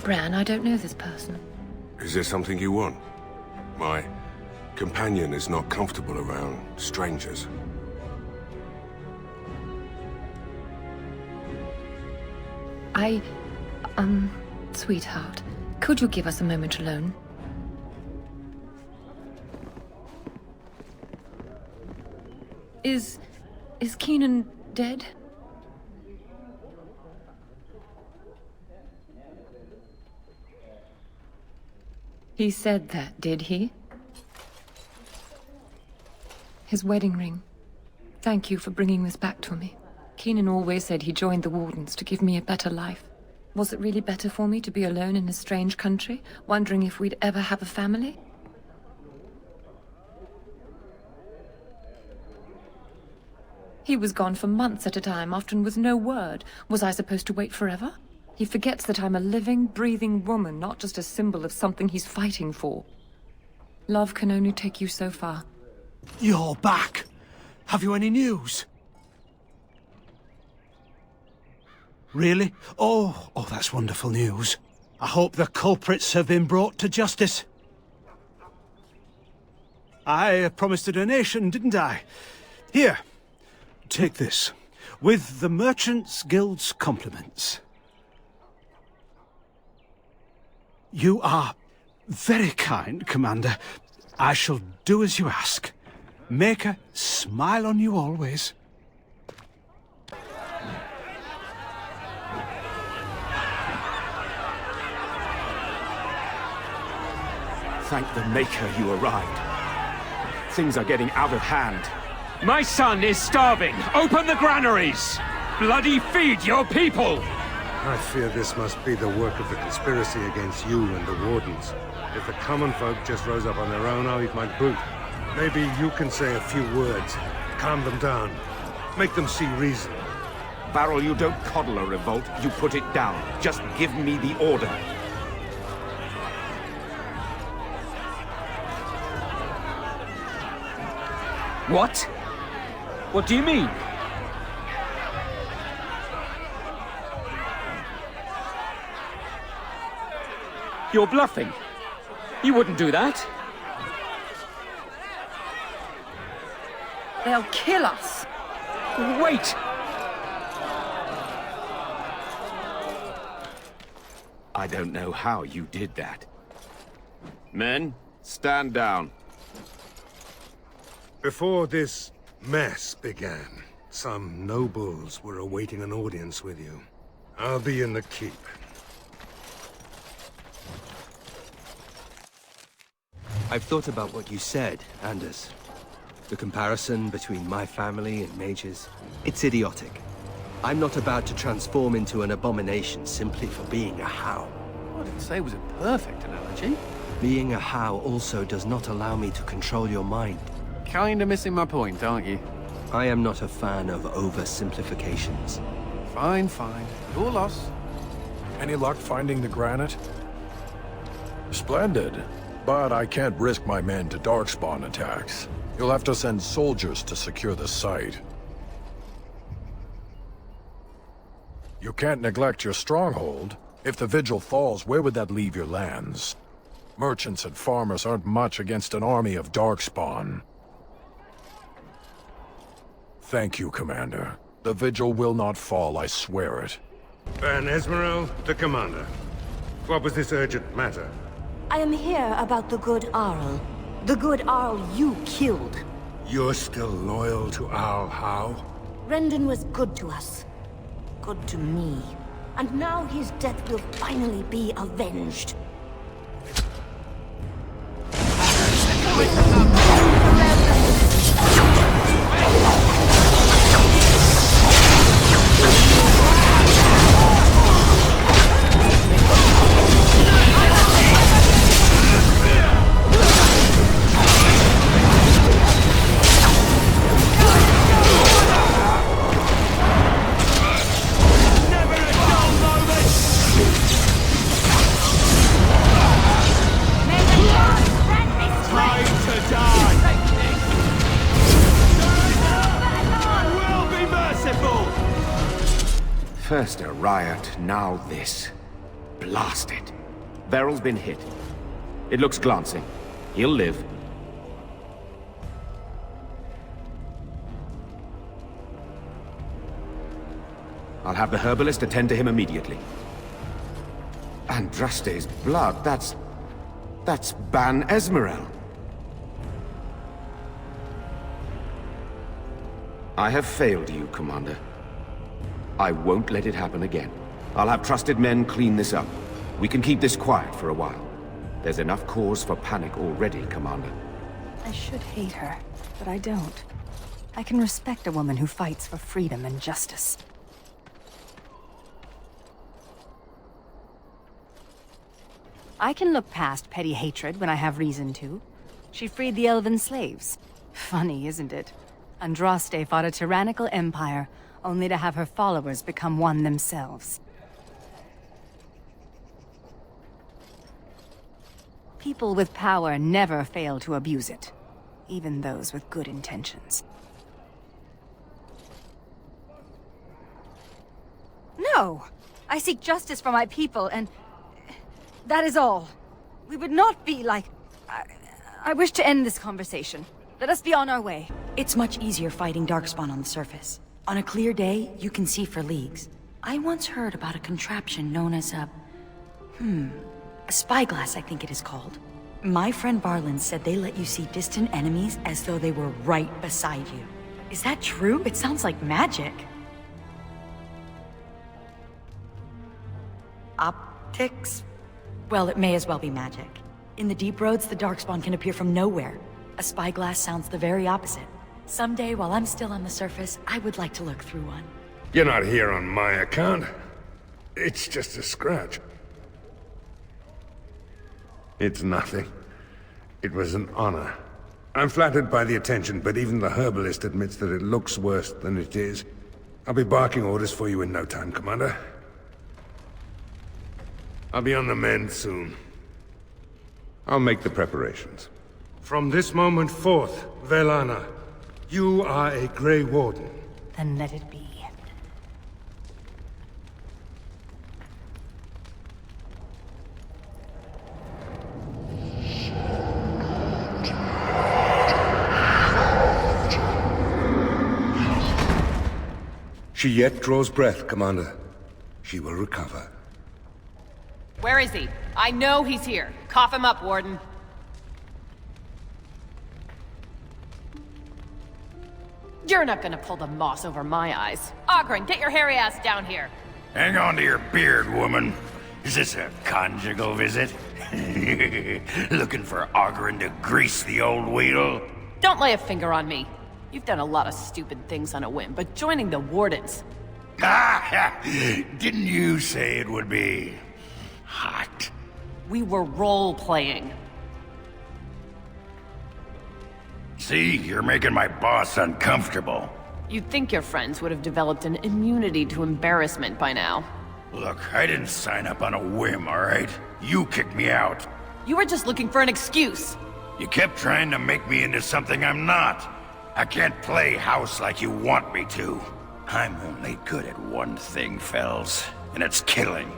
Bran, I don't know this person. Is there something you want? My companion is not comfortable around strangers. Sweetheart, could you give us a moment alone? Is Keenan dead? He said that, did he? His wedding ring. Thank you for bringing this back to me. Keenan always said he joined the Wardens to give me a better life. Was it really better for me to be alone in a strange country, wondering if we'd ever have a family? He was gone for months at a time, often with no word. Was I supposed to wait forever? He forgets that I'm a living, breathing woman, not just a symbol of something he's fighting for. Love can only take you so far. You're back. Have you any news? Really? Oh, that's wonderful news. I hope the culprits have been brought to justice. I promised a donation, didn't I? Here, take this. With the Merchants Guild's compliments. You are very kind, Commander. I shall do as you ask. Maker, smile on you always. Thank the Maker you arrived. Things are getting out of hand. My son is starving! Open the granaries! Bloody feed your people! I fear this must be the work of the conspiracy against you and the Wardens. If the common folk just rose up on their own, I'll eat my boot. Maybe you can say a few words, calm them down, make them see reason. Varel, you don't coddle a revolt, you put it down. Just give me the order. What? What do you mean? You're bluffing. You wouldn't do that. They'll kill us. Wait! I don't know how you did that. Men, stand down. Before this mess began, some nobles were awaiting an audience with you. I'll be in the keep. I've thought about what you said, Anders. The comparison between my family and mages, it's idiotic. I'm not about to transform into an abomination simply for being a How. I didn't say it was a perfect analogy. Being a How also does not allow me to control your mind. Kinda missing my point, aren't you? I am not a fan of oversimplifications. Fine, fine. Your loss. Any luck finding the granite? Splendid. But I can't risk my men to Darkspawn attacks. You'll have to send soldiers to secure the site. You can't neglect your stronghold. If the Vigil falls, where would that leave your lands? Merchants and farmers aren't much against an army of Darkspawn. Thank you, Commander. The Vigil will not fall, I swear it. Van Esmeralda, the Commander. What was this urgent matter? I am here about the good Arl. The good Arl you killed. You're still loyal to Arl How? Rendon was good to us. Good to me. And now his death will finally be avenged. First a riot, now this. Blast it. Veryl's been hit. It looks glancing. He'll live. I'll have the herbalist attend to him immediately. Andraste's blood, that's Ban Esmerel. I have failed you, Commander. I won't let it happen again. I'll have trusted men clean this up. We can keep this quiet for a while. There's enough cause for panic already, Commander. I should hate her, but I don't. I can respect a woman who fights for freedom and justice. I can look past petty hatred when I have reason to. She freed the elven slaves. Funny, isn't it? Andraste fought a tyrannical empire, only to have her followers become one themselves. People with power never fail to abuse it, even those with good intentions. No! I seek justice for my people, and... that is all. We would not be like... I wish to end this conversation. Let us be on our way. It's much easier fighting Darkspawn on the surface. On a clear day, you can see for leagues. I once heard about a contraption known as a spyglass, I think it is called. My friend Varlin said they let you see distant enemies as though they were right beside you. Is that true? It sounds like magic. Optics? Well, it may as well be magic. In the deep roads, the Darkspawn can appear from nowhere. A spyglass sounds the very opposite. Someday, while I'm still on the surface, I would like to look through one. You're not here on my account. It's just a scratch. It's nothing. It was an honor. I'm flattered by the attention, but even the herbalist admits that it looks worse than it is. I'll be barking orders for you in no time, Commander. I'll be on the mend soon. I'll make the preparations. From this moment forth, Velana, you are a Grey Warden. Then let it be. She yet draws breath, Commander. She will recover. Where is he? I know he's here. Cough him up, Warden. You're not gonna pull the moss over my eyes. Oghren, get your hairy ass down here. Hang on to your beard, woman. Is this a conjugal visit? Looking for Oghren to grease the old wheel? Don't lay a finger on me. You've done a lot of stupid things on a whim, but joining the Wardens... Didn't you say it would be... hot? We were role-playing. See, you're making my boss uncomfortable. You'd think your friends would have developed an immunity to embarrassment by now. Look, I didn't sign up on a whim, all right? You kicked me out. You were just looking for an excuse. You kept trying to make me into something I'm not. I can't play house like you want me to. I'm only good at one thing, Fells, and it's killing.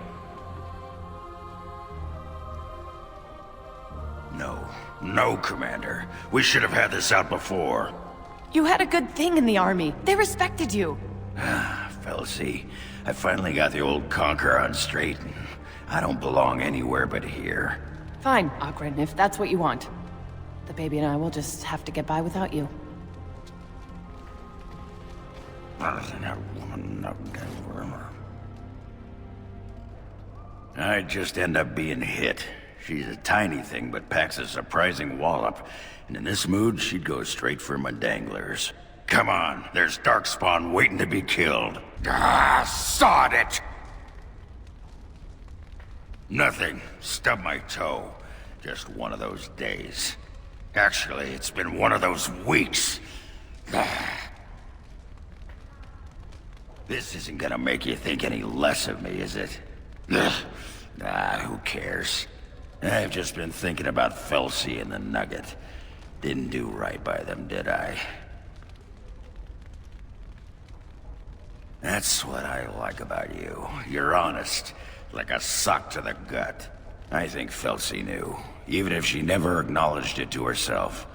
No, Commander. We should have had this out before. You had a good thing in the army. They respected you. Felsie, I finally got the old conquer on straight, and I don't belong anywhere but here. Fine, Oghren, if that's what you want. The baby and I will just have to get by without you. I'd just end up being hit. She's a tiny thing, but packs a surprising wallop. And in this mood, she'd go straight for my danglers. Come on, there's Darkspawn waiting to be killed. Sod it! Nothing. Stubbed my toe. Just one of those days. Actually, it's been one of those weeks. This isn't gonna make you think any less of me, is it? Who cares? I've just been thinking about Felsie and the Nugget. Didn't do right by them, did I? That's what I like about you. You're honest, like a sock to the gut. I think Felsie knew, even if she never acknowledged it to herself.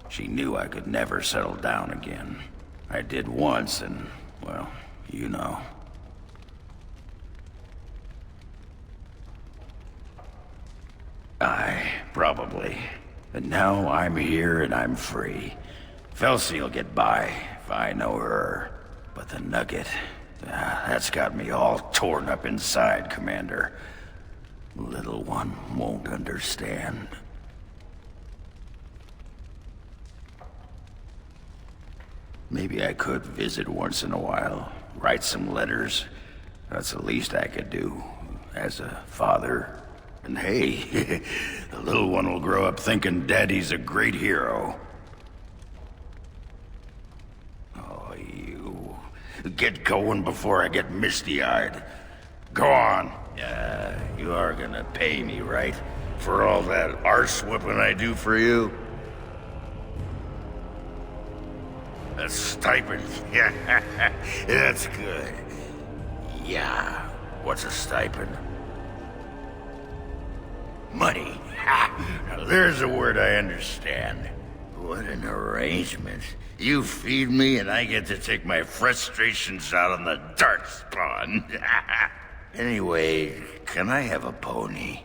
She knew I could never settle down again. I did once, and, well, you know. Probably. But now I'm here and I'm free. Felsie'll get by, if I know her. But the Nugget, that's got me all torn up inside, Commander. Little one won't understand. Maybe I could visit once in a while, write some letters. That's the least I could do, as a father. And hey, the little one will grow up thinking Daddy's a great hero. Oh, you... Get going before I get misty-eyed. Go on. You are gonna pay me, right? For all that arse-whipping I do for you? A stipend. Yeah, that's good. Yeah, what's a stipend? Money. Ha! Now there's a word I understand. What an arrangement. You feed me and I get to take my frustrations out on the Darkspawn. Anyway, can I have a pony?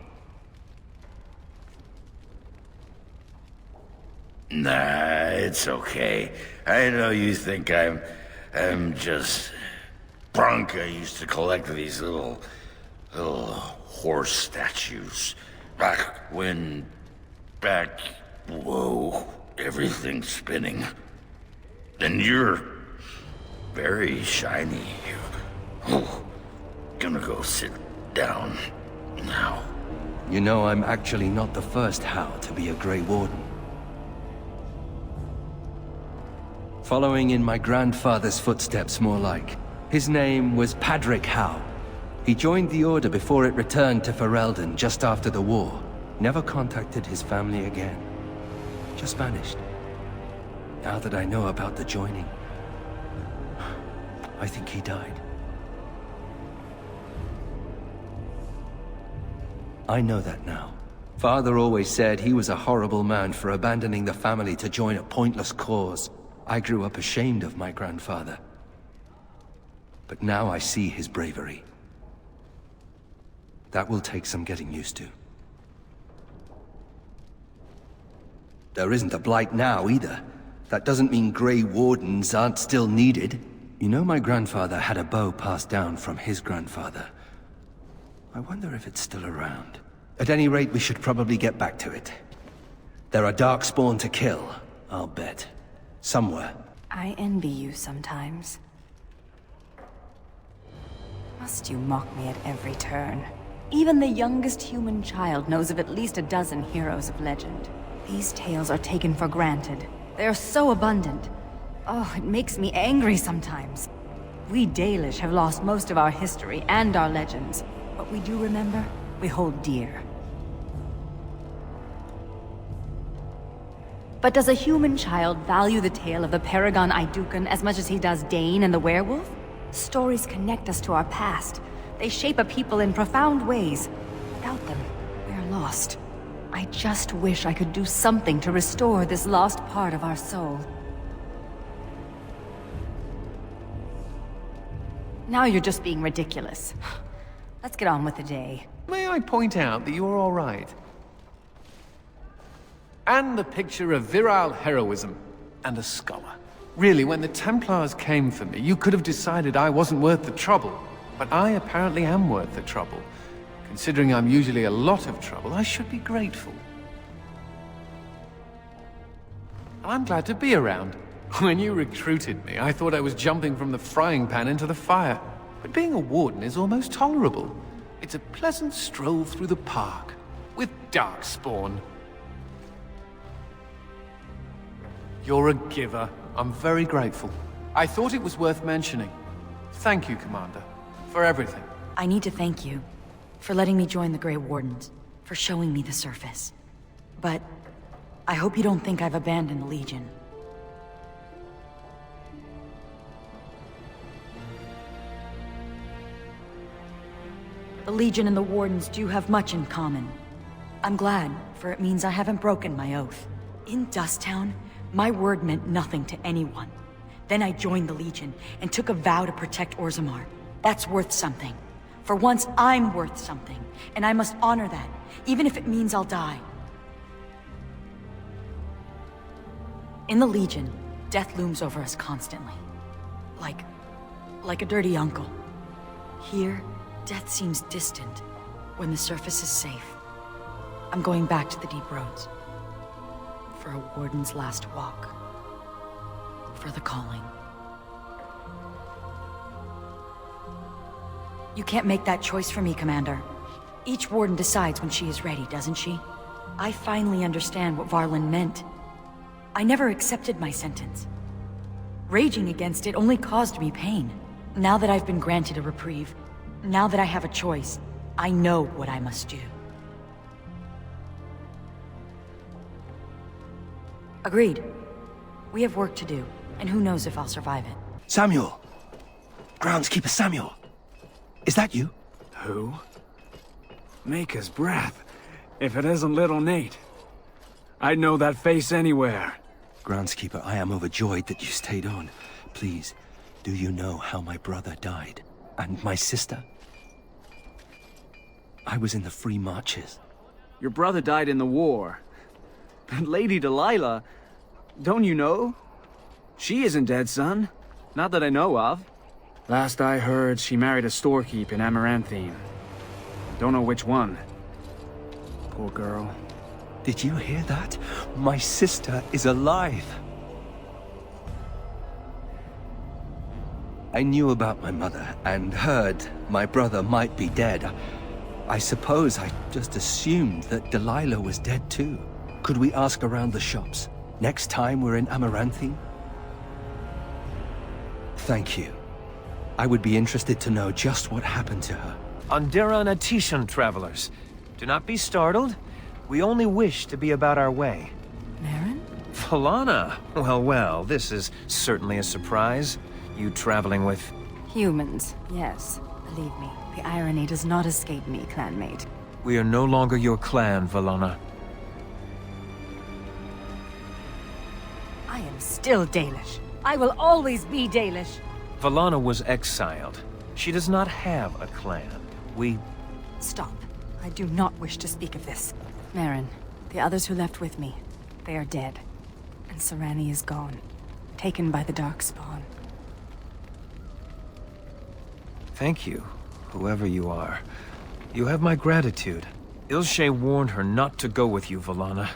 Nah, it's okay. I know you think I'm just drunk. I used to collect these little horse statues. Whoa, everything's spinning. And you're very shiny. Oh, gonna go sit down now. You know, I'm actually not the first How to be a Grey Warden. Following in my grandfather's footsteps, more like. His name was Padric How. He joined the Order before it returned to Ferelden just after the war. Never contacted his family again. Just vanished. Now that I know about the joining, I think he died. I know that now. Father always said he was a horrible man for abandoning the family to join a pointless cause. I grew up ashamed of my grandfather. But now I see his bravery. That will take some getting used to. There isn't a Blight now, either. That doesn't mean Grey Wardens aren't still needed. You know my grandfather had a bow passed down from his grandfather. I wonder if it's still around. At any rate, we should probably get back to it. There are Darkspawn to kill, I'll bet. Somewhere. I envy you sometimes. Must you mock me at every turn? Even the youngest human child knows of at least a dozen heroes of legend. These tales are taken for granted. They are so abundant. Oh, it makes me angry sometimes. We Dalish have lost most of our history and our legends. What we do remember, we hold dear. But does a human child value the tale of the Paragon Idukan as much as he does Dane and the werewolf? Stories connect us to our past. They shape a people in profound ways. Without them, we are lost. I just wish I could do something to restore this lost part of our soul. Now you're just being ridiculous. Let's get on with the day. May I point out that you're all right? And the picture of virile heroism and a scholar. Really, when the Templars came for me, you could have decided I wasn't worth the trouble. But I apparently am worth the trouble. Considering I'm usually a lot of trouble, I should be grateful. And I'm glad to be around. When you recruited me, I thought I was jumping from the frying pan into the fire. But being a warden is almost tolerable. It's a pleasant stroll through the park, with Darkspawn. You're a giver. I'm very grateful. I thought it was worth mentioning. Thank you, Commander, for everything. I need to thank you for letting me join the Grey Wardens, for showing me the surface. But I hope you don't think I've abandoned the Legion. The Legion and the Wardens do have much in common. I'm glad, for it means I haven't broken my oath. In Dusttown, my word meant nothing to anyone. Then I joined the Legion and took a vow to protect Orzammar. That's worth something. For once, I'm worth something, and I must honor that, even if it means I'll die. In the Legion, death looms over us constantly. Like a dirty uncle. Here, death seems distant, when the surface is safe. I'm going back to the deep roads. For a warden's last walk. For the calling. You can't make that choice for me, Commander. Each warden decides when she is ready, doesn't she? I finally understand what Varlin meant. I never accepted my sentence. Raging against it only caused me pain. Now that I've been granted a reprieve, now that I have a choice, I know what I must do. Agreed. We have work to do, and who knows if I'll survive it. Samuel! Groundskeeper Samuel! Is that you? Who? Maker's breath. If it isn't little Nate. I'd know that face anywhere. Groundskeeper, I am overjoyed that you stayed on. Please, do you know how my brother died? And my sister? I was in the Free Marches. Your brother died in the war. But Lady Delilah, don't you know? She isn't dead, son. Not that I know of. Last I heard, she married a storekeep in Amaranthine. Don't know which one. Poor girl. Did you hear that? My sister is alive. I knew about my mother and heard my brother might be dead. I suppose I just assumed that Delilah was dead too. Could we ask around the shops next time we're in Amaranthine? Thank you. I would be interested to know just what happened to her. Andera and Atishan, travelers. Do not be startled. We only wish to be about our way. Marin? Falana! Well, well, this is certainly a surprise. You traveling with... Humans, yes. Believe me, the irony does not escape me, clanmate. We are no longer your clan, Valana. I am still Dalish. I will always be Dalish. Valana was exiled. She does not have a clan. We... Stop. I do not wish to speak of this. Marin, the others who left with me, they are dead. And Serani is gone. Taken by the Darkspawn. Thank you, whoever you are. You have my gratitude. Ilshe warned her not to go with you, Valana.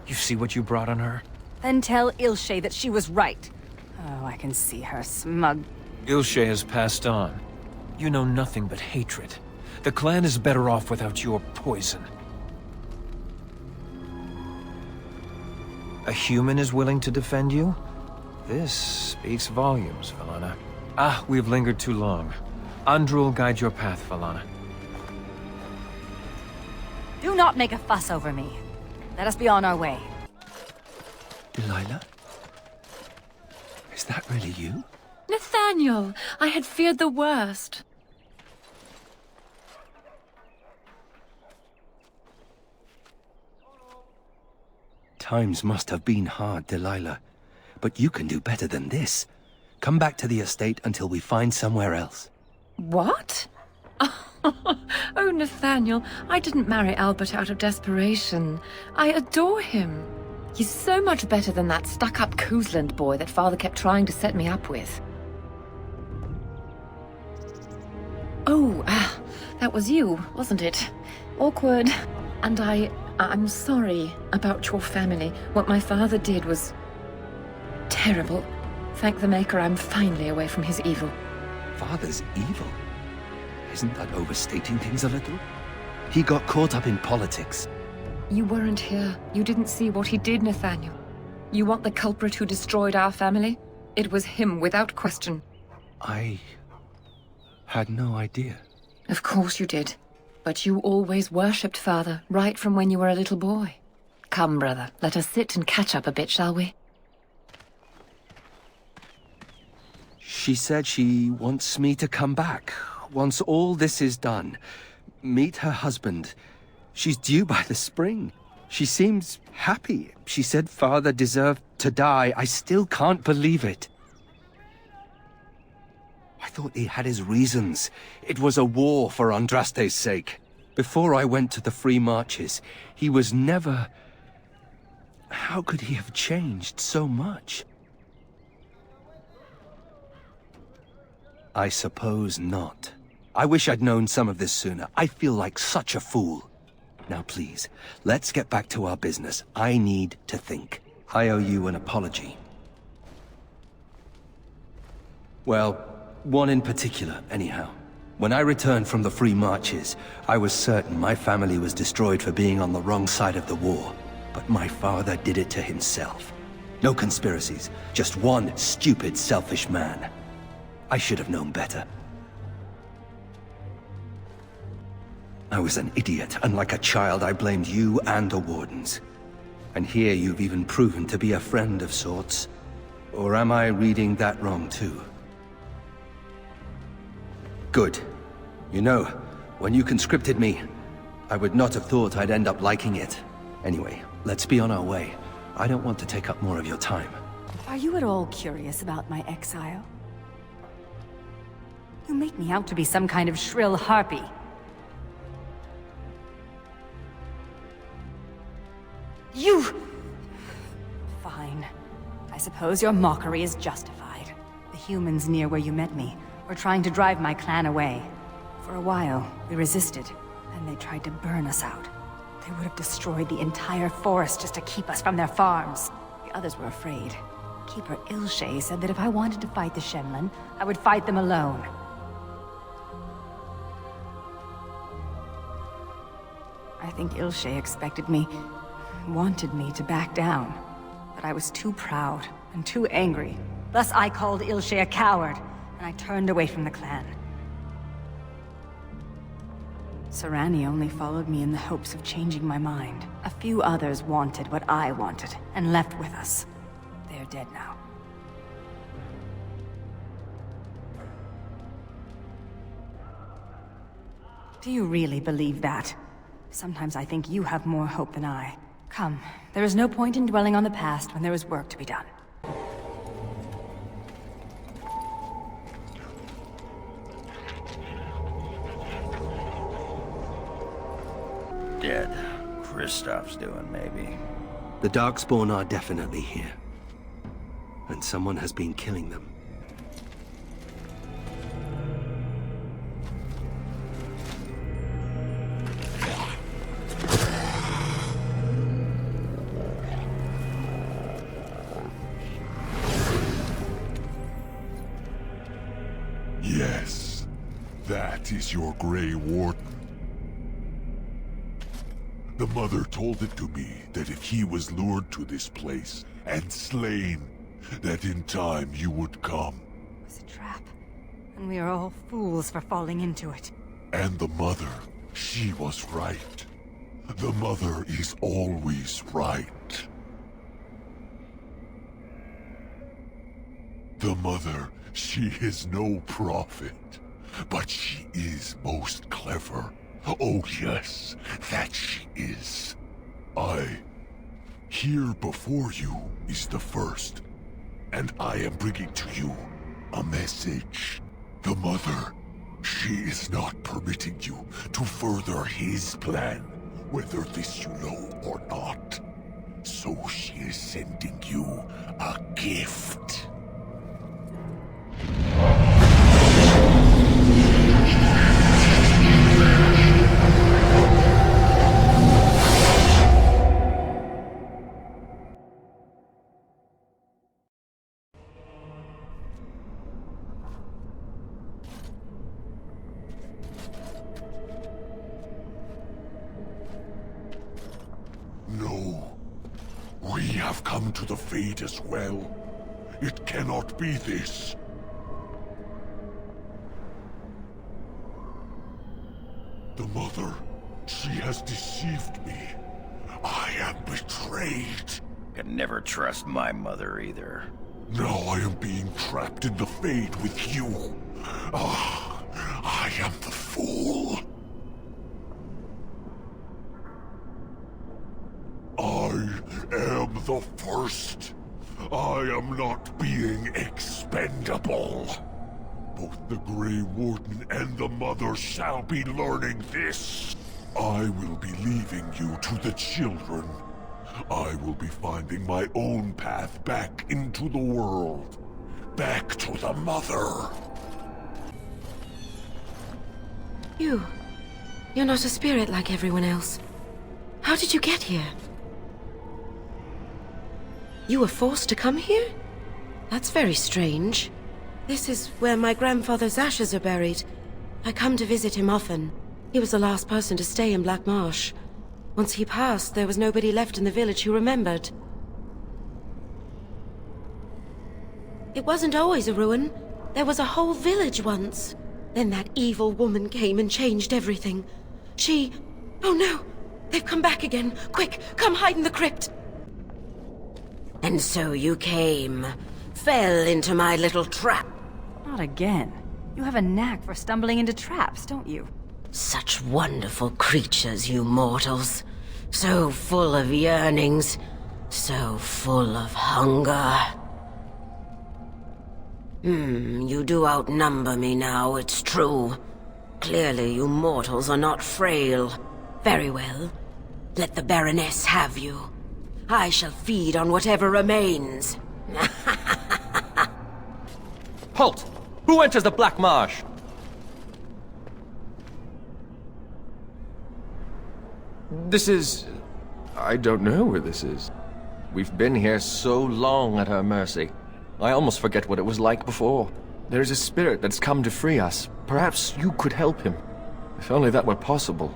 You see what you brought on her? Then tell Ilshe that she was right. Oh, I can see her smug. Ilshe has passed on. You know nothing but hatred. The clan is better off without your poison. A human is willing to defend you? This speaks volumes, Valana. Ah, we've lingered too long. Andrew will guide your path, Valana. Do not make a fuss over me. Let us be on our way. Delilah? Is that really you? Nathaniel, I had feared the worst. Times must have been hard, Delilah. But you can do better than this. Come back to the estate until we find somewhere else. What? Oh, Nathaniel, I didn't marry Albert out of desperation. I adore him. He's so much better than that stuck-up Cousland boy that Father kept trying to set me up with. Oh, that was you, wasn't it? Awkward. And I'm sorry about your family. What my father did was... terrible. Thank the Maker I'm finally away from his evil. Father's evil? Isn't that overstating things a little? He got caught up in politics. You weren't here. You didn't see what he did, Nathaniel. You want the culprit who destroyed our family? It was him, without question. I... had no idea. Of course you did. But you always worshipped Father, right from when you were a little boy. Come, brother, let us sit and catch up a bit, shall we? She said she wants me to come back. Once all this is done. Meet her husband. She's due by the spring. She seems happy. She said Father deserved to die. I still can't believe it. I thought he had his reasons. It was a war for Andraste's sake. Before I went to the Free Marches, he was never... How could he have changed so much? I suppose not. I wish I'd known some of this sooner. I feel like such a fool. Now please, let's get back to our business. I need to think. I owe you an apology. Well, one in particular, anyhow. When I returned from the Free Marches, I was certain my family was destroyed for being on the wrong side of the war. But my father did it to himself. No conspiracies, just one stupid, selfish man. I should have known better. I was an idiot, and like a child I blamed you and the Wardens. And here you've even proven to be a friend of sorts. Or am I reading that wrong too? Good. You know, when you conscripted me, I would not have thought I'd end up liking it. Anyway, let's be on our way. I don't want to take up more of your time. Are you at all curious about my exile? You make me out to be some kind of shrill harpy. You... Fine. I suppose your mockery is justified. The humans near where you met me were trying to drive my clan away. For a while, we resisted, and they tried to burn us out. They would have destroyed the entire forest just to keep us from their farms. The others were afraid. Keeper Ilshay said that if I wanted to fight the Shenlin, I would fight them alone. I think Ilshay expected me, wanted me to back down. But I was too proud and too angry. Thus I called Ilshay a coward, and I turned away from the clan. Sarani only followed me in the hopes of changing my mind. A few others wanted what I wanted, and left with us. They're dead now. Do you really believe that? Sometimes I think you have more hope than I. Come, there is no point in dwelling on the past when there is work to be done. Dead. Kristoff's doing, maybe. The Darkspawn are definitely here. And someone has been killing them. Yes, that is your Grey Warden. The Mother told it to me that if he was lured to this place and slain, that in time you would come. It was a trap, and we are all fools for falling into it. And the Mother, she was right. The Mother is always right. The Mother, she is no prophet, but she is most clever. Oh yes, that she is. Here before you is the first, and I am bringing to you a message. The Mother, she is not permitting you to further his plan, whether this you know or not. So she is sending you a gift. No. We have come to the fate as well. It cannot be this. The Mother, she has deceived me. I am betrayed. Could never trust my mother either. Now I am being trapped in the Fade with you. Ah, I am the fool. I am the first. I am not being expendable. Both the Grey Warden and the Mother shall be learning this. I will be leaving you to the children. I will be finding my own path back into the world. Back to the Mother. You're not a spirit like everyone else. How did you get here? You were forced to come here? That's very strange. This is where my grandfather's ashes are buried. I come to visit him often. He was the last person to stay in Blackmarsh. Once he passed, there was nobody left in the village who remembered. It wasn't always a ruin. There was a whole village once. Then that evil woman came and changed everything. She... Oh no! They've come back again! Quick, come hide in the crypt! And so you came. Fell into my little trap. Not again. You have a knack for stumbling into traps, don't you? Such wonderful creatures, you mortals. So full of yearnings. So full of hunger. You do outnumber me now, it's true. Clearly you mortals are not frail. Very well. Let the Baroness have you. I shall feed on whatever remains. Halt! Who enters the Blackmarsh? This is... I don't know where this is. We've been here so long at her mercy. I almost forget what it was like before. There's a spirit that's come to free us. Perhaps you could help him. If only that were possible.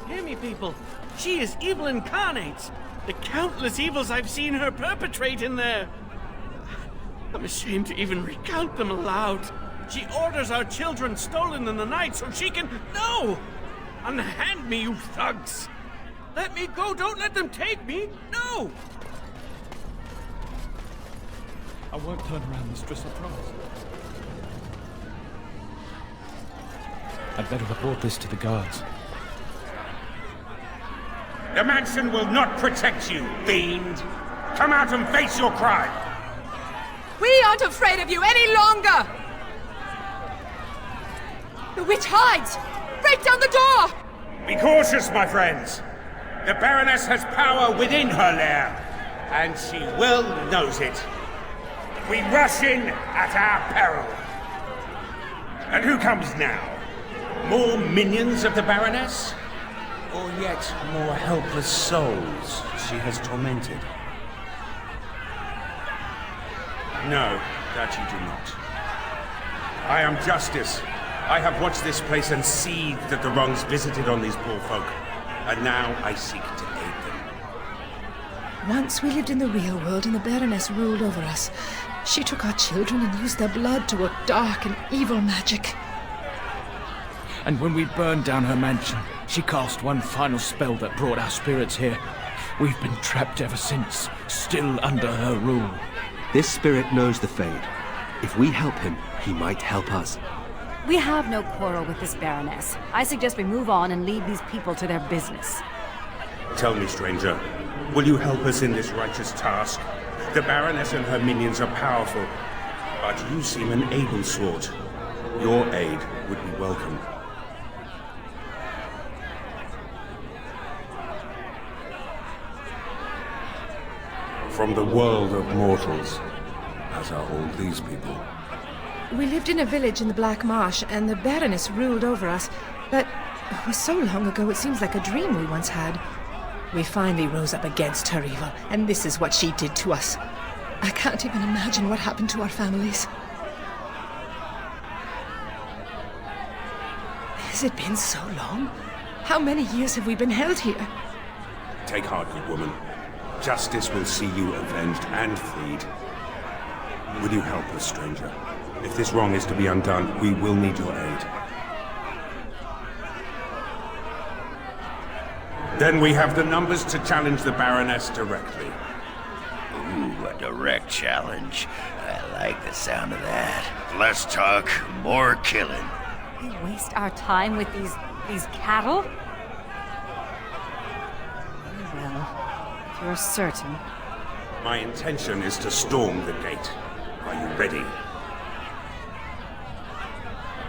Hear me, people. She is evil incarnate. The countless evils I've seen her perpetrate in there. I'm ashamed to even recount them aloud. She orders our children stolen in the night so she can... No! Unhand me, you thugs! Let me go! Don't let them take me! No! I won't turn around, Mistress, I promise. I'd better report this to the guards. The mansion will not protect you, fiend! Come out and face your crime! We aren't afraid of you any longer! The witch hides! Break down the door! Be cautious, my friends! The Baroness has power within her lair, and she well knows it. We rush in at our peril. And who comes now? More minions of the Baroness? Or yet more helpless souls she has tormented? No, that you do not. I am Justice. I have watched this place and seethed at the wrongs visited on these poor folk. And now I seek to aid them. Once we lived in the real world and the Baroness ruled over us. She took our children and used their blood to work dark and evil magic. And when we burned down her mansion, she cast one final spell that brought our spirits here. We've been trapped ever since, still under her rule. This spirit knows the Fade. If we help him, he might help us. We have no quarrel with this Baroness. I suggest we move on and leave these people to their business. Tell me, stranger, will you help us in this righteous task? The Baroness and her minions are powerful, but you seem an able sort. Your aid would be welcome. From the world of mortals, as are all these people. We lived in a village in the Blackmarsh, and the Baroness ruled over us, but it was so long ago it seems like a dream we once had. We finally rose up against her evil, and this is what she did to us. I can't even imagine what happened to our families. Has it been so long? How many years have we been held here? Take heart, good woman. Justice will see you avenged and freed. Will you help us, stranger? If this wrong is to be undone, we will need your aid. Then we have the numbers to challenge the Baroness directly. Ooh, a direct challenge. I like the sound of that. Less talk, more killing. We waste our time with these cattle? Very well, if you're certain. My intention is to storm the gate. Are you ready?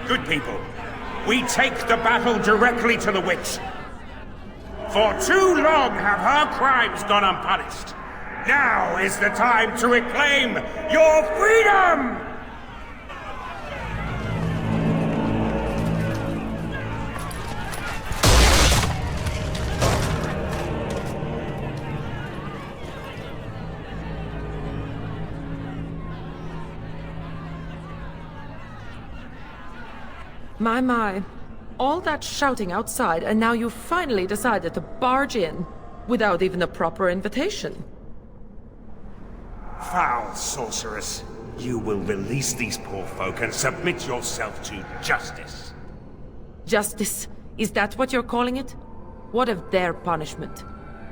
Good people, we take the battle directly to the witch. For too long have her crimes gone unpunished. Now is the time to reclaim your freedom! My. All that shouting outside, and now you finally decided to barge in, without even a proper invitation. Foul sorceress. You will release these poor folk and submit yourself to justice. Justice? Is that what you're calling it? What of their punishment?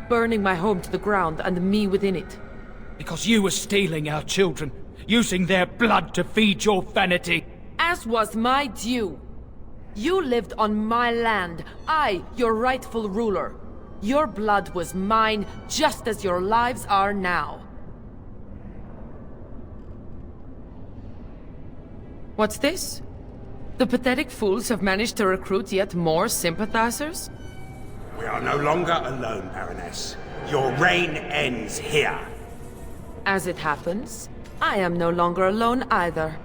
Burning my home to the ground and me within it. Because you were stealing our children, using their blood to feed your vanity. As was my due. You lived on my land, I, your rightful ruler. Your blood was mine, just as your lives are now. What's this? The pathetic fools have managed to recruit yet more sympathizers? We are no longer alone, Baroness. Your reign ends here. As it happens, I am no longer alone either.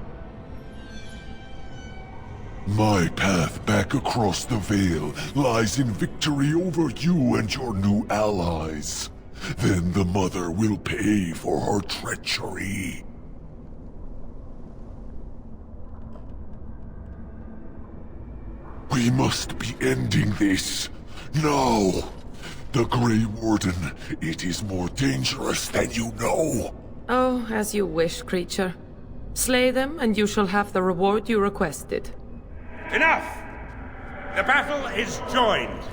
My path back across the Veil lies in victory over you and your new allies. Then the Mother will pay for her treachery. We must be ending this. Now! The Grey Warden, it is more dangerous than you know. Oh, as you wish, creature. Slay them, and you shall have the reward you requested. Enough! The battle is joined.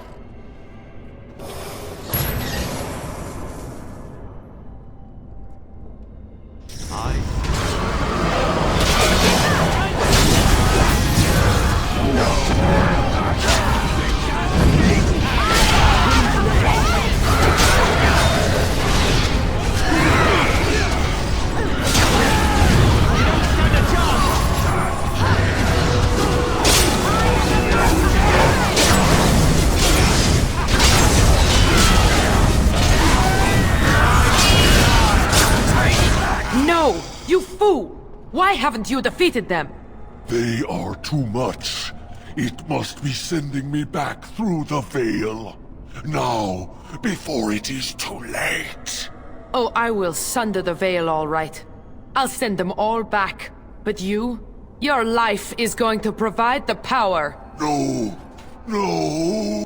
No! You fool! Why haven't you defeated them? They are too much. It must be sending me back through the Veil. Now, before it is too late. Oh, I will sunder the Veil all right. I'll send them all back. But you? Your life is going to provide the power. No! No!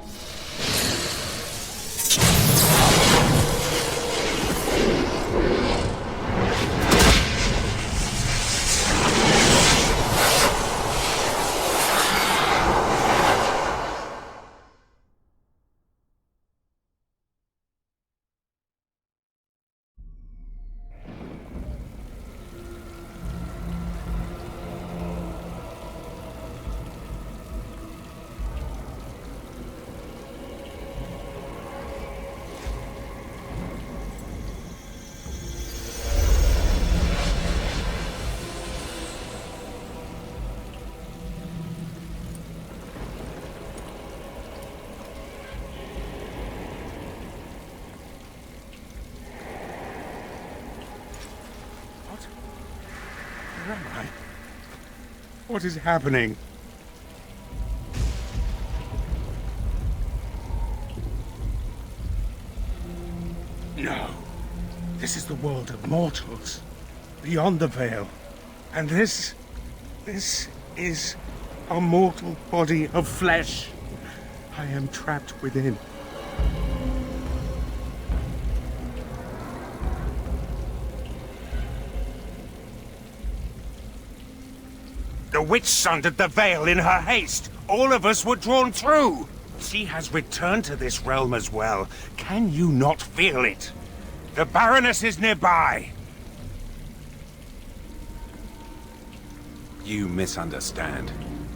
What is happening? No. This is the world of mortals. Beyond the Veil. And this is a mortal body of flesh. I am trapped within. The witch sundered the Veil in her haste. All of us were drawn through. She has returned to this realm as well. Can you not feel it? The Baroness is nearby. You misunderstand.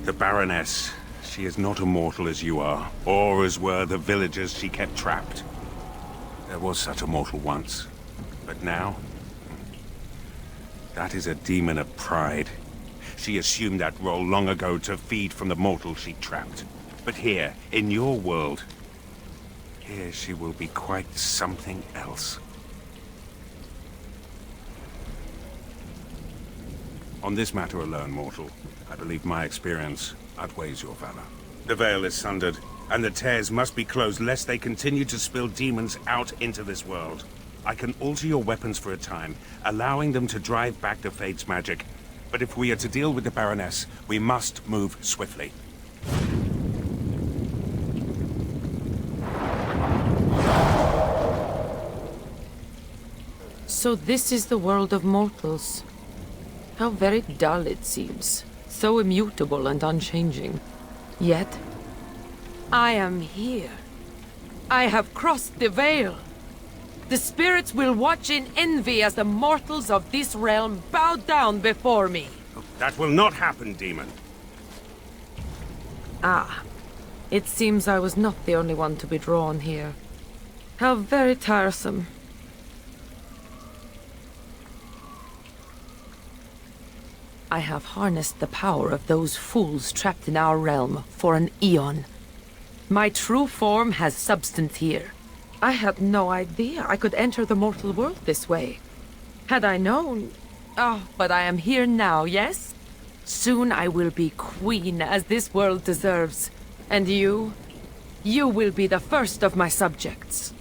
The Baroness, she is not immortal as you are, or as were the villagers she kept trapped. There was such a mortal once, but now? That is a demon of pride. She assumed that role long ago to feed from the mortal she trapped. But here, in your world, here she will be quite something else. On this matter alone, mortal, I believe my experience outweighs your valor. The Veil is sundered, and the tears must be closed lest they continue to spill demons out into this world. I can alter your weapons for a time, allowing them to drive back the Fate's magic. But if we are to deal with the Baroness, we must move swiftly. So this is the world of mortals. How very dull it seems. So immutable and unchanging. Yet, I am here. I have crossed the Veil. The spirits will watch in envy as the mortals of this realm bow down before me. That will not happen, demon. Ah, it seems I was not the only one to be drawn here. How very tiresome. I have harnessed the power of those fools trapped in our realm for an eon. My true form has substance here. I had no idea I could enter the mortal world this way. Had I known... Oh, but I am here now, yes? Soon I will be queen as this world deserves. And you? You will be the first of my subjects.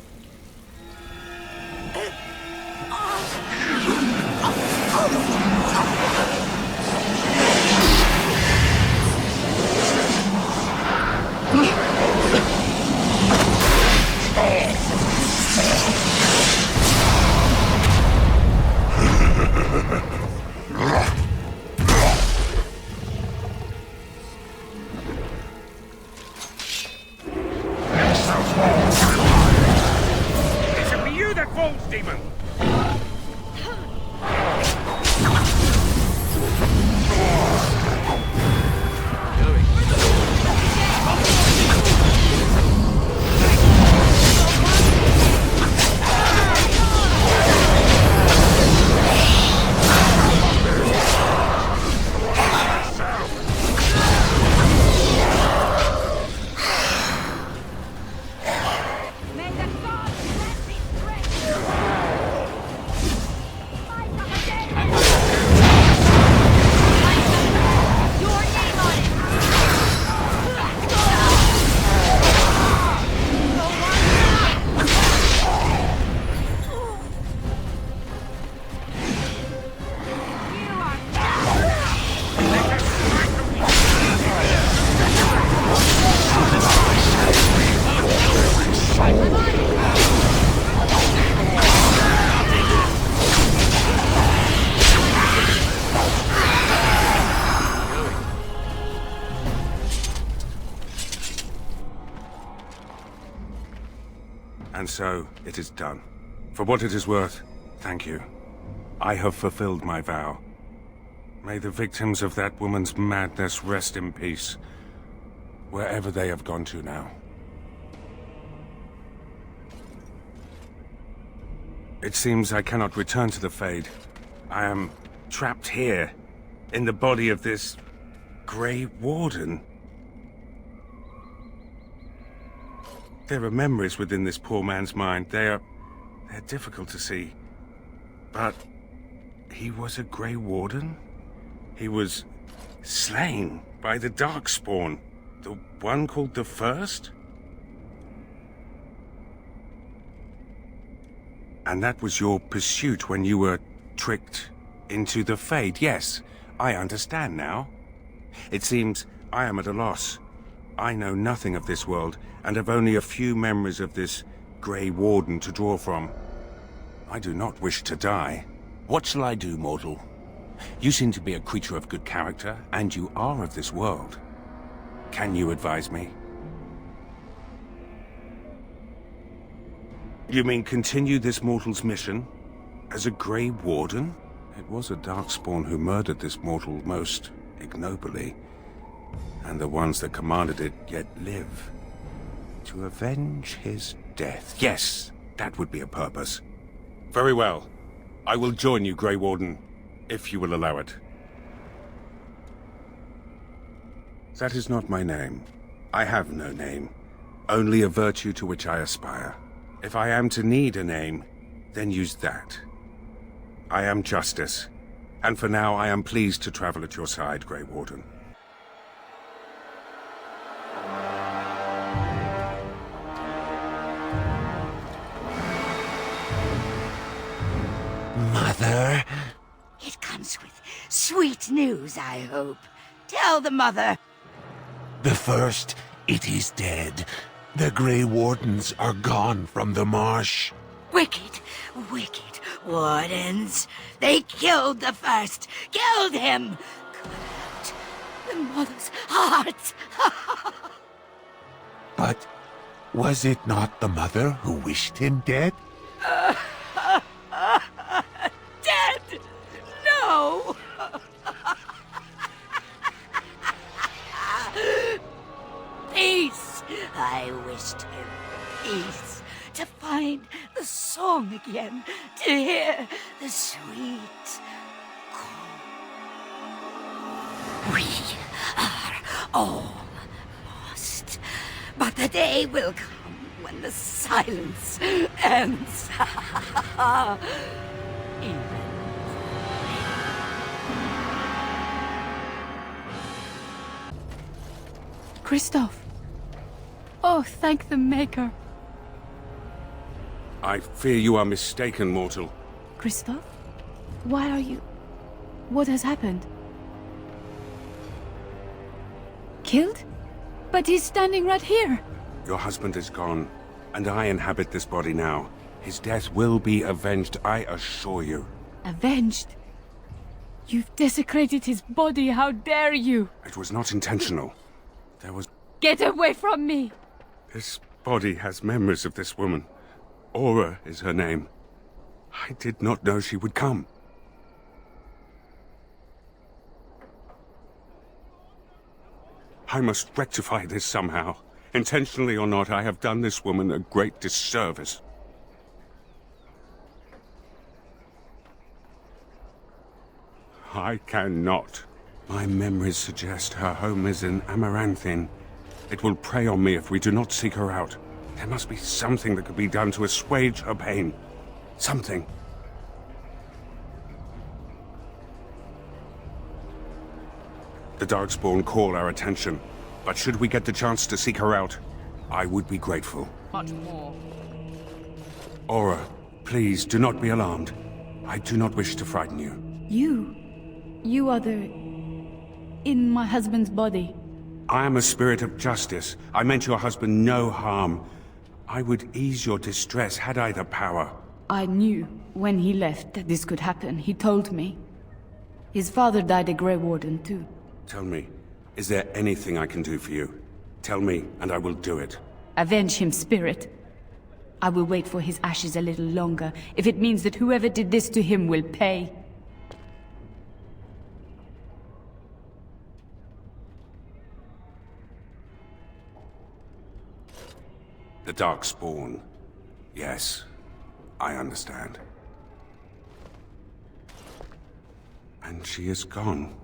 It shall be you that falls, demon! And so, it is done. For what it is worth, thank you. I have fulfilled my vow. May the victims of that woman's madness rest in peace, wherever they have gone to now. It seems I cannot return to the Fade. I am trapped here, in the body of this Grey Warden. There are memories within this poor man's mind. They're difficult to see. But he was a Grey Warden? He was slain by the Darkspawn, the one called the First? And that was your pursuit when you were tricked into the Fade. Yes, I understand now. It seems I am at a loss. I know nothing of this world, and have only a few memories of this Grey Warden to draw from. I do not wish to die. What shall I do, mortal? You seem to be a creature of good character, and you are of this world. Can you advise me? You mean continue this mortal's mission? As a Grey Warden? It was a Darkspawn who murdered this mortal most ignobly. And the ones that commanded it yet live. To avenge his death. Yes, that would be a purpose. Very well. I will join you, Grey Warden, if you will allow it. That is not my name. I have no name. Only a virtue to which I aspire. If I am to need a name, then use that. I am Justice, and for now I am pleased to travel at your side, Grey Warden. Mother? It comes with sweet news, I hope. Tell the mother. The First, it is dead. The Grey Wardens are gone from the marsh. Wicked, wicked Wardens. They killed the First. Killed him. Cut out the mother's heart. But was it not the mother who wished him dead? Dead! No! Peace! I wished him peace. To find the song again. To hear the sweet call. We are all lost. But the day will come when the silence ends. Kristoff. Oh, thank the Maker. I fear you are mistaken, mortal. Kristoff? Why are you... What has happened? Killed? But he's standing right here. Your husband is gone, and I inhabit this body now. His death will be avenged, I assure you. Avenged? You've desecrated his body, how dare you! It was not intentional. There was... Get away from me! This body has memories of this woman. Aura is her name. I did not know she would come. I must rectify this somehow. Intentionally or not, I have done this woman a great disservice. I cannot. My memories suggest her home is in Amaranthine. It will prey on me if we do not seek her out. There must be something that could be done to assuage her pain. Something. The Darkspawn call our attention, but should we get the chance to seek her out, I would be grateful. Much more. Aura, please do not be alarmed. I do not wish to frighten you. You are the... in my husband's body. I am a spirit of justice. I meant your husband no harm. I would ease your distress had I the power. I knew when he left that this could happen. He told me. His father died a Grey Warden too. Tell me, is there anything I can do for you? Tell me, and I will do it. Avenge him, spirit. I will wait for his ashes a little longer, if it means that whoever did this to him will pay. The Darkspawn. Yes, I understand. And she is gone.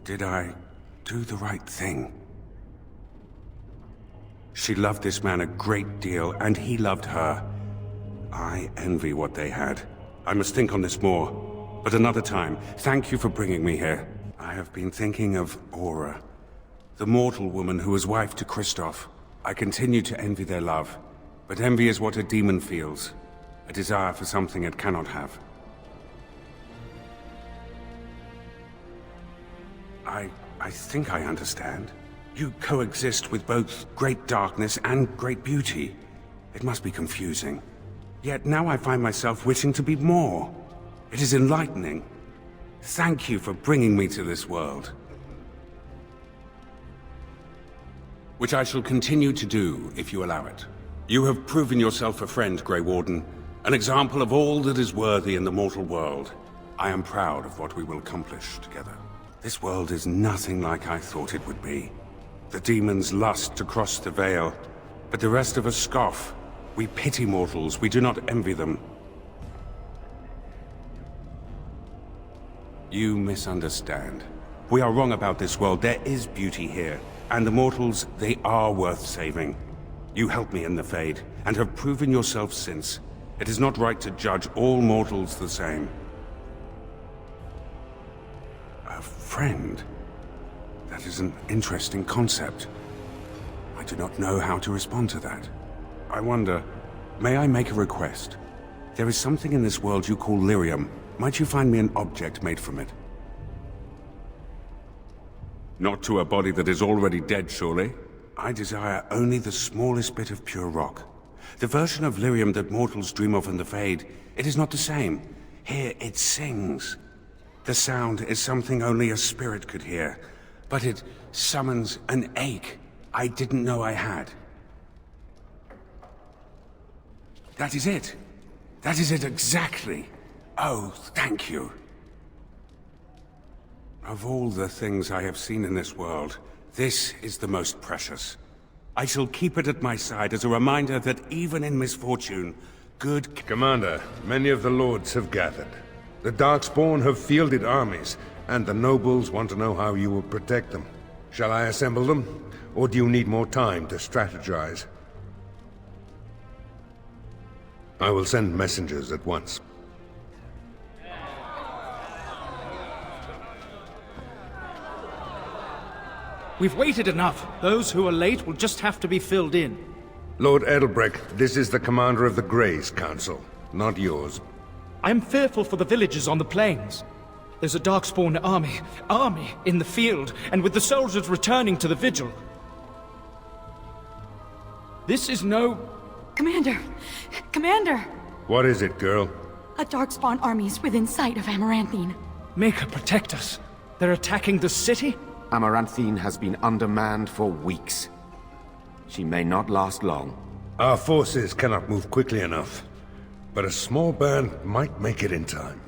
Did I do the right thing? She loved this man a great deal, and he loved her. I envy what they had. I must think on this more. But another time, thank you for bringing me here. I have been thinking of Aura, the mortal woman who was wife to Kristoff. I continue to envy their love, but envy is what a demon feels. A desire for something it cannot have. I think I understand. You coexist with both great darkness and great beauty. It must be confusing. Yet now I find myself wishing to be more. It is enlightening. Thank you for bringing me to this world. Which I shall continue to do, if you allow it. You have proven yourself a friend, Grey Warden. An example of all that is worthy in the mortal world. I am proud of what we will accomplish together. This world is nothing like I thought it would be. The demons lust to cross the veil, but the rest of us scoff. We pity mortals, we do not envy them. You misunderstand. We are wrong about this world. There is beauty here, and the mortals, they are worth saving. You helped me in the Fade, and have proven yourself since. It is not right to judge all mortals the same. A friend? That is an interesting concept. I do not know how to respond to that. I wonder, may I make a request? There is something in this world you call lyrium. Might you find me an object made from it? Not to a body that is already dead, surely? I desire only the smallest bit of pure rock. The version of lyrium that mortals dream of in the Fade, it is not the same. Here it sings. The sound is something only a spirit could hear, but it summons an ache I didn't know I had. That is it. That is it exactly. Oh, thank you. Of all the things I have seen in this world, this is the most precious. I shall keep it at my side as a reminder that even in misfortune, good... Commander, many of the lords have gathered. The Darkspawn have fielded armies, and the nobles want to know how you will protect them. Shall I assemble them, or do you need more time to strategize? I will send messengers at once. We've waited enough. Those who are late will just have to be filled in. Lord Edelbrecht, this is the commander of the Greys Council, not yours. I am fearful for the villagers on the plains. There's a Darkspawn army in the field, and with the soldiers returning to the Vigil. This is no... Commander! Commander! What is it, girl? A Darkspawn army is within sight of Amaranthine. Make her protect us. They're attacking the city? Amaranthine has been undermanned for weeks. She may not last long. Our forces cannot move quickly enough, but a small band might make it in time.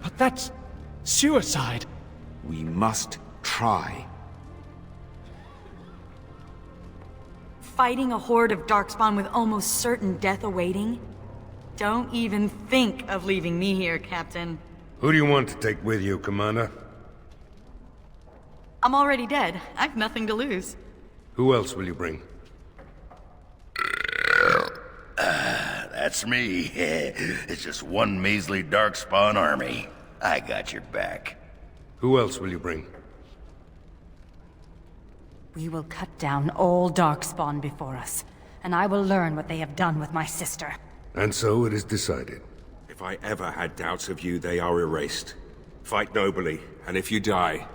But that's... suicide. We must try. Fighting a horde of Darkspawn with almost certain death awaiting? Don't even think of leaving me here, Captain. Who do you want to take with you, Commander? I'm already dead. I've nothing to lose. Who else will you bring? That's me. It's just one measly Darkspawn army. I got your back. Who else will you bring? We will cut down all Darkspawn before us, and I will learn what they have done with my sister. And so it is decided. If I ever had doubts of you, they are erased. Fight nobly, and if you die,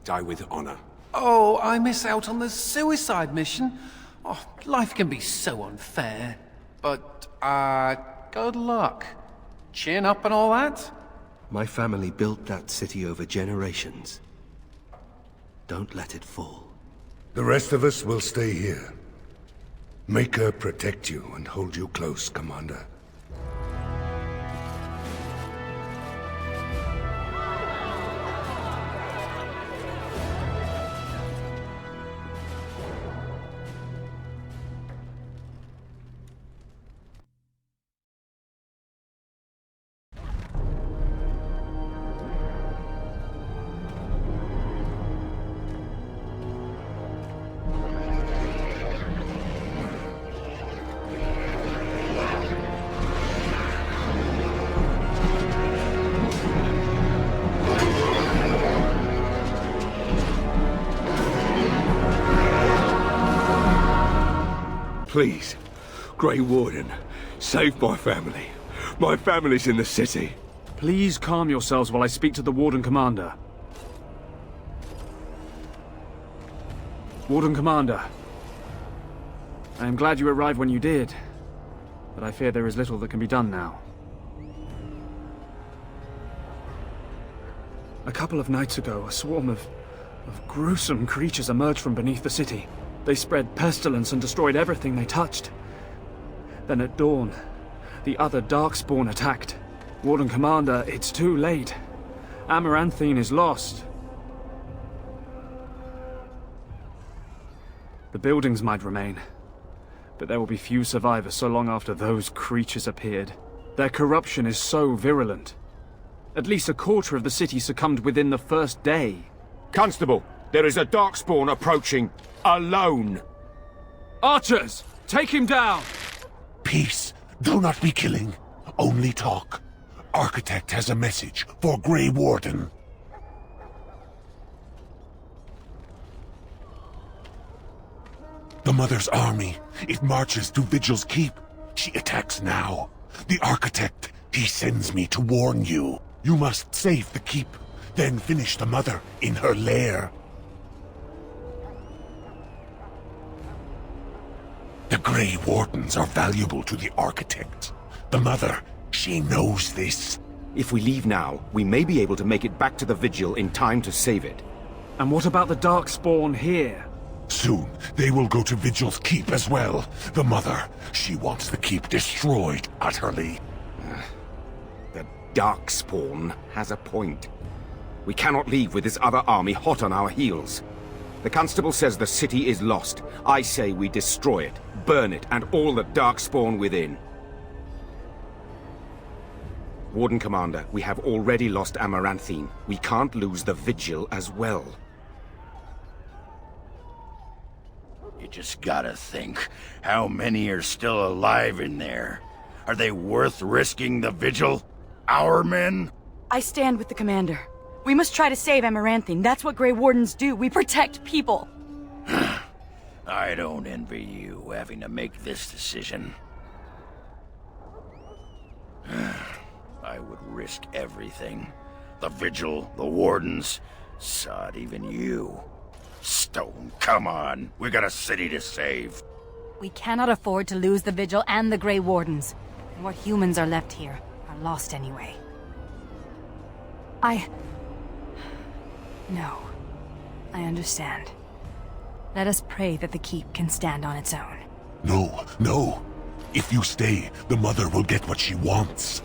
die with honor. Oh, I miss out on the suicide mission. Oh, life can be so unfair. But, good luck. Chin up and all that? My family built that city over generations. Don't let it fall. The rest of us will stay here. Make her protect you and hold you close, Commander. Please, Grey Warden, save my family. My family's in the city. Please calm yourselves while I speak to the Warden Commander. Warden Commander. I am glad you arrived when you did, but I fear there is little that can be done now. A couple of nights ago, a swarm of gruesome creatures emerged from beneath the city. They spread pestilence and destroyed everything they touched. Then at dawn, the other Darkspawn attacked. Warden Commander, it's too late. Amaranthine is lost. The buildings might remain, but there will be few survivors so long after those creatures appeared. Their corruption is so virulent. At least a quarter of the city succumbed within the first day. Constable, there is a Darkspawn approaching. Alone! Archers! Take him down! Peace. Do not be killing. Only talk. Architect has a message for Grey Warden. The Mother's army. It marches to Vigil's Keep. She attacks now. The Architect, he sends me to warn you. You must save the Keep, then finish the Mother in her lair. The Grey Wardens are valuable to the Architect. The Mother, she knows this. If we leave now, we may be able to make it back to the Vigil in time to save it. And what about the Darkspawn here? Soon, they will go to Vigil's Keep as well. The Mother, she wants the Keep destroyed utterly. Darkspawn has a point. We cannot leave with this other army hot on our heels. The Constable says the city is lost. I say we destroy it, burn it, and all the Darkspawn within. Warden Commander, we have already lost Amaranthine. We can't lose the Vigil as well. You just gotta think, how many are still alive in there? Are they worth risking the Vigil? Our men? I stand with the commander. We must try to save Amaranthine. That's what Grey Wardens do. We protect people. I don't envy you having to make this decision. I would risk everything. The Vigil, the Wardens, sod, even you. Stone, come on. We got a city to save. We cannot afford to lose the Vigil and the Grey Wardens. And what humans are left here are lost anyway. No. I understand. Let us pray that the Keep can stand on its own. No, no. If you stay, the Mother will get what she wants.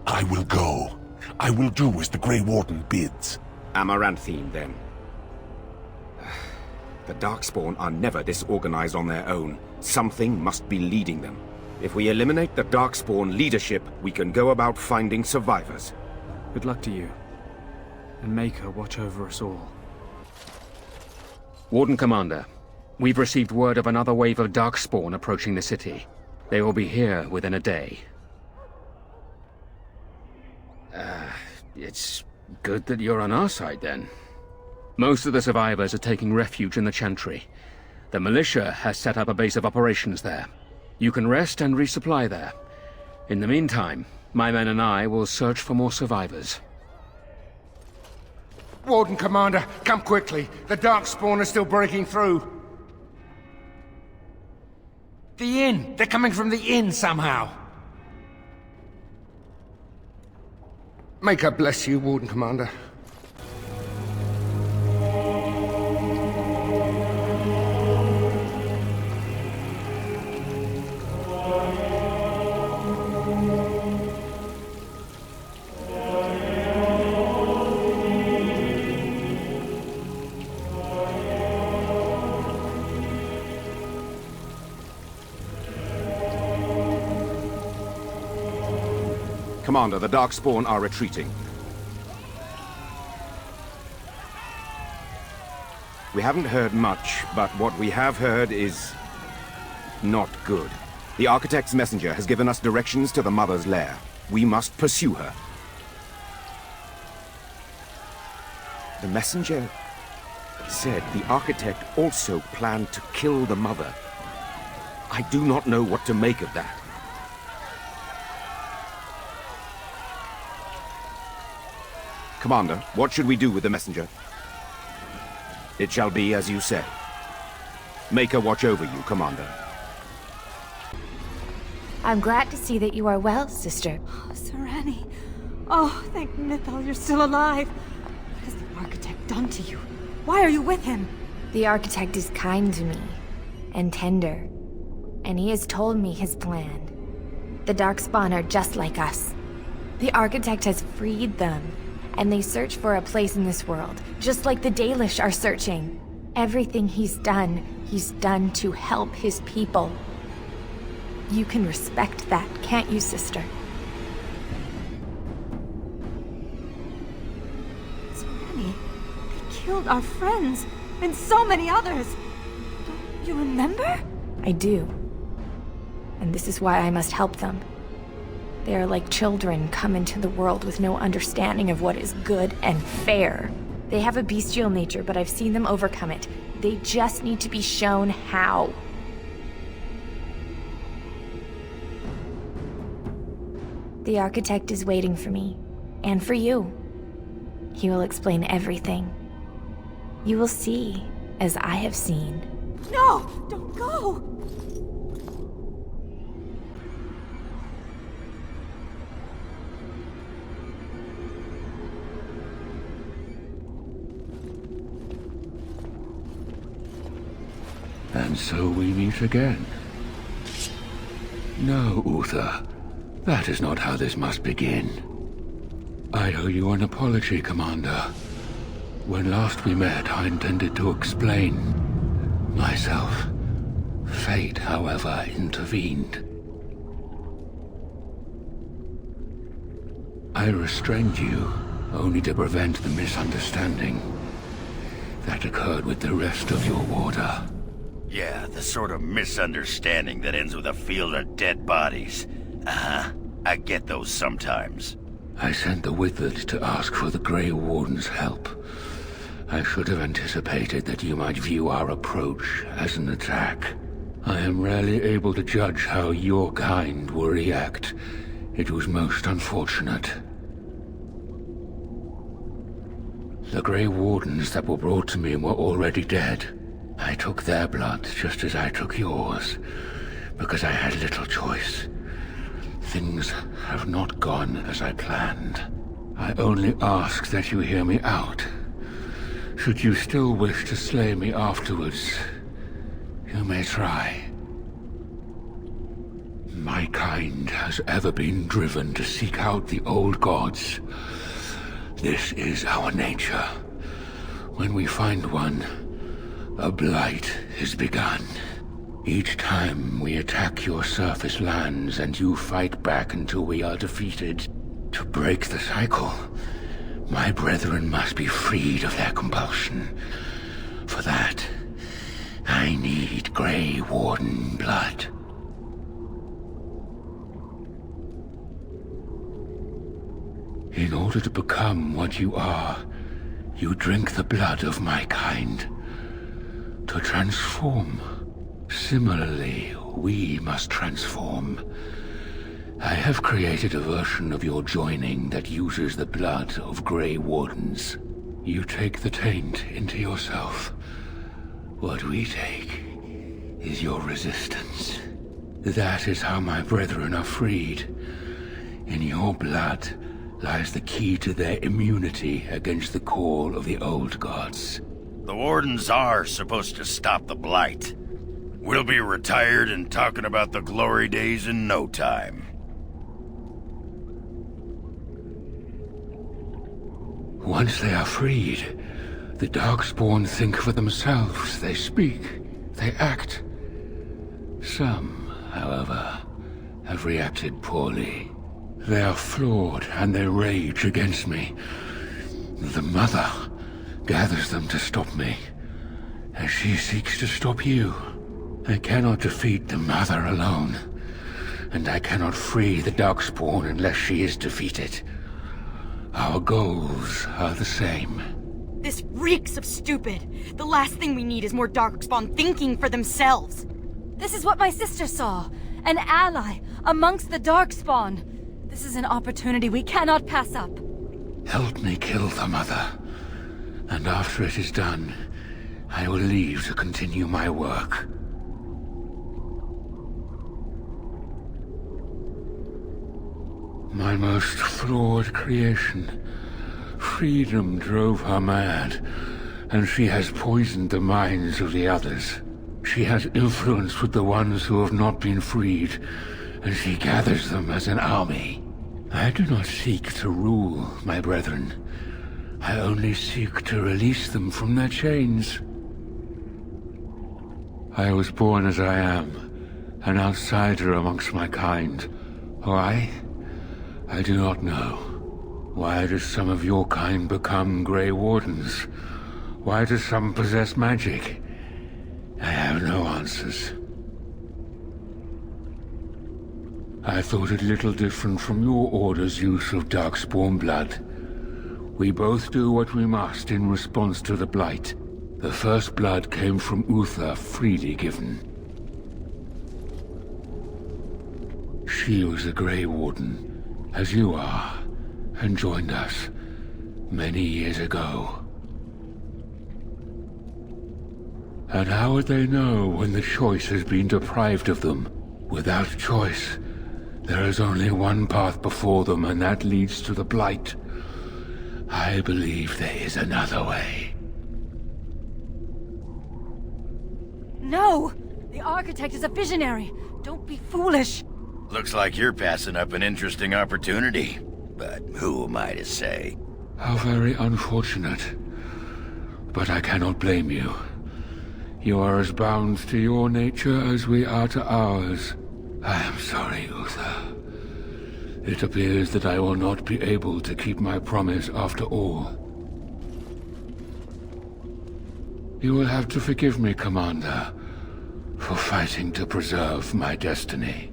I will go. I will do as the Grey Warden bids. Amaranthine, then. The Darkspawn are never disorganized on their own. Something must be leading them. If we eliminate the Darkspawn leadership, we can go about finding survivors. Good luck to you. And make her watch over us all. Warden Commander, we've received word of another wave of Darkspawn approaching the city. They will be here within a day. It's good that you're on our side, then. Most of the survivors are taking refuge in the Chantry. The militia has set up a base of operations there. You can rest and resupply there. In the meantime, my men and I will search for more survivors. Warden Commander, come quickly. The Darkspawn are still breaking through. The inn! They're coming from the inn somehow! Make her bless you, Warden Commander. Commander, the Darkspawn are retreating. We haven't heard much, but what we have heard is not good. The Architect's messenger has given us directions to the Mother's lair. We must pursue her. The messenger said the Architect also planned to kill the Mother. I do not know what to make of that. Commander, what should we do with the messenger? It shall be as you say. Make her watch over you, Commander. I'm glad to see that you are well, sister. Oh, Serani. Oh, thank Mythal you're still alive. What has the Architect done to you? Why are you with him? The Architect is kind to me, and tender. And he has told me his plan. The Darkspawn are just like us. The Architect has freed them, and they search for a place in this world, just like the Dalish are searching. Everything he's done to help his people. You can respect that, can't you, sister? Serani, they killed our friends, and so many others. Don't you remember? I do. And this is why I must help them. They are like children come into the world with no understanding of what is good and fair. They have a bestial nature, but I've seen them overcome it. They just need to be shown how. The Architect is waiting for me, and for you. He will explain everything. You will see, as I have seen. No! Don't go! And so we meet again. No, Uther. That is not how this must begin. I owe you an apology, Commander. When last we met, I intended to explain myself. Fate, however, intervened. I restrained you, only to prevent the misunderstanding that occurred with the rest of your order. Yeah, the sort of misunderstanding that ends with a field of dead bodies. Uh-huh. I get those sometimes. I sent the Withered to ask for the Grey Warden's help. I should have anticipated that you might view our approach as an attack. I am rarely able to judge how your kind will react. It was most unfortunate. The Grey Wardens that were brought to me were already dead. I took their blood just as I took yours, because I had little choice. Things have not gone as I planned. I only ask that you hear me out. Should you still wish to slay me afterwards, you may try. My kind has ever been driven to seek out the old gods. This is our nature. When we find one, a blight is begun. Each time we attack your surface lands and you fight back until we are defeated. To break the cycle, my brethren must be freed of their compulsion. For that, I need Grey Warden blood. In order to become what you are, you drink the blood of my kind. To transform. Similarly, we must transform. I have created a version of your joining that uses the blood of Grey Wardens. You take the taint into yourself. What we take is your resistance. That is how my brethren are freed. In your blood lies the key to their immunity against the call of the old gods. The Wardens are supposed to stop the Blight. We'll be retired and talking about the glory days in no time. Once they are freed, the Darkspawn think for themselves. They speak, they act. Some, however, have reacted poorly. They are flawed and they rage against me. The Mother gathers them to stop me, as she seeks to stop you. I cannot defeat the Mother alone, and I cannot free the Darkspawn unless she is defeated. Our goals are the same. This reeks of stupid. The last thing we need is more Darkspawn thinking for themselves. This is what my sister saw. An ally amongst the Darkspawn. This is an opportunity we cannot pass up. Help me kill the Mother, and after it is done, I will leave to continue my work. My most flawed creation. Freedom drove her mad, and she has poisoned the minds of the others. She has influence with the ones who have not been freed, and she gathers them as an army. I do not seek to rule, my brethren. I only seek to release them from their chains. I was born as I am, an outsider amongst my kind. Why? I do not know. Why does some of your kind become Grey Wardens? Why do some possess magic? I have no answers. I thought it little different from your order's use of Darkspawn blood. We both do what we must in response to the Blight. The first blood came from Uther, freely given. She was a Grey Warden, as you are, and joined us many years ago. And how would they know when the choice has been deprived of them? Without choice, there is only one path before them, and that leads to the Blight. I believe there is another way. No! The Architect is a visionary. Don't be foolish. Looks like you're passing up an interesting opportunity. But who am I to say? How very unfortunate. But I cannot blame you. You are as bound to your nature as we are to ours. I am sorry, Uther. It appears that I will not be able to keep my promise after all. You will have to forgive me, Commander, for fighting to preserve my destiny.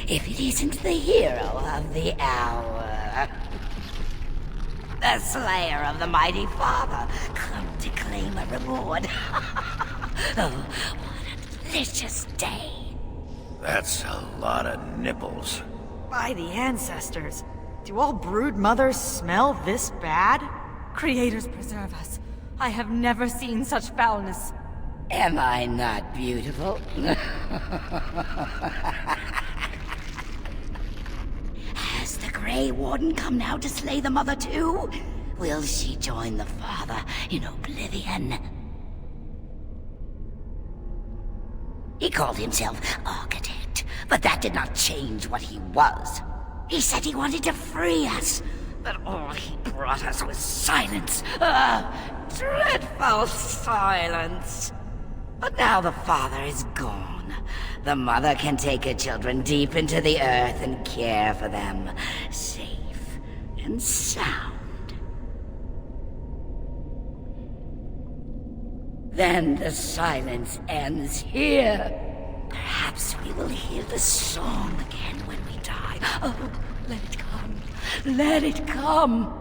If it isn't the hero of the hour. The slayer of the mighty father, come to claim a reward. Oh, what a delicious day. That's a lot of nipples. By the ancestors, do all brood mothers smell this bad? Creators preserve us. I have never seen such foulness. Am I not beautiful? Has the Grey Warden come now to slay the mother too? Will she join the father in oblivion? He called himself Architect, but that did not change what he was. He said he wanted to free us, but all he brought us was silence. Dreadful silence. But now the father is gone. The mother can take her children deep into the earth and care for them, safe and sound. Then the silence ends here. Perhaps we will hear the song again when we die. Oh, let it come. Let it come.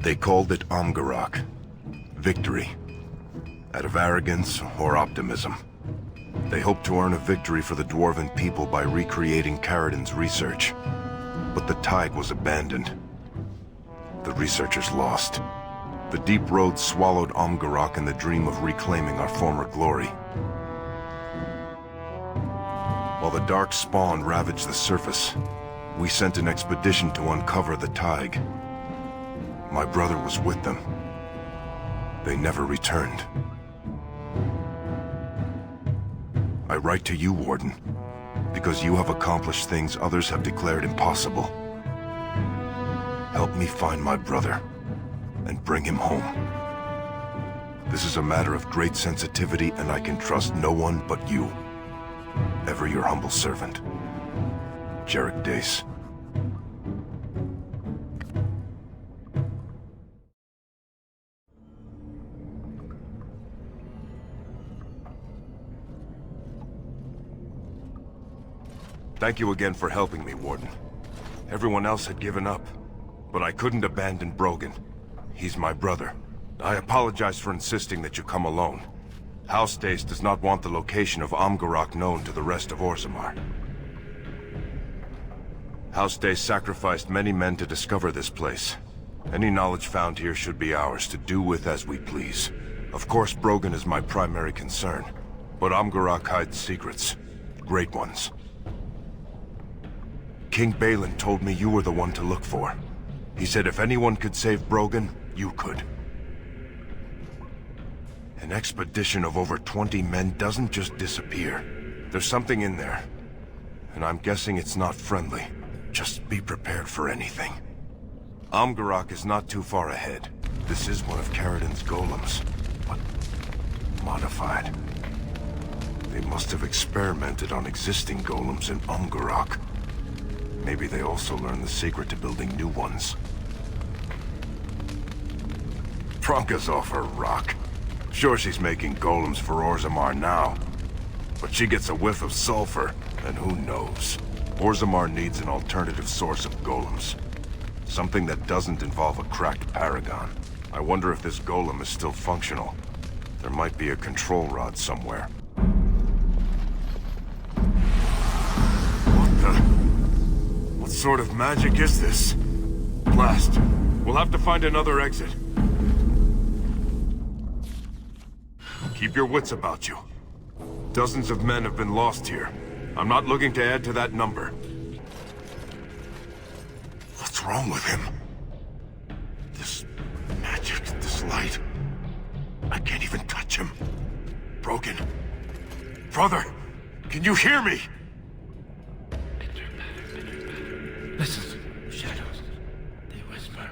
They called it Amgarrak. Victory. Out of arrogance or optimism. They hoped to earn a victory for the Dwarven people by recreating Caridin's research. But the tide was abandoned. The researchers lost. The deep road swallowed Amgarrak in the dream of reclaiming our former glory. While the dark spawn ravaged the surface, we sent an expedition to uncover the Tig. My brother was with them. They never returned. I write to you, Warden, because you have accomplished things others have declared impossible. Help me find my brother, and bring him home. This is a matter of great sensitivity, and I can trust no one but you. Ever your humble servant, Jarek Dace. Thank you again for helping me, Warden. Everyone else had given up, but I couldn't abandon Brogan. He's my brother. I apologize for insisting that you come alone. House Dace does not want the location of Amgarrak known to the rest of Orzammar. House Dace sacrificed many men to discover this place. Any knowledge found here should be ours to do with as we please. Of course, Brogan is my primary concern, but Amgarrak hides secrets. Great ones. King Balin told me you were the one to look for. He said if anyone could save Brogan, you could. An expedition of over 20 men doesn't just disappear. There's something in there. And I'm guessing it's not friendly. Just be prepared for anything. Amgarrak is not too far ahead. This is one of Caridin's golems, but modified. They must have experimented on existing golems in Amgarrak. Maybe they also learned the secret to building new ones. Tronka's off her rock. Sure, she's making golems for Orzammar now. But she gets a whiff of sulfur, and who knows? Orzammar needs an alternative source of golems. Something that doesn't involve a cracked paragon. I wonder if this golem is still functional. There might be a control rod somewhere. What sort of magic is this? Blast. We'll have to find another exit. Keep your wits about you. Dozens of men have been lost here. I'm not looking to add to that number. What's wrong with him? This magic, this light. I can't even touch him. Brogan. Brother, can you hear me? Listen, shadows. They whisper.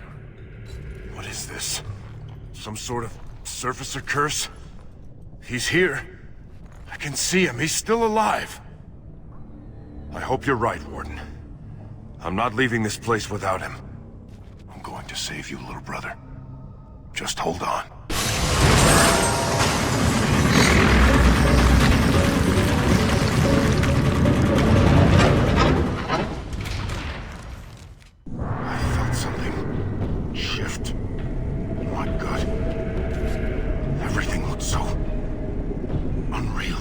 What is this? Some sort of surfacer curse? He's here. I can see him. He's still alive. I hope you're right, Warden. I'm not leaving this place without him. I'm going to save you, little brother. Just hold on. I felt something shift. My gut. Everything looks so unreal.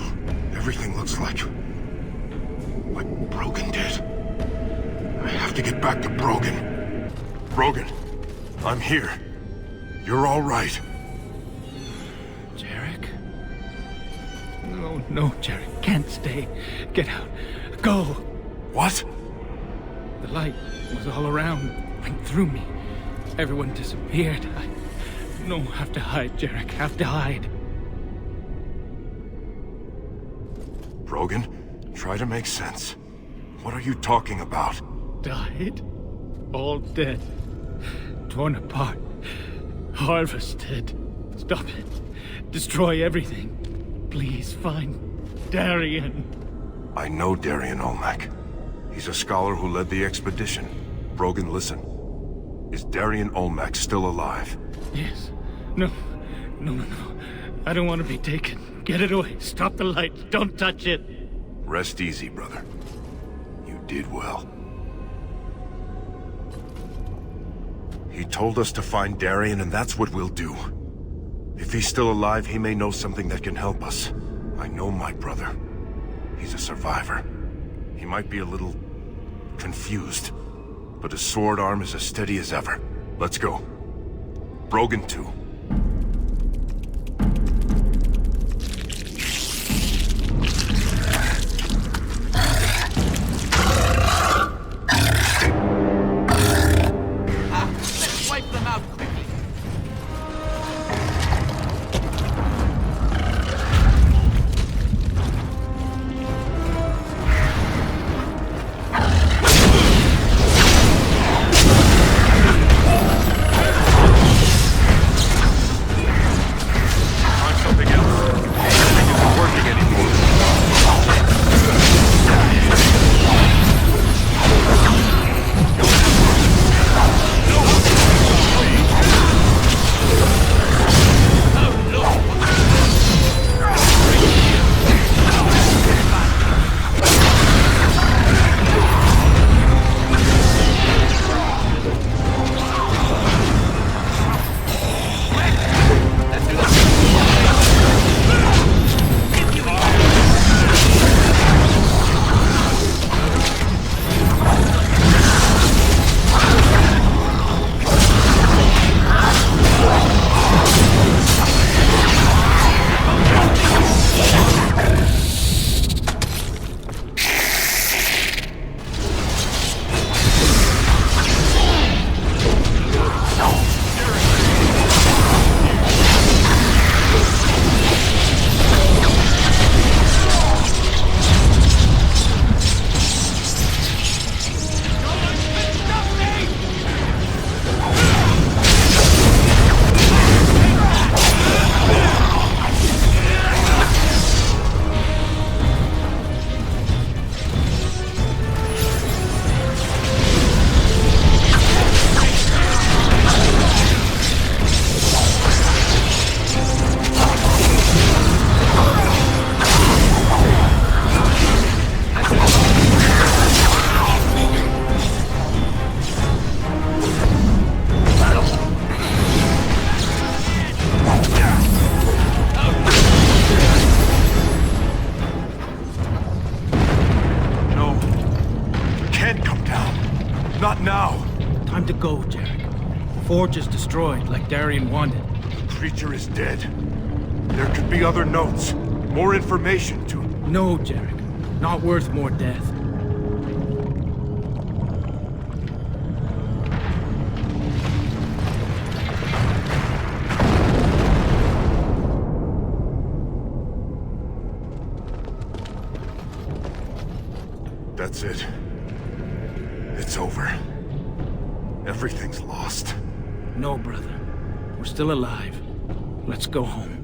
Everything looks like Brogan did. I have to get back to Brogan. Brogan, I'm here. You're all right. Jarek? No, Jarek. Can't stay. Get out. Go. What? The light was all around. Went through me. Everyone disappeared. No, have to hide, Jarek. Have to hide. Brogan, try to make sense. What are you talking about? Died? All dead. Torn apart. Harvested. Stop it. Destroy everything. Please find Darien. I know Darien Olmec. He's a scholar who led the expedition. Brogan, listen. Is Darien Olmec still alive? Yes. No. I don't want to be taken. Get it away. Stop the light. Don't touch it. Rest easy, brother. You did well. He told us to find Darien, and that's what we'll do. If he's still alive, he may know something that can help us. I know my brother. He's a survivor. He might be a little confused, but his sword arm is as steady as ever. Let's go. Brogan too. Let's wipe them out quickly. Go, Jarek. The forge is destroyed, like Darien wanted. The creature is dead. There could be other notes. More information, too. No, Jarek. Not worth more death. That's it. It's over. Everything's lost. No, brother. We're still alive. Let's go home.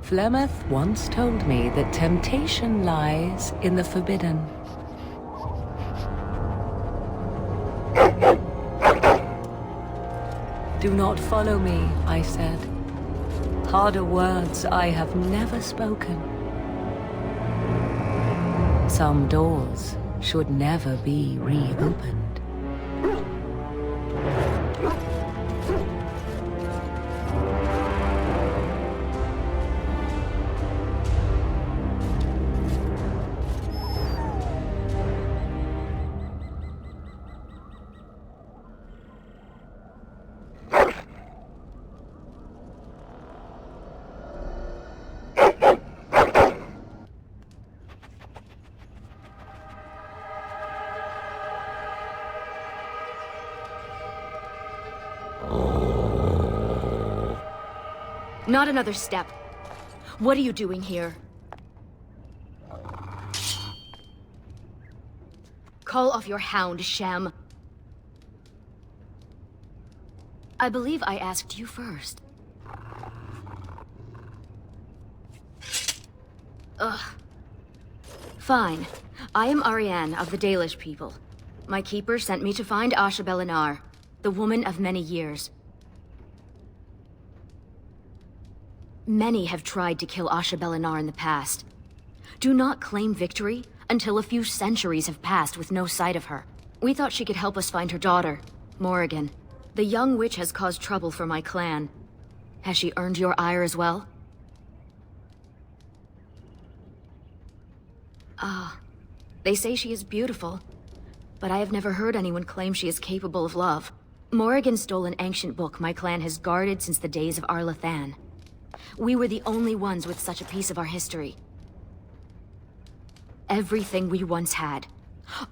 Flemeth once told me that temptation lies in the forbidden. Do not follow me, I said. Harder words I have never spoken. Some doors should never be reopened. Not another step. What are you doing here? Call off your hound, Shem. I believe I asked you first. Ugh. Fine. I am Ariane of the Dalish people. My keeper sent me to find Asha Belinar, the woman of many years. Many have tried to kill Asha Belinar in the past. Do not claim victory until a few centuries have passed with no sight of her. We thought she could help us find her daughter, Morrigan. The young witch has caused trouble for my clan. Has she earned your ire as well? They say she is beautiful, but I have never heard anyone claim she is capable of love. Morrigan stole an ancient book my clan has guarded since the days of Arlathan. We were the only ones with such a piece of our history. Everything we once had,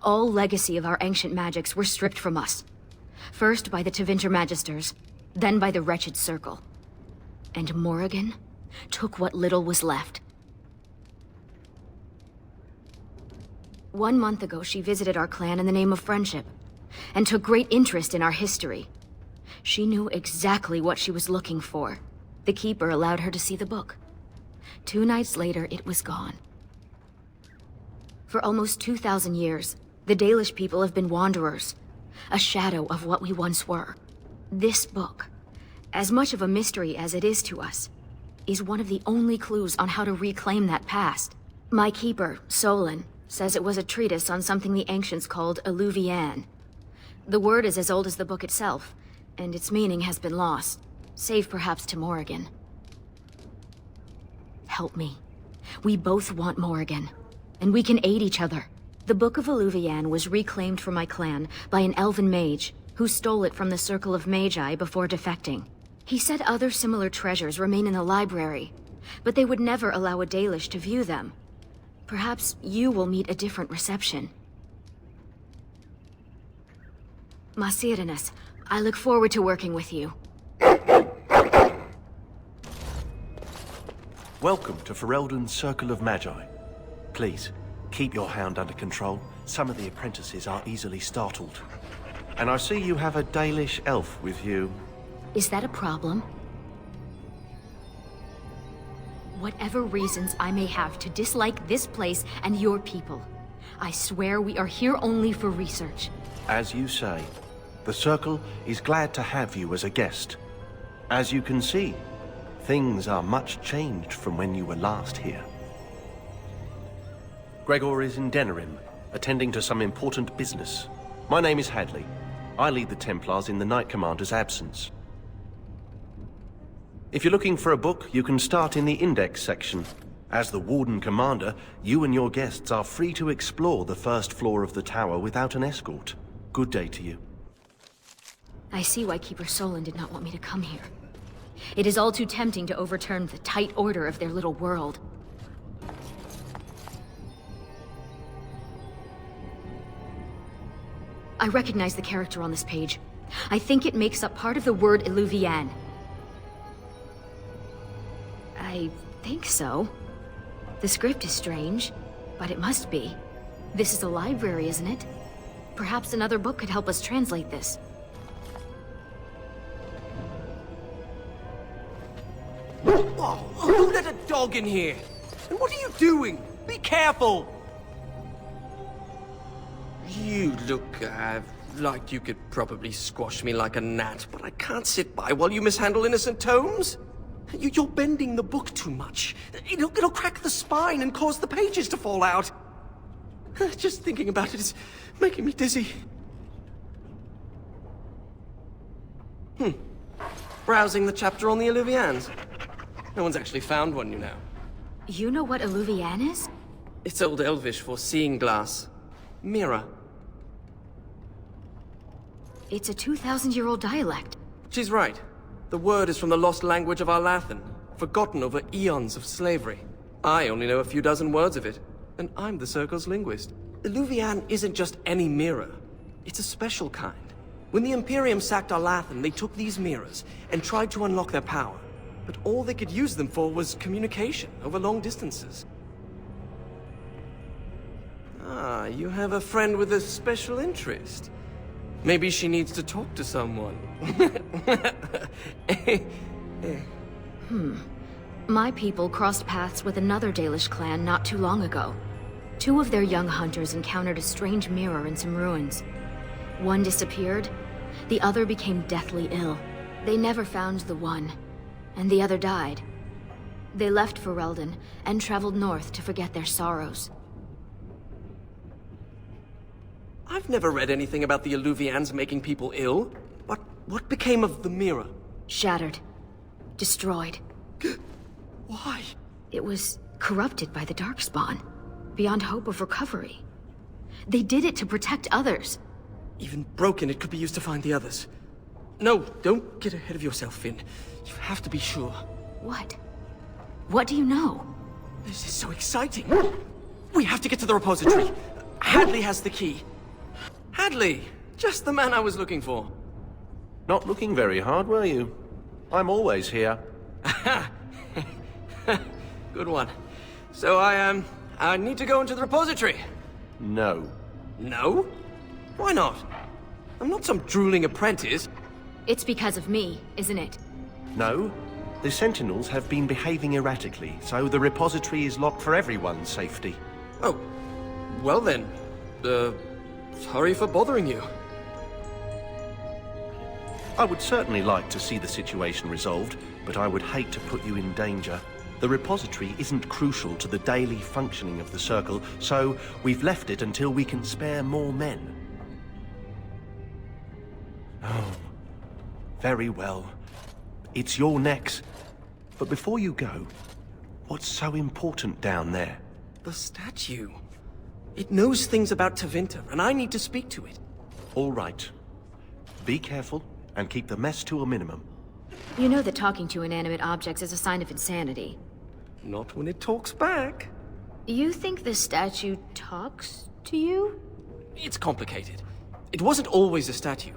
all legacy of our ancient magics, were stripped from us. First by the Tevinter Magisters, then by the Wretched Circle. And Morrigan took what little was left. 1 month ago, she visited our clan in the name of friendship, and took great interest in our history. She knew exactly what she was looking for. The Keeper allowed her to see the book. 2 nights later, it was gone. For almost 2,000 years, the Dalish people have been wanderers, a shadow of what we once were. This book, as much of a mystery as it is to us, is one of the only clues on how to reclaim that past. My Keeper, Solon, says it was a treatise on something the ancients called Alluvian. The word is as old as the book itself, and its meaning has been lost, save perhaps to Morrigan. Help me. We both want Morrigan, and we can aid each other. The Book of Alluvian was reclaimed for my clan by an elven mage, who stole it from the Circle of Magi before defecting. He said other similar treasures remain in the library, but they would never allow a Dalish to view them. Perhaps you will meet a different reception. Masirinus, I look forward to working with you. Welcome to Ferelden's Circle of Magi. Please, keep your hound under control. Some of the apprentices are easily startled. And I see you have a Dalish elf with you. Is that a problem? Whatever reasons I may have to dislike this place and your people, I swear we are here only for research. As you say, the Circle is glad to have you as a guest. As you can see, things are much changed from when you were last here. Gregor is in Denerim, attending to some important business. My name is Hadley. I lead the Templars in the Knight Commander's absence. If you're looking for a book, you can start in the Index section. As the Warden Commander, you and your guests are free to explore the first floor of the tower without an escort. Good day to you. I see why Keeper Solon did not want me to come here. It is all too tempting to overturn the tight order of their little world. I recognize the character on this page. I think it makes up part of the word Illuvian. I think so. The script is strange, but it must be. This is a library, isn't it? Perhaps another book could help us translate this. Oh, who let a dog in here? And what are you doing? Be careful! You look, like you could probably squash me like a gnat, but I can't sit by while you mishandle innocent tomes. You're bending the book too much. It'll crack the spine and cause the pages to fall out. Just thinking about it is making me dizzy. Browsing the chapter on the Illuvians. No one's actually found one, you know. You know what Illuvian is? It's Old Elvish for seeing glass. Mirror. It's a 2,000-year-old dialect. She's right. The word is from the lost language of Arlathan, forgotten over eons of slavery. I only know a few dozen words of it, and I'm the Circle's linguist. Illuvian isn't just any mirror. It's a special kind. When the Imperium sacked Arlathan, they took these mirrors and tried to unlock their power. But all they could use them for was communication over long distances. Ah, you have a friend with a special interest. Maybe she needs to talk to someone. My people crossed paths with another Dalish clan not too long ago. 2 of their young hunters encountered a strange mirror in some ruins. One disappeared, the other became deathly ill. They never found the one, and the other died. They left Ferelden and traveled north to forget their sorrows. I've never read anything about the Eluvians making people ill. What became of the mirror? Shattered. Destroyed. Why? It was corrupted by the Darkspawn, beyond hope of recovery. They did it to protect others. Even broken, it could be used to find the others. No, don't get ahead of yourself, Finn. You have to be sure. What? What do you know? This is so exciting. We have to get to the repository. Hadley has the key. Hadley! Just the man I was looking for. Not looking very hard, were you? I'm always here. Good one. So I need to go into the repository. No. No? Why not? I'm not some drooling apprentice. It's because of me, isn't it? No. The Sentinels have been behaving erratically, so the repository is locked for everyone's safety. Oh. Well then. Sorry for bothering you. I would certainly like to see the situation resolved, but I would hate to put you in danger. The repository isn't crucial to the daily functioning of the Circle, so we've left it until we can spare more men. Oh, very well. It's your necks. But before you go, what's so important down there? The statue. It knows things about Tevinter, and I need to speak to it. All right. Be careful, and keep the mess to a minimum. You know that talking to inanimate objects is a sign of insanity. Not when it talks back. You think the statue talks to you? It's complicated. It wasn't always a statue.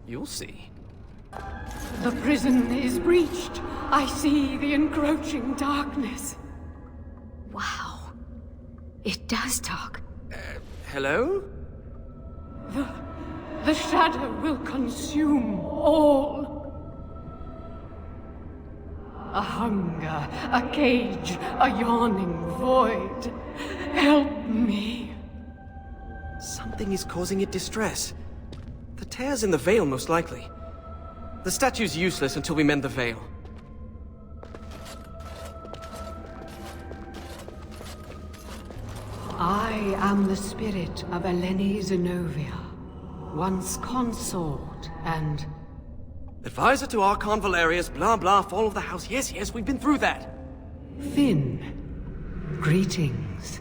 You'll see. The prison is breached. I see the encroaching darkness. Wow. It does talk. Hello? The shadow will consume all. A hunger, a cage, a yawning void. Help me. Something is causing it distress. The tears in the veil, most likely. The statue's useless until we mend the veil. I am the spirit of Eleni Zenobia, once consort and... Advisor to Archon Valerius, blah blah, fall of the house. Yes, we've been through that. Finn, greetings.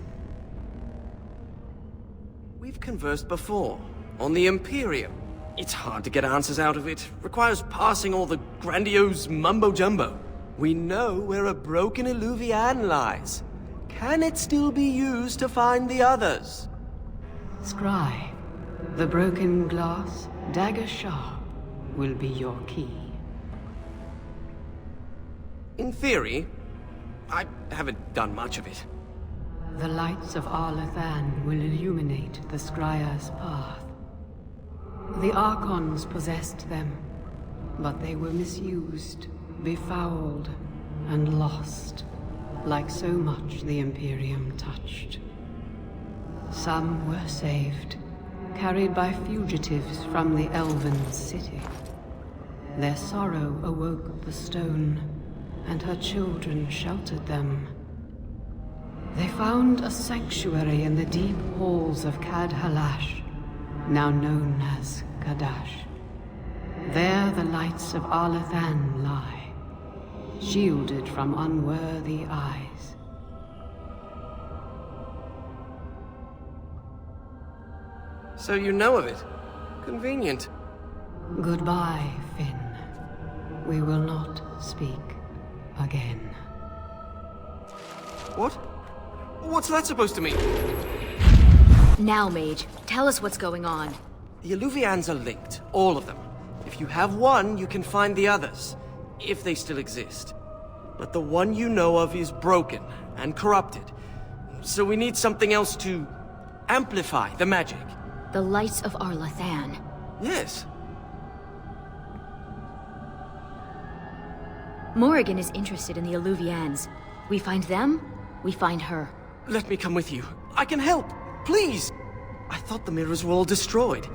We've conversed before, on the Imperium. It's hard to get answers out of it. Requires parsing all the grandiose mumbo-jumbo. We know where a broken Eluvian lies. Can it still be used to find the others? Scry, the broken glass, dagger sharp, will be your key. In theory, I haven't done much of it. The lights of Arlathan will illuminate the Scrya's path. The Archons possessed them, but they were misused, befouled, and lost, like so much the Imperium touched. Some were saved, carried by fugitives from the Elven city. Their sorrow awoke the stone, and her children sheltered them. They found a sanctuary in the deep halls of Cad Halash, now known as Kadash. There the lights of Arlathan lie, shielded from unworthy eyes. So you know of it. Convenient. Goodbye, Finn. We will not speak again. What? What's that supposed to mean? Now, Mage, tell us what's going on. The Eluvians are linked, all of them. If you have one, you can find the others, if they still exist. But the one you know of is broken and corrupted. So we need something else to amplify the magic. The lights of Arlathan. Yes. Morrigan is interested in the Alluvians. We find them, we find her. Let me come with you. I can help. Please! I thought the mirrors were all destroyed.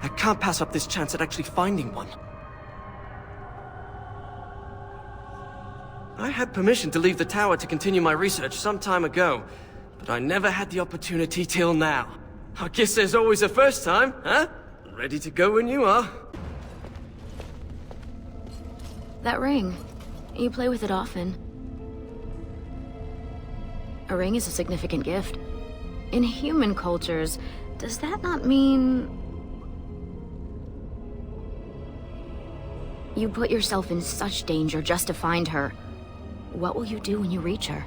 I can't pass up this chance at actually finding one. I had permission to leave the tower to continue my research some time ago, but I never had the opportunity till now. I guess there's always a first time, huh? Ready to go when you are. That ring. You play with it often. A ring is a significant gift. In human cultures, does that not mean... You put yourself in such danger just to find her. What will you do when you reach her?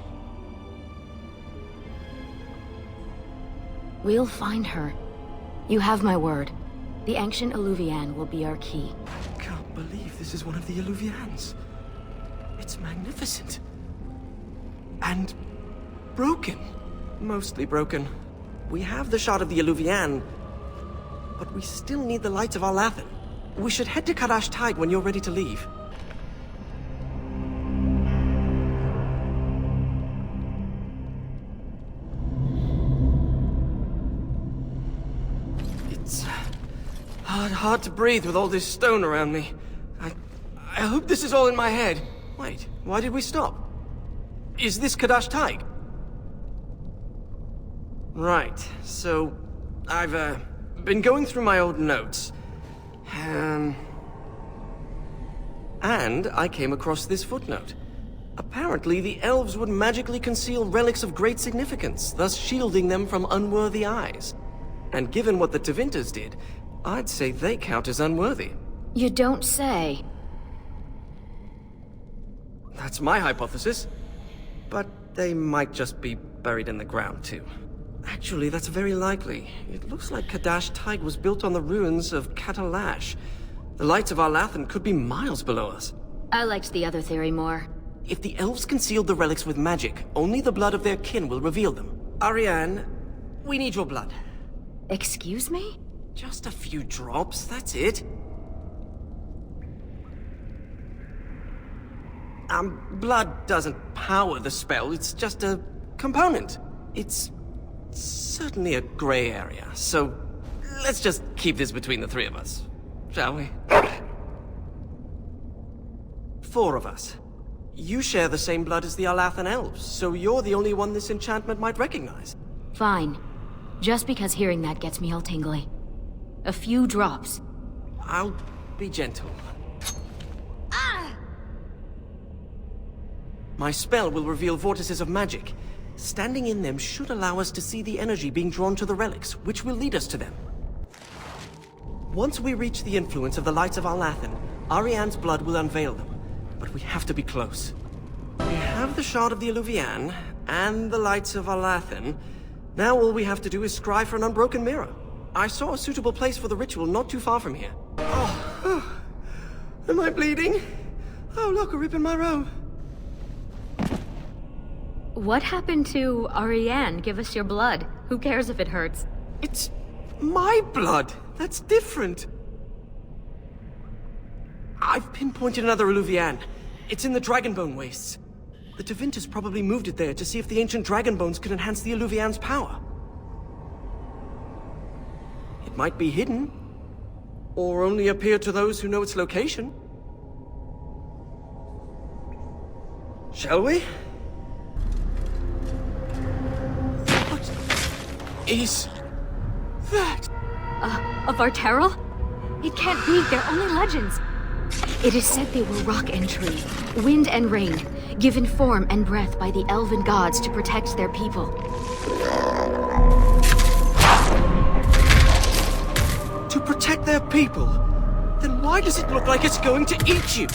We'll find her. You have my word. The ancient Alluvian will be our key. I can't believe this is one of the Alluvians. It's magnificent. And broken. Mostly broken. We have the shard of the Alluvian, but we still need the lights of Arlathan. We should head to Kadash Tide when you're ready to leave. It's hard to breathe with all this stone around me. I hope this is all in my head. Wait, why did we stop? Is this Kadash Tide? Right, so I've been going through my old notes. And I came across this footnote. Apparently, the elves would magically conceal relics of great significance, thus shielding them from unworthy eyes. And given what the Tevinter did, I'd say they count as unworthy. You don't say. That's my hypothesis. But they might just be buried in the ground, too. Actually, that's very likely. It looks like Kadash Tide was built on the ruins of Katalash. The lights of Arlathan could be miles below us. I liked the other theory more. If the elves concealed the relics with magic, only the blood of their kin will reveal them. Ariane, we need your blood. Excuse me? Just a few drops, that's it. Blood doesn't power the spell, it's just a component. It's certainly a gray area, so let's just keep this between the three of us, shall we? 4 of us. You share the same blood as the Arlathan elves, so you're the only one this enchantment might recognize. Fine. Just because hearing that gets me all tingly. A few drops. I'll be gentle. My spell will reveal vortices of magic. Standing in them should allow us to see the energy being drawn to the relics, which will lead us to them. Once we reach the influence of the lights of Arlathan, Ariane's blood will unveil them. But we have to be close. We have the shard of the Alluvian, and the lights of Arlathan. Now all we have to do is scry for an unbroken mirror. I saw a suitable place for the ritual not too far from here. Oh. Am I bleeding? Oh, look, a rip in my robe. What happened to Ariane? Give us your blood. Who cares if it hurts? It's my blood. That's different. I've pinpointed another Alluvian. It's in the Dragonbone wastes. The Tevinters probably moved it there to see if the ancient Dragonbones could enhance the Alluvian's power. It might be hidden, or only appear to those who know its location. Shall we? What is that? Of Varterral? It can't be, they're only legends. It is said they were rock and tree, wind and rain, given form and breath by the elven gods to protect their people. To protect their people? Then why does it look like it's going to eat you?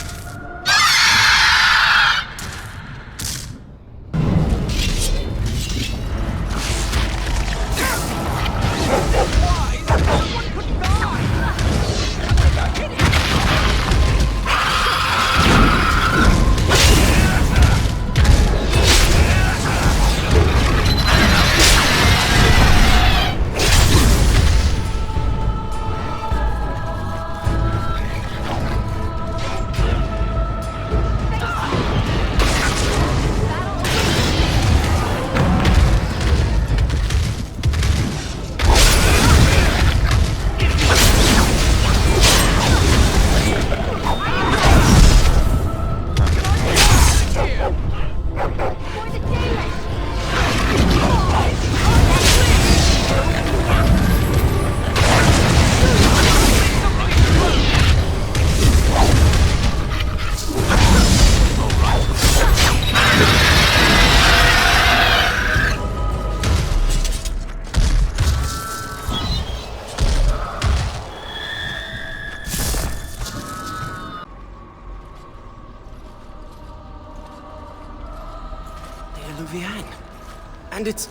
And it's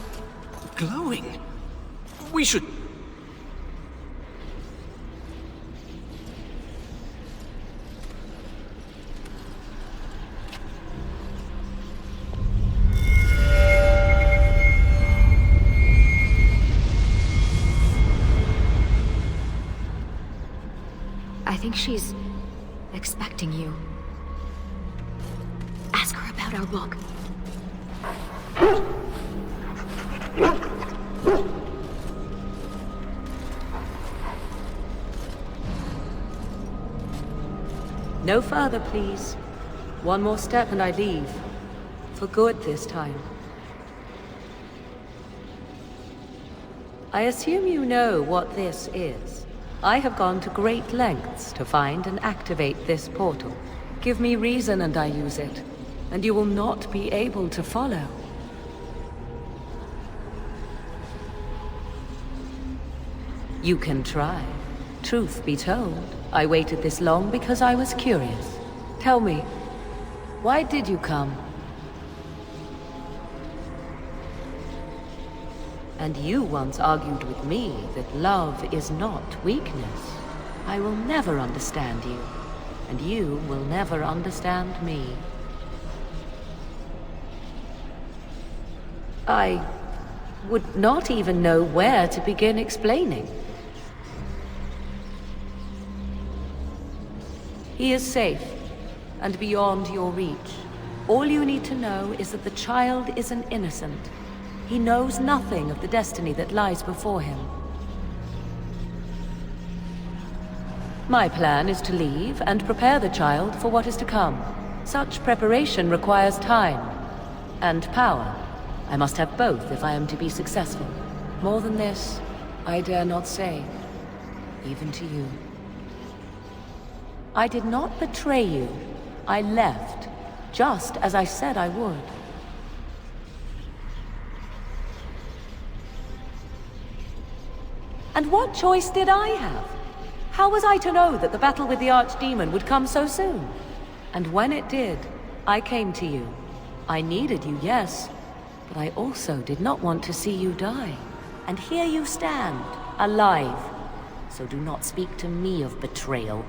glowing. We should... I think she's expecting you. Ask her about our book. No further, please. One more step and I leave. For good this time. I assume you know what this is. I have gone to great lengths to find and activate this portal. Give me reason and I use it, and you will not be able to follow. You can try. Truth be told, I waited this long because I was curious. Tell me, why did you come? And you once argued with me that love is not weakness. I will never understand you, and you will never understand me. I would not even know where to begin explaining. He is safe, and beyond your reach. All you need to know is that the child is an innocent. He knows nothing of the destiny that lies before him. My plan is to leave and prepare the child for what is to come. Such preparation requires time and power. I must have both if I am to be successful. More than this, I dare not say, even to you. I did not betray you. I left, just as I said I would. And what choice did I have? How was I to know that the battle with the archdemon would come so soon? And when it did, I came to you. I needed you, yes, but I also did not want to see you die. And here you stand, alive. So do not speak to me of betrayal.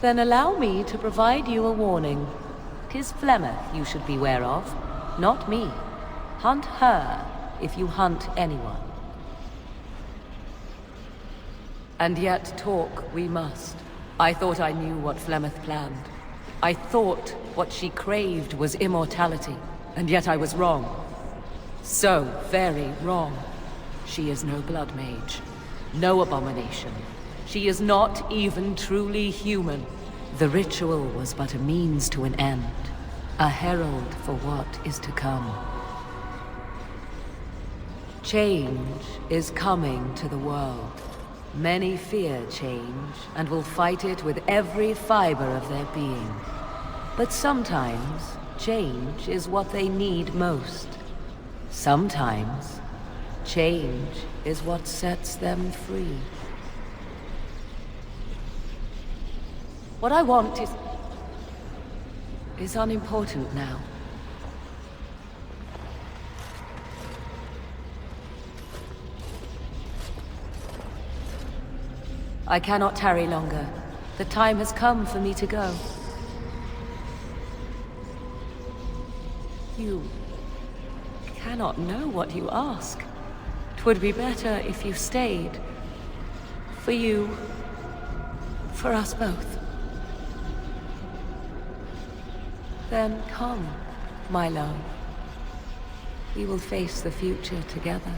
Then allow me to provide you a warning. 'Tis Flemeth you should beware of, not me. Hunt her if you hunt anyone. And yet talk we must. I thought I knew what Flemeth planned. I thought what she craved was immortality, and yet I was wrong. So very wrong. She is no blood mage, no abomination. She is not even truly human. The ritual was but a means to an end, a herald for what is to come. Change is coming to the world. Many fear change, and will fight it with every fiber of their being. But sometimes, change is what they need most. Sometimes, change is what sets them free. What I want is unimportant now. I cannot tarry longer. The time has come for me to go. You cannot know what you ask. 'Twould be better if you stayed. For you, for us both. Then come, my love. We will face the future together.